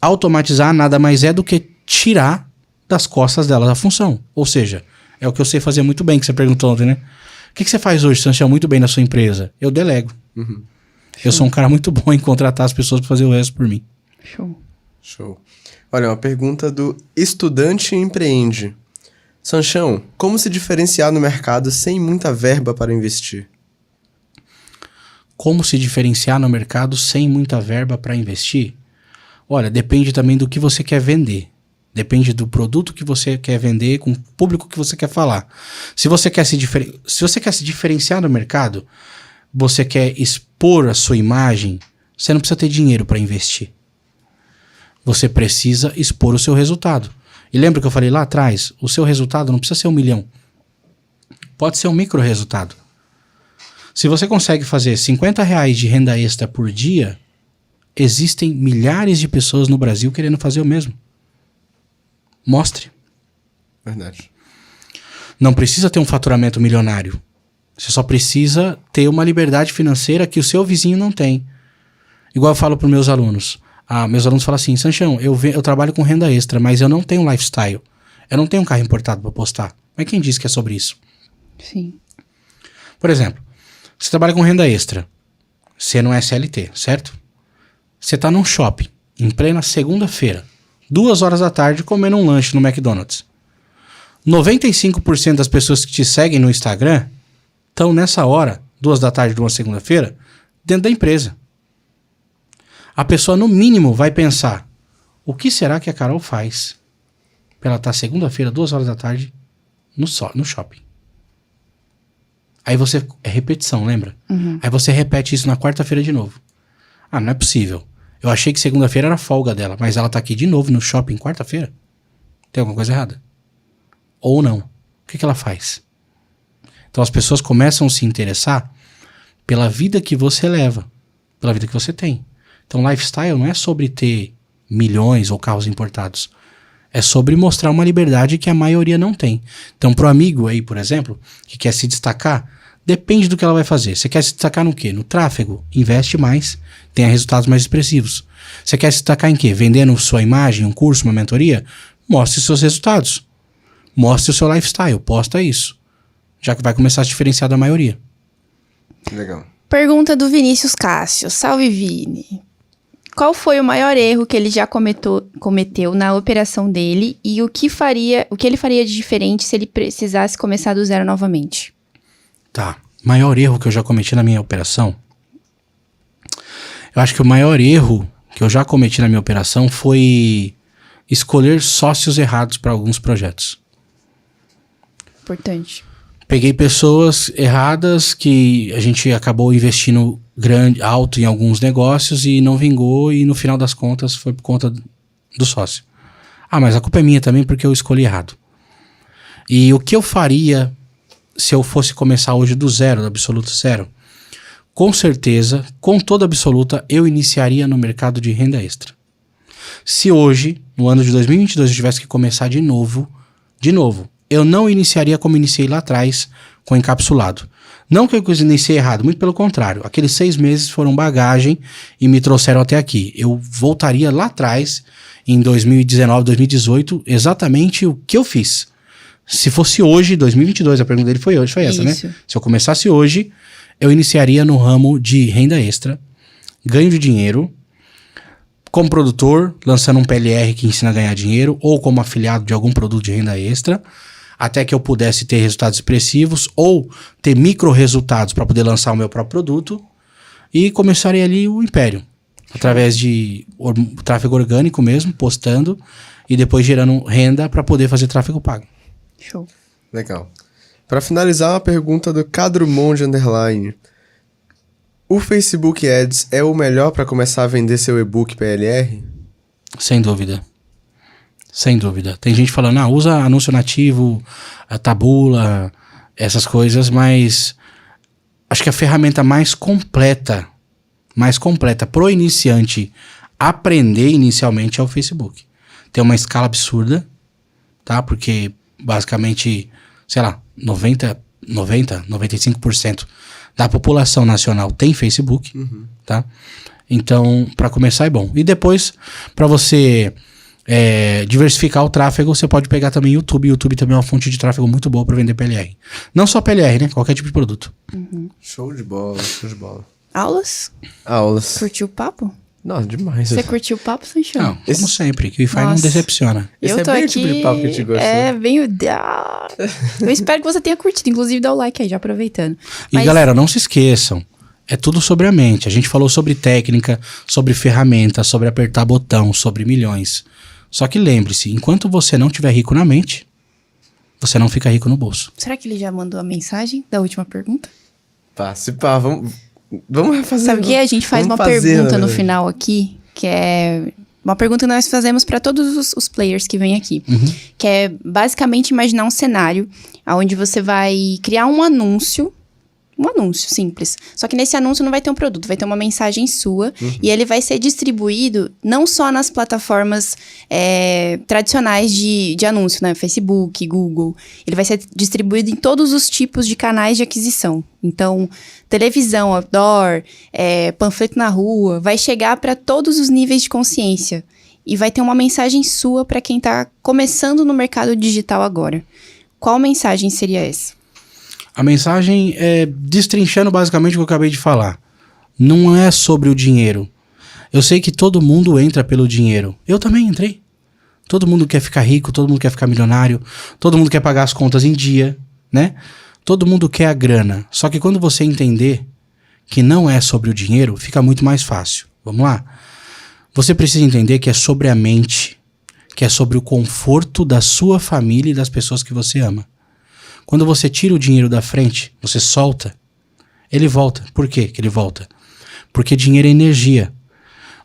Automatizar nada mais é do que tirar das costas dela a função. Ou seja, é o que eu sei fazer muito bem, que você perguntou ontem, né? O que você faz hoje, Sanchão, muito bem na sua empresa? Eu delego. Uhum. Eu sou um cara muito bom em contratar as pessoas para fazer o resto por mim. Show. Olha, uma pergunta do Estudante Empreende. Sanchão, como se diferenciar no mercado sem muita verba para investir? Como se diferenciar no mercado sem muita verba para investir? Olha, depende também do que você quer vender. Depende do produto que você quer vender, com o público que você quer falar. Se você quer se diferenciar no mercado, você quer expor a sua imagem, você não precisa ter dinheiro para investir. Você precisa expor o seu resultado. E lembra que eu falei lá atrás? O seu resultado não precisa ser 1 milhão. Pode ser um micro resultado. Se você consegue fazer R$50 de renda extra por dia, existem milhares de pessoas no Brasil querendo fazer o mesmo. Mostre. Verdade. Não precisa ter um faturamento milionário. Você só precisa ter uma liberdade financeira que o seu vizinho não tem. Igual eu falo para meus alunos. Meus alunos falam assim, Sanchão, eu trabalho com renda extra, mas eu não tenho lifestyle. Eu não tenho um carro importado para postar. Mas quem disse que é sobre isso? Sim. Por exemplo, você trabalha com renda extra. Você não é CLT, certo? Você tá num shopping, em plena segunda-feira, 2h da tarde, comendo um lanche no McDonald's. 95% das pessoas que te seguem no Instagram estão nessa hora, 2h da tarde de uma segunda-feira, dentro da empresa. A pessoa, no mínimo, vai pensar, o que será que a Carol faz pra ela estar segunda-feira, 2h da tarde, no shopping? Aí você... É repetição, lembra? Uhum. Aí você repete isso na quarta-feira de novo. Não é possível. Eu achei que segunda-feira era folga dela, mas ela tá aqui de novo no shopping quarta-feira? Tem alguma coisa errada? Ou não? O que ela faz? Então as pessoas começam a se interessar pela vida que você leva, pela vida que você tem. Então lifestyle não é sobre ter milhões ou carros importados. É sobre mostrar uma liberdade que a maioria não tem. Então pro amigo aí, por exemplo, que quer se destacar, depende do que ela vai fazer. Você quer se destacar no quê? No tráfego? Investe mais, tenha resultados mais expressivos. Você quer se destacar em quê? Vendendo sua imagem, um curso, uma mentoria? Mostre seus resultados. Mostre o seu lifestyle, posta isso. Já que vai começar a se diferenciar da maioria. Legal. Pergunta do Vinícius Cássio. Salve, Vini. Qual foi o maior erro que ele já cometeu na operação dele e o que ele faria de diferente se ele precisasse começar do zero novamente? Tá. Maior erro que eu já cometi na minha operação? Eu acho que o maior erro que eu já cometi na minha operação foi escolher sócios errados para alguns projetos. Importante. Peguei pessoas erradas que a gente acabou investindo alto em alguns negócios e não vingou, e no final das contas foi por conta do sócio. Ah, mas a culpa é minha também porque eu escolhi errado. E o que eu faria se eu fosse começar hoje do zero, do absoluto zero? Com certeza, com toda absoluta, eu iniciaria no mercado de renda extra. Se hoje, no ano de 2022, eu tivesse que começar de novo, eu não iniciaria como iniciei lá atrás, com encapsulado. Não que eu iniciei errado, muito pelo contrário. Aqueles 6 meses foram bagagem e me trouxeram até aqui. Eu voltaria lá atrás, em 2019, 2018, exatamente o que eu fiz. Se fosse hoje, 2022, a pergunta dele foi essa, né? Se eu começasse hoje, eu iniciaria no ramo de renda extra, ganho de dinheiro, como produtor, lançando um PLR que ensina a ganhar dinheiro, ou como afiliado de algum produto de renda extra, até que eu pudesse ter resultados expressivos, ou ter micro resultados para poder lançar o meu próprio produto, e começaria ali o império, através de tráfego orgânico mesmo, postando, e depois gerando renda para poder fazer tráfego pago. Show. Legal. Para finalizar, uma pergunta do Cadrumonde _. O Facebook Ads é o melhor para começar a vender seu e-book PLR? Sem dúvida. Sem dúvida. Tem gente falando, usa anúncio nativo, a tabula, essas coisas, mas acho que a ferramenta mais completa pro iniciante aprender inicialmente é o Facebook. Tem uma escala absurda, tá? Porque basicamente, sei lá, 95% da população nacional tem Facebook, tá? Então, para começar é bom. E depois, para você diversificar o tráfego, você pode pegar também YouTube. YouTube também é uma fonte de tráfego muito boa para vender PLR. Não só PLR, né? Qualquer tipo de produto. Show de bola, show de bola. Aulas? Curtiu o papo? Nossa, demais. Você curtiu o papo, Sanchão? Não, como sempre, que o Wi-Fi não decepciona. Eu tô bem aqui, o tipo de papo que a gente gosta. Eu espero que você tenha curtido, inclusive dá o like aí, já aproveitando. E galera, não se esqueçam, é tudo sobre a mente. A gente falou sobre técnica, sobre ferramenta, sobre apertar botão, sobre milhões. Só que lembre-se, enquanto você não tiver rico na mente, você não fica rico no bolso. Será que ele já mandou a mensagem da última pergunta? Vamos refazer. Sabe que a gente faz uma pergunta no final aqui, que é uma pergunta que nós fazemos para todos os players que vêm aqui, que é basicamente imaginar um cenário onde você vai criar um anúncio simples. Só que nesse anúncio não vai ter um produto, vai ter uma mensagem sua e ele vai ser distribuído não só nas plataformas tradicionais de anúncio, né? Facebook, Google. Ele vai ser distribuído em todos os tipos de canais de aquisição. Então, televisão, outdoor, panfleto na rua, vai chegar para todos os níveis de consciência. E vai ter uma mensagem sua para quem está começando no mercado digital agora. Qual mensagem seria essa? A mensagem é destrinchando basicamente o que eu acabei de falar. Não é sobre o dinheiro. Eu sei que todo mundo entra pelo dinheiro. Eu também entrei. Todo mundo quer ficar rico, todo mundo quer ficar milionário, todo mundo quer pagar as contas em dia, né? Todo mundo quer a grana. Só que quando você entender que não é sobre o dinheiro, fica muito mais fácil. Vamos lá? Você precisa entender que é sobre a mente, que é sobre o conforto da sua família e das pessoas que você ama. Quando você tira o dinheiro da frente, você solta, ele volta. Por quê que ele volta? Porque dinheiro é energia.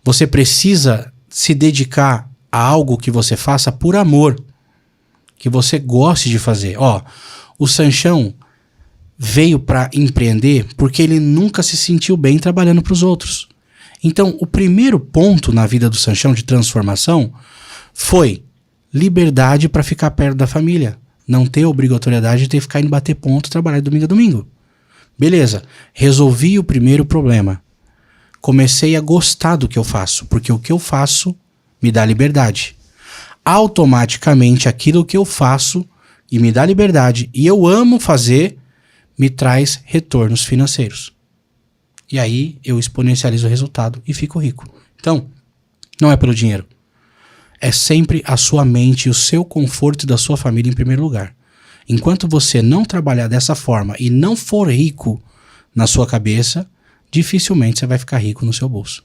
Você precisa se dedicar a algo que você faça por amor, que você goste de fazer. O Sanchão veio para empreender porque ele nunca se sentiu bem trabalhando para os outros. Então, o primeiro ponto na vida do Sanchão de transformação foi liberdade para ficar perto da família. Não ter obrigatoriedade de ter que ficar indo bater ponto e trabalhar de domingo a domingo. Beleza, resolvi o primeiro problema. Comecei a gostar do que eu faço, porque o que eu faço me dá liberdade. Automaticamente, aquilo que eu faço e me dá liberdade, e eu amo fazer, me traz retornos financeiros. E aí, eu exponencializo o resultado e fico rico. Então, não é pelo dinheiro. É sempre a sua mente e o seu conforto da sua família em primeiro lugar. Enquanto você não trabalhar dessa forma e não for rico na sua cabeça, dificilmente você vai ficar rico no seu bolso.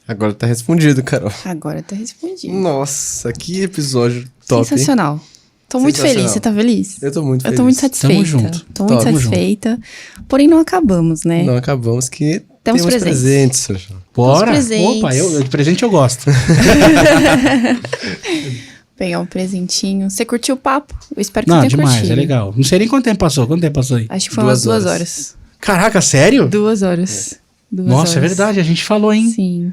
Agora tá respondido, Carol. Agora tá respondido. Nossa, que episódio top, hein? Sensacional. Tô muito Sensacional. feliz. Você tá feliz? Eu tô muito feliz. Eu tô muito satisfeita. Tamo junto. Tô muito Tamo satisfeita. Porém, não acabamos, né? Não acabamos que Temos temos presentes, Sanchão. Bora? presentes. Opa, de presente eu gosto. Pegar um presentinho. Você curtiu o papo? Eu espero que Não, você tenha demais, curtido. é legal. Não sei nem quanto tempo passou. Quanto tempo passou aí? Acho que foi umas 2 horas. Caraca, sério? 2 horas. 2 Nossa, é horas. verdade, a gente falou, hein? Sim.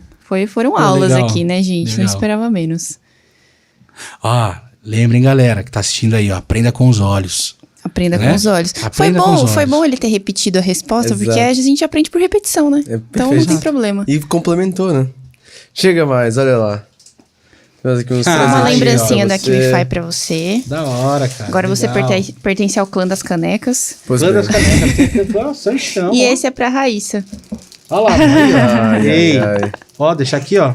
Foram Pô, aulas legal, aqui, né, gente? Não legal. esperava menos. Ó, lembrem, galera, que tá assistindo aí, ó, aprenda com os olhos. Aprenda Né? com os olhos. Aprenda com os Foi olhos. bom ele ter repetido a resposta, Exato. porque a gente aprende por repetição, né? É Então não perfeito. tem problema. E complementou, né? Chega mais, olha lá. Temos aqui uns Ah, Uma aí, lembrancinha pra da você. QIFI pra você. Da hora, cara. Agora você legal. pertence ao clã das canecas. Pois Todas bem. as canecas. Nossa, Sanchão, E ó. esse é pra Raíssa. Olha lá, aí, ó. Ai, Ei. ai, ai. Ó, deixa aqui, ó.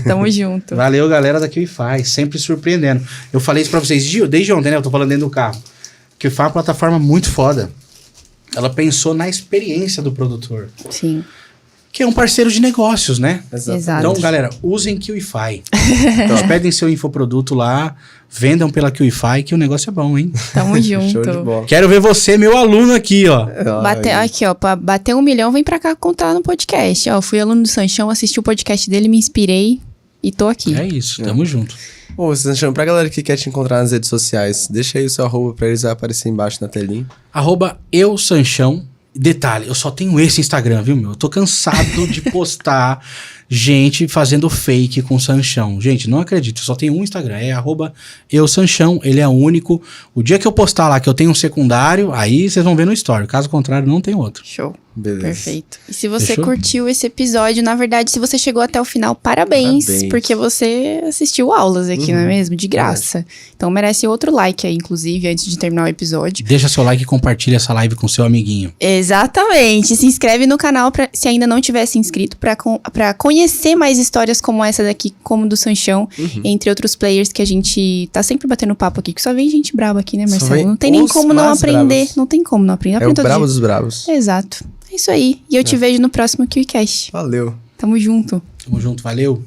Tamo junto. Valeu, galera da QIFI, sempre surpreendendo. Eu falei isso pra vocês desde ontem, né? Eu tô falando dentro do carro. QIFI é uma plataforma muito foda. Ela pensou na experiência do produtor, Sim, que é um parceiro de negócios, né? exato. Então, galera, usem QIFI. Então, pedem seu infoproduto lá, vendam pela QIFI, que o negócio é bom, hein? Tamo Show de junto. bola. Quero ver você, meu aluno aqui, ó. Aqui, ó, pra bater 1 milhão, vem pra cá contar no podcast. Ó, fui aluno do Sanchão, assisti o podcast dele, me inspirei e tô aqui. É isso, tamo junto. Ô, Sanchão, pra galera que quer te encontrar nas redes sociais, deixa aí o seu arroba pra eles, vai aparecer embaixo na telinha. @eusanchão. Detalhe, eu só tenho esse Instagram, viu, meu? Eu tô cansado de postar gente fazendo fake com Sanchão. Gente, não acredito, eu só tenho um Instagram, é @eusanchão, ele é único. O dia que eu postar lá que eu tenho um secundário, aí vocês vão ver no story. Caso contrário, não tem outro. Show. Beleza. Perfeito. E se você Fechou? curtiu esse episódio, na verdade, se você chegou até o final, parabéns, Parabéns. porque você assistiu aulas aqui, não é mesmo? De graça. Então merece outro like aí, inclusive, antes de terminar o episódio. Deixa seu like e compartilha essa live com seu amiguinho. Exatamente. Se inscreve no canal se ainda não tiver se inscrito pra conhecer mais histórias como essa daqui, como do Sanchão, entre outros players que a gente tá sempre batendo papo aqui, que só vem gente braba aqui, né, Só Marcelo? vem Não tem nem os como não mais aprender. bravos. Não tem como não aprender. É o Aprende todo brabo dia. dos bravos. Exato. É isso aí. E eu te vejo no próximo QCast. Valeu. Tamo junto. Tamo junto, valeu.